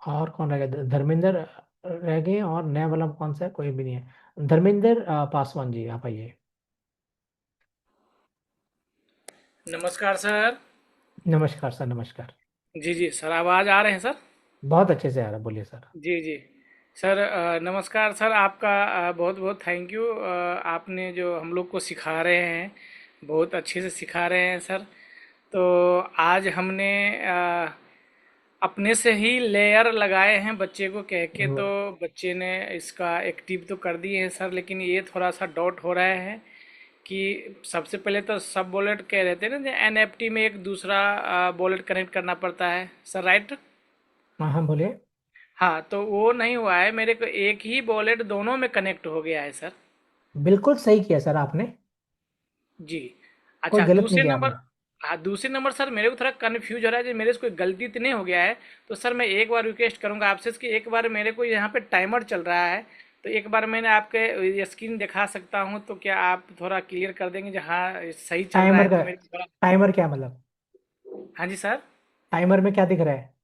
और कौन रह गया? धर्मेंद्र रह गए, और नया वाला कौन सा है? कोई भी नहीं है। धर्मेंद्र पासवान जी, आप आइए। नमस्कार सर। नमस्कार सर, नमस्कार। जी जी सर, आवाज़ आ रहे हैं सर? बहुत अच्छे से आ रहा है, बोलिए सर। जी जी सर, नमस्कार सर। आपका बहुत बहुत थैंक यू। आपने जो हम लोग को सिखा रहे हैं, बहुत अच्छे से सिखा रहे हैं सर। तो आज हमने अपने से ही लेयर लगाए हैं बच्चे को कह के, तो बच्चे ने इसका एक्टिव तो कर दिए हैं सर, लेकिन ये थोड़ा सा डाउट हो रहा है कि सबसे पहले तो सब वॉलेट कह रहे थे ना, एनएफटी में एक दूसरा वॉलेट कनेक्ट करना पड़ता है सर, राइट? हाँ हाँ, बोलिए। हाँ, तो वो नहीं हुआ है मेरे को, एक ही वॉलेट दोनों में कनेक्ट हो गया है सर। बिल्कुल सही किया सर आपने। जी। कोई अच्छा, गलत नहीं दूसरे किया नंबर। आपने। हाँ, दूसरे नंबर सर, मेरे को थोड़ा कन्फ्यूज हो रहा है कि मेरे से कोई गलती तो नहीं हो गया है। तो सर मैं एक बार रिक्वेस्ट करूंगा आपसे कि एक बार मेरे को यहाँ पे टाइमर चल रहा है, तो एक बार मैंने आपके ये स्क्रीन दिखा सकता हूँ, तो क्या आप थोड़ा क्लियर कर देंगे जहाँ सही चल रहा है टाइमर का? तो मेरे को थोड़ा। टाइमर क्या मतलब? हाँ जी सर। टाइमर में क्या दिख रहा है?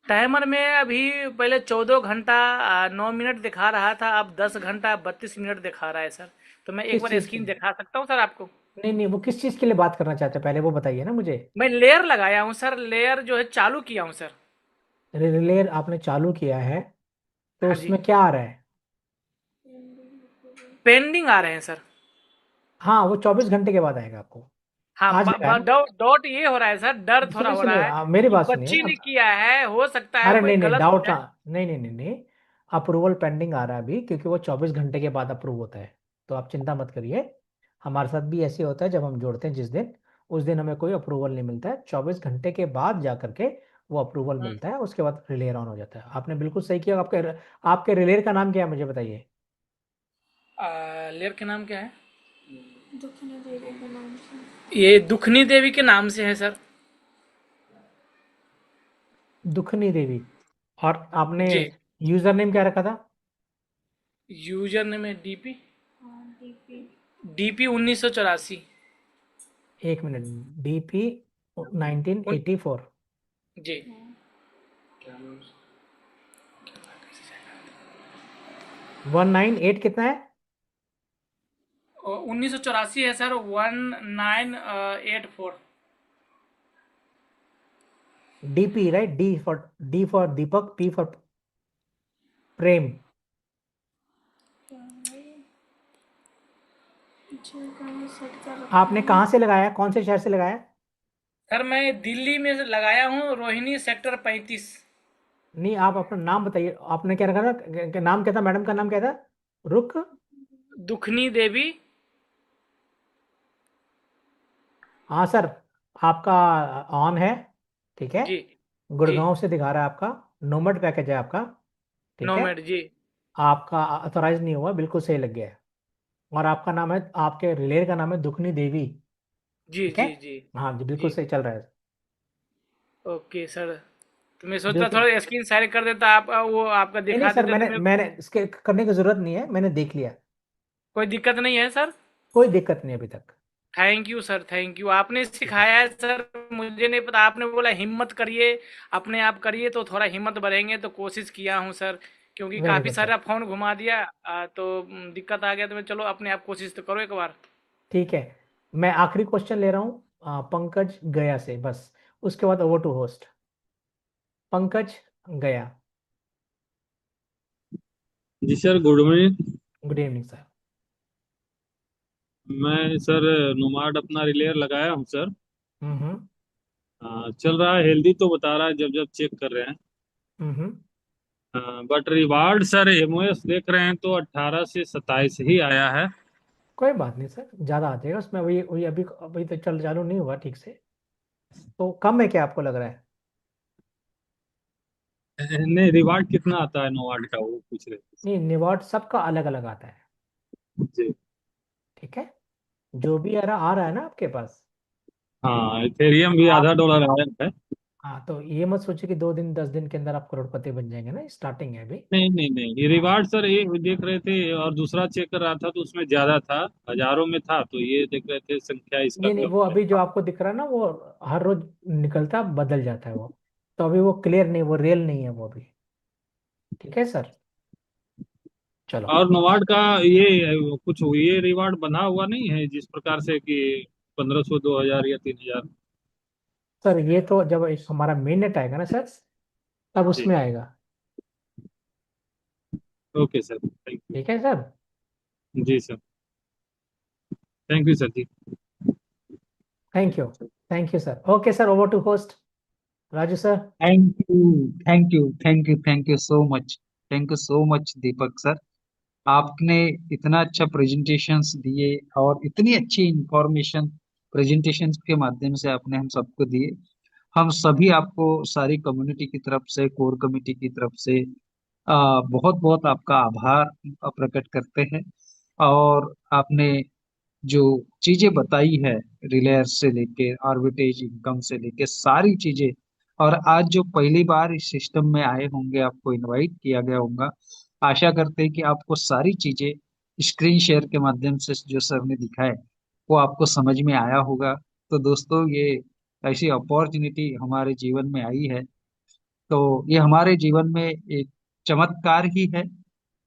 टाइमर में अभी पहले 14 घंटा 9 मिनट दिखा रहा था, अब 10 घंटा 32 मिनट दिखा रहा है सर। तो मैं एक किस बार चीज के स्क्रीन लिए? दिखा सकता हूँ सर आपको? नहीं नहीं, वो किस चीज के लिए बात करना चाहते हैं, पहले वो बताइए ना मुझे। मैं लेयर लगाया हूँ सर, लेयर जो है चालू किया हूँ सर। रिलेयर आपने चालू किया है, तो हाँ जी। उसमें क्या आ रहा है? पेंडिंग आ रहे हैं सर। हाँ, वो 24 घंटे के बाद आएगा आपको। हाँ, आज गया है ना? डाउट डाउट ये हो रहा है सर, डर थोड़ा सुनिए हो सुनिए, रहा है मेरी कि बात सुनिए बच्ची ने अब। किया है, हो सकता है अरे कोई नहीं नहीं, गलत हो डाउट जाए। नहीं नहीं नहीं नहीं। अप्रूवल पेंडिंग आ रहा है अभी, क्योंकि वो 24 घंटे के बाद अप्रूव होता है। तो आप चिंता मत करिए। हमारे साथ भी ऐसे होता है, जब हम जोड़ते हैं जिस दिन, उस दिन हमें कोई अप्रूवल नहीं मिलता है। 24 घंटे के बाद जा करके वो अप्रूवल हम्म। मिलता है, उसके बाद रिलेयर ऑन हो जाता है। आपने बिल्कुल सही किया। आपके रिलेयर का नाम क्या है, मुझे बताइए। लेयर के नाम क्या है? ये दुखनी देवी के नाम से है सर। दुखनी देवी। और आपने जी। यूजर नेम क्या रखा था? यूजर नेम है डीपी। डीपी 1984। 1 मिनट। DP 1984। जी। 198 कितना है? 1984 है sir, 1984। DP right? D for Deepak, P for Prem. आपने कहाँ से लगाया, कौन से शहर से लगाया? सर मैं दिल्ली में से लगाया हूँ, रोहिणी सेक्टर 35। नहीं, आप अपना नाम बताइए। आपने क्या रखा था? नाम क्या था? मैडम का नाम क्या था? रुक दुखनी देवी। हाँ सर, आपका ऑन है। ठीक है। जी। जी। गुड़गांव से दिखा रहा है आपका। नोमैड पैकेज है आपका। ठीक है। नोमैड जी। आपका ऑथोराइज नहीं हुआ, बिल्कुल सही लग गया है। और आपका नाम है, आपके रिलेर का नाम है दुखनी देवी। जी ठीक है। जी जी। हाँ जी, बिल्कुल जी। सही चल रहा है। Okay sir. तो मैं सोचता बिल्कुल। थोड़ा स्क्रीन शेयर कर देता, आप वो आपका नहीं नहीं दिखा सर, देते तो मैंने मेरे को मैंने इसके करने की जरूरत नहीं है, मैंने देख लिया। कोई दिक्कत नहीं है सर। कोई दिक्कत नहीं अभी तक। Thank you sir, thank you, आपने सिखाया है सर। मुझे नहीं पता, आपने बोला हिम्मत करिए, अपने आप करिए तो थोड़ा हिम्मत बढ़ेंगे, तो कोशिश किया हूँ सर। क्योंकि वेरी काफ़ी गुड सर। सारा फ़ोन घुमा दिया, तो दिक्कत आ गया, तो मैं चलो अपने आप कोशिश तो करो एक बार। ठीक है। मैं आखिरी क्वेश्चन ले रहा हूँ पंकज गया से, बस। उसके बाद ओवर टू होस्ट। पंकज गया। जी sir, good morning. Good evening sir. मैं सर नोमाड अपना रिलेयर लगाया हूँ सर। हम्म। चल रहा है, हेल्दी तो बता रहा है जब जब चेक कर रहे हैं। हम्म। बट रिवार्ड सर एमओएस देख रहे हैं तो 18 से 27 ही आया है। कोई बात नहीं सर, ज्यादा आ जाएगा उसमें। वही वही अभी अभी तो चल चालू नहीं हुआ ठीक से। तो कम है क्या आपको लग रहा है? नहीं, रिवार्ड कितना आता है नोमाड का वो पूछ रहे नहीं, निवॉट सबका अलग अलग आता है। थे जी। ठीक है। जो भी आ रहा है ना आपके पास। हाँ, इथेरियम भी आप $आधा आया है। हाँ, तो ये मत सोचिए कि 2 दिन 10 दिन के अंदर आप करोड़पति बन जाएंगे ना, स्टार्टिंग है अभी। नहीं नहीं नहीं, ये हाँ। रिवार्ड सर ये देख रहे थे और दूसरा चेक कर रहा था तो उसमें ज्यादा था, हजारों में था, तो ये देख रहे थे संख्या इसका नहीं नहीं, कम वो है। अभी जो आपको दिख रहा है ना, वो हर रोज निकलता बदल जाता है वो। तो अभी वो क्लियर नहीं, वो रियल नहीं है वो अभी। ठीक है सर। चलो। और नवाड का ये कुछ ये रिवार्ड बना हुआ नहीं है जिस प्रकार से कि 1500 2000 या 3000। सर ये तो जब एक हमारा मेन नेट आएगा ना सर, तब जी। उसमें आएगा। ओके सर, थैंक ठीक है सर। यू जी सर। थैंक यू सर जी। Thank you. Thank you sir. Okay sir, over to host Raju sir. Thank you, thank you, thank you, thank you so much. Thank you so much Deepak sir. आपने इतना अच्छा presentations दिए और इतनी अच्छी information presentations के माध्यम से आपने हम सबको दिए। हम सभी आपको सारी कम्युनिटी की तरफ से, कोर कमेटी की तरफ से बहुत बहुत आपका आभार प्रकट करते हैं। और आपने जो चीजें बताई है, रिलायंस से लेके आर्बिट्रेज इनकम से लेके सारी चीजें, और आज जो पहली बार इस सिस्टम में आए होंगे, आपको इनवाइट किया गया होगा, आशा करते हैं कि आपको सारी चीजें स्क्रीन शेयर के माध्यम से जो सर ने दिखाए वो आपको समझ में आया होगा। तो दोस्तों, ये ऐसी अपॉर्चुनिटी हमारे जीवन में आई है, तो ये हमारे जीवन में एक चमत्कार ही है,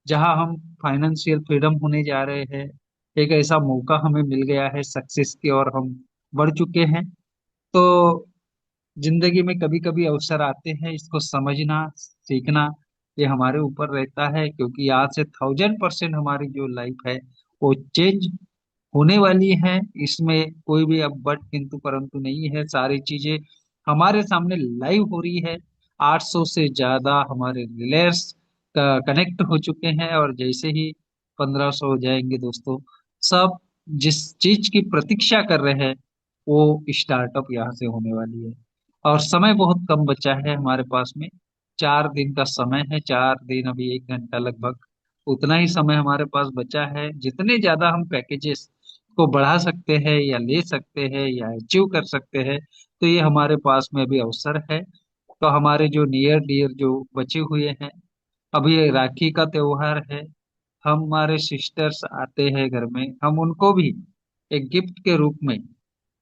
जहां हम फाइनेंशियल फ्रीडम होने जा रहे हैं। एक ऐसा मौका हमें मिल गया है सक्सेस की और हम बढ़ चुके हैं। तो जिंदगी में कभी कभी अवसर आते हैं, इसको समझना सीखना ये हमारे ऊपर रहता है, क्योंकि आज से 1000% हमारी जो लाइफ है वो चेंज होने वाली है। इसमें कोई भी अब बट किंतु परंतु नहीं है, सारी चीजें हमारे सामने लाइव हो रही है। 800 से ज्यादा हमारे रिलेयर्स कनेक्ट हो चुके हैं, और जैसे ही 1500 हो जाएंगे दोस्तों, सब जिस चीज की प्रतीक्षा कर रहे हैं वो स्टार्टअप यहाँ से होने वाली है। और समय बहुत कम बचा है हमारे पास में। 4 दिन का समय है, 4 दिन अभी 1 घंटा लगभग, उतना ही समय हमारे पास बचा है। जितने ज्यादा हम पैकेजेस को बढ़ा सकते हैं या ले सकते हैं या अचीव कर सकते हैं, तो ये हमारे पास में अभी अवसर है। तो हमारे जो नियर डियर जो बचे हुए हैं, अभी ये राखी का त्योहार है, हमारे सिस्टर्स आते हैं घर में, हम उनको भी एक गिफ्ट के रूप में,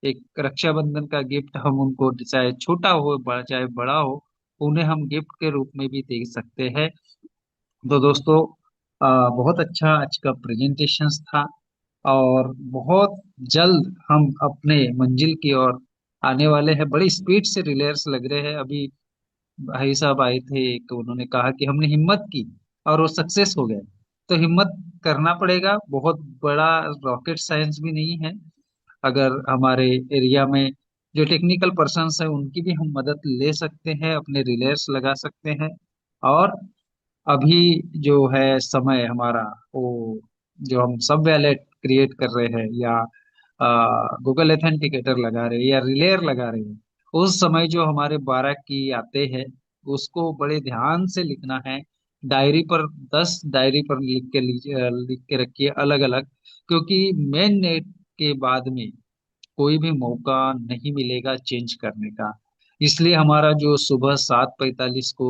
एक रक्षाबंधन का गिफ्ट हम उनको, चाहे छोटा हो बड़ा चाहे बड़ा हो, उन्हें हम गिफ्ट के रूप में भी दे सकते हैं। तो दोस्तों, बहुत अच्छा आज का प्रेजेंटेशन था, और बहुत जल्द हम अपने मंजिल की ओर आने वाले हैं। बड़ी स्पीड से रिलेयर्स लग रहे हैं। अभी भाई साहब आए थे, तो उन्होंने कहा कि हमने हिम्मत की और वो सक्सेस हो गए। तो हिम्मत करना पड़ेगा, बहुत बड़ा रॉकेट साइंस भी नहीं है। अगर हमारे एरिया में जो टेक्निकल पर्सन्स हैं उनकी भी हम मदद ले सकते हैं, अपने रिलेयर्स लगा सकते हैं। और अभी जो है समय हमारा वो जो हम सब वैलेट क्रिएट कर रहे हैं या गूगल एथेंटिकेटर लगा रहे हैं या रिलेयर लगा रहे हैं, उस समय जो हमारे 12 की आते हैं उसको बड़े ध्यान से लिखना है। डायरी पर 10 डायरी पर लिख के रखिए अलग अलग, क्योंकि मेन नेट के बाद में कोई भी मौका नहीं मिलेगा चेंज करने का। इसलिए हमारा जो सुबह 7:45 को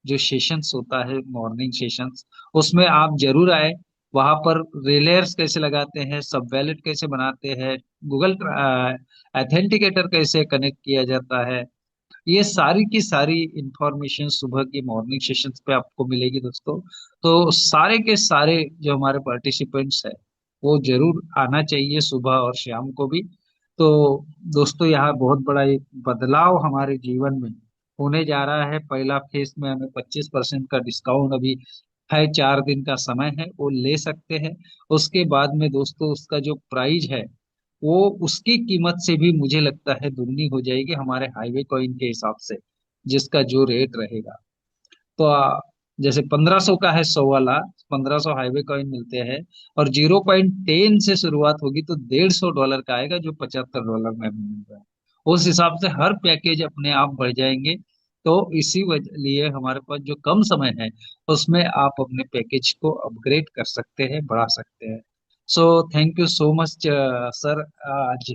जो सेशंस होता है, मॉर्निंग सेशंस, उसमें आप जरूर आए। वहां पर रिलेयर्स कैसे लगाते हैं, सब वैलेट कैसे बनाते हैं, गूगल एथेंटिकेटर कैसे कनेक्ट किया जाता है, ये सारी की सारी इंफॉर्मेशन सुबह की मॉर्निंग सेशंस पे आपको मिलेगी दोस्तों। तो सारे के सारे जो हमारे पार्टिसिपेंट्स है वो जरूर आना चाहिए सुबह और शाम को भी। तो दोस्तों यहाँ बहुत बड़ा एक बदलाव हमारे जीवन में होने जा रहा है। पहला फेज में हमें 25% का डिस्काउंट अभी है, 4 दिन का समय है, वो ले सकते हैं। उसके बाद में दोस्तों उसका जो प्राइस है वो उसकी कीमत से भी मुझे लगता है दुगनी हो जाएगी हमारे हाईवे कॉइन के हिसाब से, जिसका जो रेट रहेगा। तो जैसे 1500 का है 100 वाला, 1500 हाईवे कॉइन मिलते हैं, और 0.10 से शुरुआत होगी तो $150 का आएगा जो $75 में हमें मिल रहा है। उस हिसाब से हर पैकेज अपने आप बढ़ जाएंगे। तो इसी वजह लिए हमारे पास जो कम समय है उसमें आप अपने पैकेज को अपग्रेड कर सकते हैं, बढ़ा सकते हैं। So thank you so much sir. आज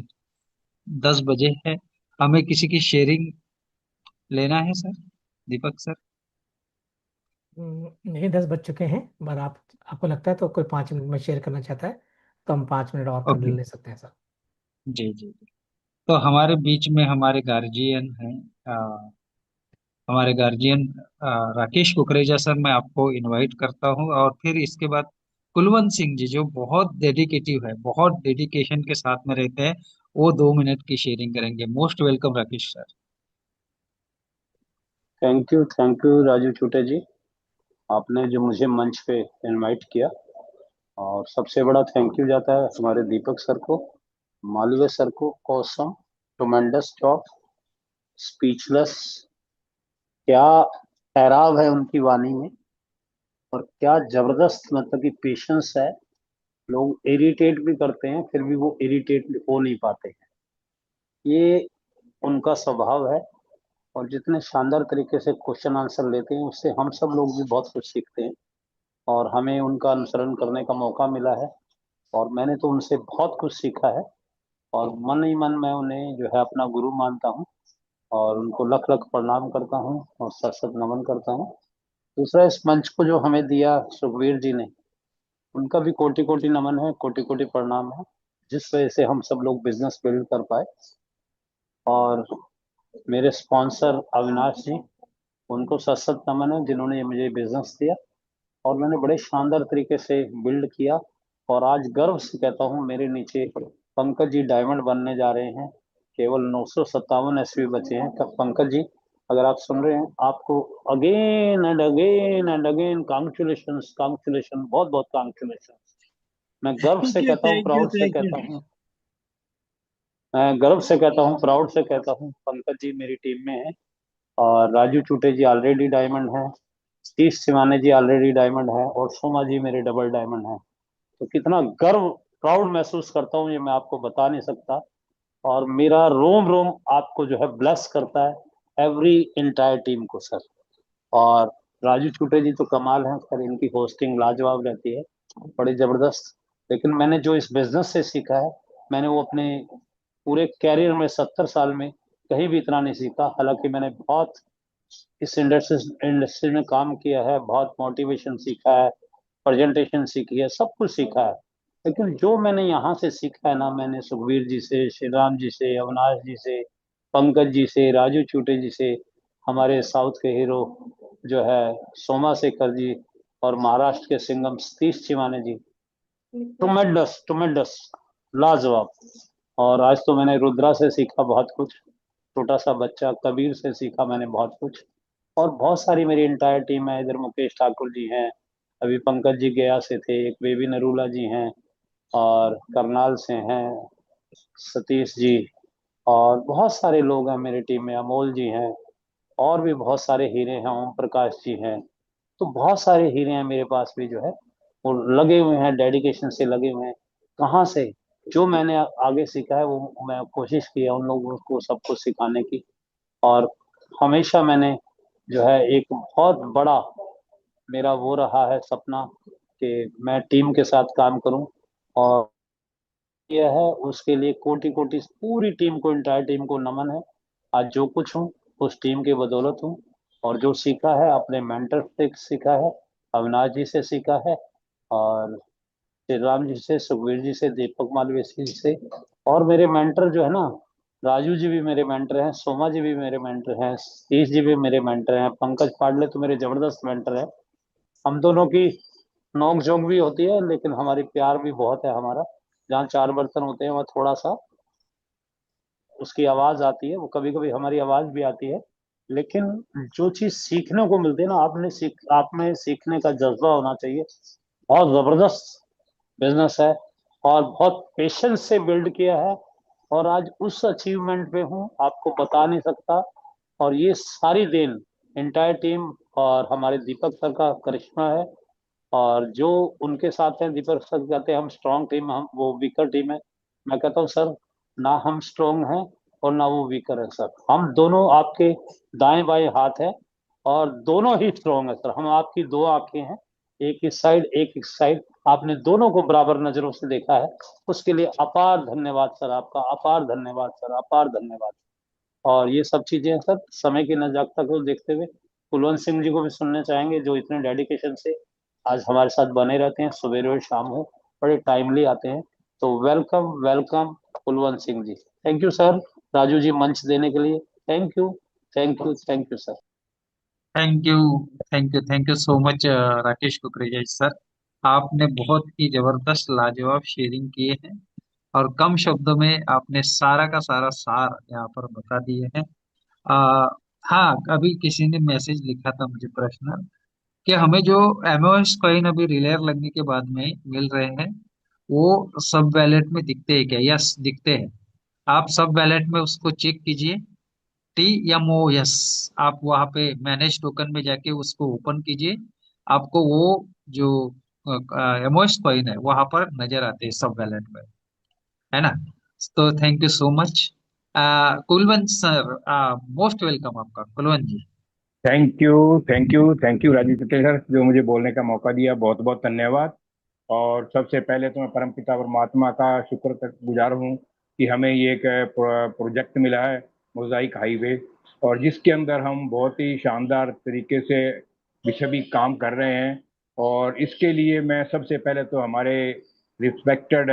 10 बजे है, हमें किसी की शेयरिंग लेना है सर, दीपक सर। नहीं, 10 बज चुके हैं। पर आपको लगता है तो कोई 5 मिनट में शेयर करना चाहता है तो हम 5 मिनट और कर ओके। ले सकते हैं सर। जी जी जी। तो हमारे बीच में हमारे गार्जियन हैं, हमारे गार्जियन राकेश कुकरेजा सर, मैं आपको इनवाइट करता हूँ। और फिर इसके बाद कुलवंत सिंह जी जो बहुत डेडिकेटिव है, बहुत डेडिकेशन के साथ में रहते हैं, वो 2 मिनट की शेयरिंग करेंगे। Most welcome Rakesh sir. Thank you Raju छूटे जी, आपने जो मुझे मंच पे इनवाइट किया। और सबसे बड़ा थैंक यू जाता है हमारे दीपक सर को, मालवीय सर को। Awesome, tremendous job, speechless. क्या ठहराव है उनकी वाणी में, और क्या जबरदस्त मतलब कि पेशेंस है। लोग इरिटेट भी करते हैं फिर भी वो इरिटेट हो नहीं पाते हैं, ये उनका स्वभाव है। और जितने शानदार तरीके से क्वेश्चन आंसर लेते हैं उससे हम सब लोग भी बहुत कुछ सीखते हैं, और हमें उनका अनुसरण करने का मौका मिला है। और मैंने तो उनसे बहुत कुछ सीखा है, और मन ही मन मैं उन्हें जो है अपना गुरु मानता हूँ, और उनको लख लख प्रणाम करता हूँ और सत सत नमन करता हूँ। दूसरा, इस मंच को जो हमें दिया सुखबीर जी ने, उनका भी कोटि कोटि नमन है, कोटि कोटि प्रणाम है, जिस वजह से हम सब लोग बिजनेस बिल्ड कर पाए। और मेरे स्पॉन्सर अविनाश जी, उनको सत सत नमन है जिन्होंने मुझे बिजनेस दिया, और मैंने बड़े शानदार तरीके से बिल्ड किया। और आज गर्व से कहता हूँ मेरे नीचे पंकज जी डायमंड बनने जा रहे हैं। केवल 957 एसवी बचे हैं। पंकज जी, अगर आप सुन रहे हैं, आपको again and again and again congratulation, congratulation, बहुत बहुत कॉन्ग्रेचुलेशन। मैं गर्व से कहता हूँ, थैंक यू प्राउड से थैंक यू। कहता हूँ, मैं गर्व से कहता हूँ, प्राउड से कहता हूँ, पंकज जी मेरी टीम में है। और राजू चूटे जी ऑलरेडी डायमंड है, सतीश सिवाने जी ऑलरेडी डायमंड है, और सोमा जी मेरे डबल डायमंड है। तो कितना गर्व, प्राउड महसूस करता हूँ ये मैं आपको बता नहीं सकता। और मेरा रोम रोम आपको जो है ब्लेस करता है, एवरी इंटायर टीम को सर। और राजू छूटे जी तो कमाल है सर, इनकी होस्टिंग लाजवाब रहती है, बड़ी जबरदस्त। लेकिन मैंने जो इस बिजनेस से सीखा है, मैंने वो अपने पूरे कैरियर में 70 साल में कहीं भी इतना नहीं सीखा। हालांकि मैंने बहुत इस इंडस्ट्री में काम किया है, बहुत मोटिवेशन सीखा है, प्रेजेंटेशन सीखी है, सब कुछ सीखा है। लेकिन जो मैंने यहाँ से सीखा है ना, मैंने सुखबीर जी से, श्री राम जी से, अविनाश जी से, पंकज जी से, राजू चूटे जी से, हमारे साउथ के हीरो जो है सोमा शेखर जी, और महाराष्ट्र के सिंगम सतीश चिमाने जी, टुमेंडस टुमेंडस, लाजवाब। और आज तो मैंने रुद्रा से सीखा बहुत कुछ, छोटा सा बच्चा कबीर से सीखा मैंने बहुत कुछ। और बहुत सारी मेरी इंटायर टीम है, इधर मुकेश ठाकुर जी हैं, अभी पंकज जी गया से थे, एक बेबी नरूला जी हैं, और करनाल से हैं सतीश जी, और बहुत सारे लोग हैं मेरी टीम में, अमोल जी हैं, और भी बहुत सारे हीरे हैं, ओम प्रकाश जी हैं। तो बहुत सारे हीरे हैं मेरे पास भी जो है, वो लगे हुए हैं, डेडिकेशन से लगे हुए हैं। कहाँ से जो मैंने आगे सीखा है वो मैं कोशिश की है उन लोगों को सबको सिखाने की। और हमेशा मैंने जो है एक बहुत बड़ा मेरा वो रहा है सपना कि मैं टीम के साथ काम करूं। और यह है उसके लिए कोटि कोटि पूरी टीम को, इंटायर टीम को नमन है। आज जो कुछ हूँ उस टीम की बदौलत हूँ। और जो सीखा है अपने मेंटर से सीखा है, अविनाश जी से सीखा है, और श्री राम जी से, सुखवीर जी से, दीपक मालवीय जी से। और मेरे मेंटर जो है ना, राजू जी भी मेरे मेंटर हैं, सोमा जी भी मेरे मेंटर हैं, सतीश जी भी मेरे मेंटर हैं, पंकज पांडे तो मेरे जबरदस्त मेंटर हैं। हम दोनों की नोक झोंक भी होती है लेकिन हमारी प्यार भी बहुत है हमारा। जहाँ चार बर्तन होते हैं वहाँ थोड़ा सा उसकी आवाज आती है, वो कभी कभी हमारी आवाज भी आती है। लेकिन जो चीज सीखने को मिलती है ना, आप में सीखने का जज्बा होना चाहिए। बहुत जबरदस्त बिजनेस है और बहुत पेशेंस से बिल्ड किया है। और आज उस अचीवमेंट पे हूँ आपको बता नहीं सकता। और ये सारी देन इंटायर टीम और हमारे दीपक सर का करिश्मा है। और जो उनके साथ हैं, दीपक सर कहते हैं हम स्ट्रॉन्ग टीम, हम वो वीकर टीम है। मैं कहता हूँ सर, ना हम स्ट्रॉन्ग हैं और ना वो वीकर है सर, हम दोनों आपके दाएं बाएं हाथ है और दोनों ही स्ट्रॉन्ग है सर। हम आपकी दो आंखें हैं, एक इस साइड एक इस साइड, आपने दोनों को बराबर नजरों से देखा है। उसके लिए अपार धन्यवाद सर, आपका अपार धन्यवाद सर, अपार धन्यवाद। और ये सब चीजें सर समय की नजाकत को देखते हुए कुलवंत सिंह जी को भी सुनने चाहेंगे, जो इतने डेडिकेशन से आज हमारे साथ बने रहते हैं, सवेरे और शाम हो, बड़े टाइमली आते हैं। तो welcome welcome Kulwant Singh ji. Thank you sir, Raju ji मंच देने के लिए। Thank you, thank you, thank you sir. Thank you, thank you so much Rakesh Kukreja sir. आपने बहुत ही जबरदस्त लाजवाब शेयरिंग किए हैं और कम शब्दों में आपने सारा का सारा सार यहाँ पर बता दिए हैं। आ, हाँ, अभी किसी ने मैसेज लिखा था मुझे प्रश्न कि हमें जो एमओएस कॉइन अभी रिलेयर लगने के बाद में मिल रहे हैं, वो सब वैलेट में दिखते हैं क्या? यस, दिखते हैं। आप सब वैलेट में उसको चेक कीजिए, TMOS। आप वहाँ पे मैनेज टोकन में जाके उसको ओपन कीजिए, आपको वो जो एमओएस कॉइन है वहां पर नजर आते हैं सब वैलेट में, है ना? तो thank you so much Kulwant sir, most welcome आपका Kulwant ji. Thank you Rajeev Chaturvedi sir, जो मुझे बोलने का मौका दिया, बहुत बहुत धन्यवाद। और सबसे पहले तो मैं परमपिता परमात्मा का शुक्र गुजार हूँ कि हमें ये एक प्रोजेक्ट मिला है, मोजाइक हाईवे, और जिसके अंदर हम बहुत ही शानदार तरीके से सभी काम कर रहे हैं। और इसके लिए मैं सबसे पहले तो हमारे रिस्पेक्टेड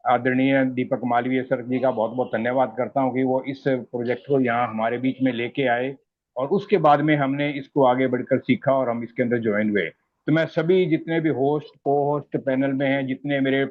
आदरणीय दीपक मालवीय सर जी का बहुत बहुत धन्यवाद करता हूँ कि वो इस प्रोजेक्ट को यहाँ हमारे बीच में लेके आए। और उसके बाद में हमने इसको आगे बढ़कर सीखा और हम इसके अंदर ज्वाइन हुए। तो मैं सभी जितने भी होस्ट को होस्ट पैनल में हैं, जितने मेरे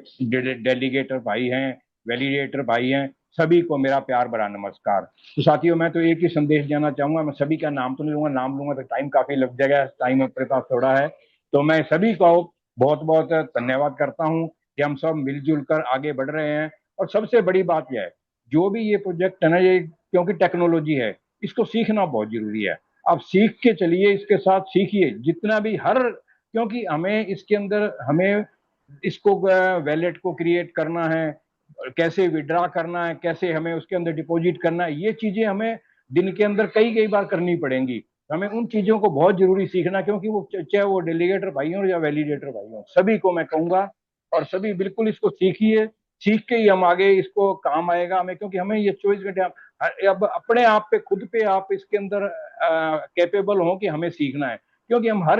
डेलीगेटर भाई हैं, वैलिडेटर भाई हैं, सभी को मेरा प्यार भरा नमस्कार। तो साथियों, मैं तो एक ही संदेश देना चाहूंगा, मैं सभी का नाम तो नहीं लूंगा, नाम लूंगा तो टाइम काफी लग जाएगा, टाइम अपने पास थोड़ा है। तो मैं सभी को बहुत बहुत धन्यवाद करता हूँ कि हम सब मिलजुल कर आगे बढ़ रहे हैं। और सबसे बड़ी बात यह है, जो भी ये प्रोजेक्ट है ना, ये क्योंकि टेक्नोलॉजी है, इसको सीखना बहुत जरूरी है। आप सीख के चलिए, इसके साथ सीखिए जितना भी हर, क्योंकि हमें इसके अंदर हमें इसको वैलेट को क्रिएट करना है, कैसे विड्रा करना है, कैसे हमें उसके अंदर डिपॉजिट करना है, ये चीजें हमें दिन के अंदर कई कई बार करनी पड़ेंगी। हमें उन चीजों को बहुत जरूरी सीखना, क्योंकि वो चाहे वो डेलीगेटर भाई हो या वैलिडेटर भाई हो, सभी को मैं कहूंगा, और सभी बिल्कुल इसको सीखिए। सीख के ही हम आगे इसको काम आएगा हमें, क्योंकि हमें ये 24 घंटे अब अपने आप पे, खुद पे आप इसके अंदर कैपेबल हो कि हमें सीखना है। क्योंकि हम हर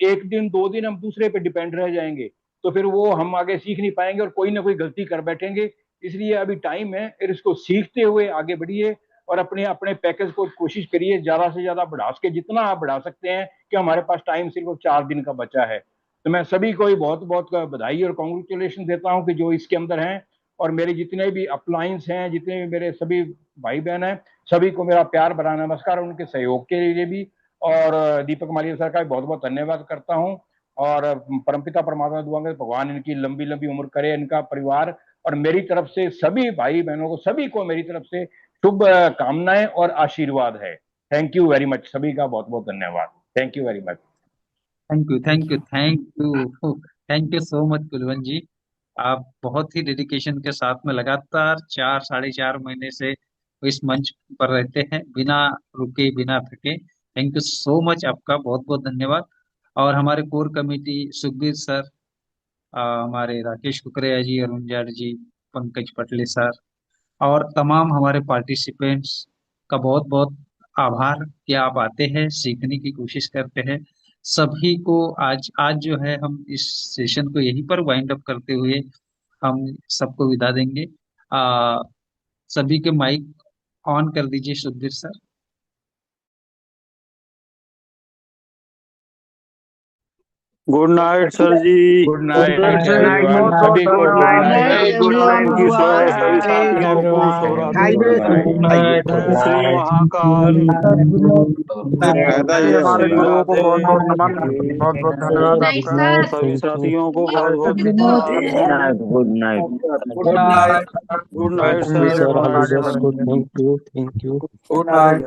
एक दिन दो दिन हम दूसरे पे डिपेंड रह जाएंगे, तो फिर वो हम आगे सीख नहीं पाएंगे और कोई ना कोई गलती कर बैठेंगे। इसलिए अभी टाइम है, फिर इसको सीखते हुए आगे बढ़िए और अपने अपने पैकेज को कोशिश करिए ज्यादा से ज्यादा बढ़ा सके, जितना आप बढ़ा सकते हैं, कि हमारे पास टाइम सिर्फ 4 दिन का बचा है। तो मैं सभी को बहुत बहुत बधाई और कॉन्ग्रेचुलेशन देता हूं कि जो इसके अंदर हैं। और मेरे जितने भी अपलाइंस हैं, जितने भी मेरे सभी भाई बहन हैं, सभी को मेरा प्यार भरा नमस्कार, उनके सहयोग के लिए भी। और दीपक मालिया सर का भी बहुत बहुत धन्यवाद करता हूँ। और परमपिता परमात्मा दुआ में भगवान इनकी लंबी लंबी उम्र करे, इनका परिवार, और मेरी तरफ से सभी भाई बहनों को, सभी को मेरी तरफ से शुभ कामनाएं और आशीर्वाद है। थैंक यू वेरी मच, सभी का बहुत बहुत धन्यवाद। Thank you very much. Thank you, thank you, thank you, thank you so much Kulwant ji. आप बहुत ही डेडिकेशन के साथ में लगातार 4 साढ़े 4 महीने से इस मंच पर रहते हैं, बिना रुके बिना थके। थैंक यू सो मच, आपका बहुत बहुत धन्यवाद। और हमारे कोर कमेटी सुखबीर सर, हमारे राकेश कुकरेया जी, अरुण जाट जी, पंकज पटले सर और तमाम हमारे पार्टिसिपेंट्स का बहुत बहुत आभार कि आप आते हैं, सीखने की कोशिश करते हैं। सभी को आज आज जो है हम इस सेशन को यहीं पर वाइंड अप करते हुए हम सबको विदा देंगे। सभी के माइक ऑन कर दीजिए Sukhbir sir. Good night sir ji. Good night sir everyone, बहुत बहुत सभी को गुड धन्यवाद। नाइट। गुड नाइट की सभी नाइट साथियों को एवरीवन। शुभरात्रि। Good night. श्री महाकाल। फायदा ये सभी होगा। लोगों को बहुत बहुत नमन। बहुत बहुत गुड धन्यवाद नाइट आपका। सर। सभी साथियों को बहुत बहुत धन्यवाद। Good night. Good night. Good night sir. Good night sir. Thank you. Good night.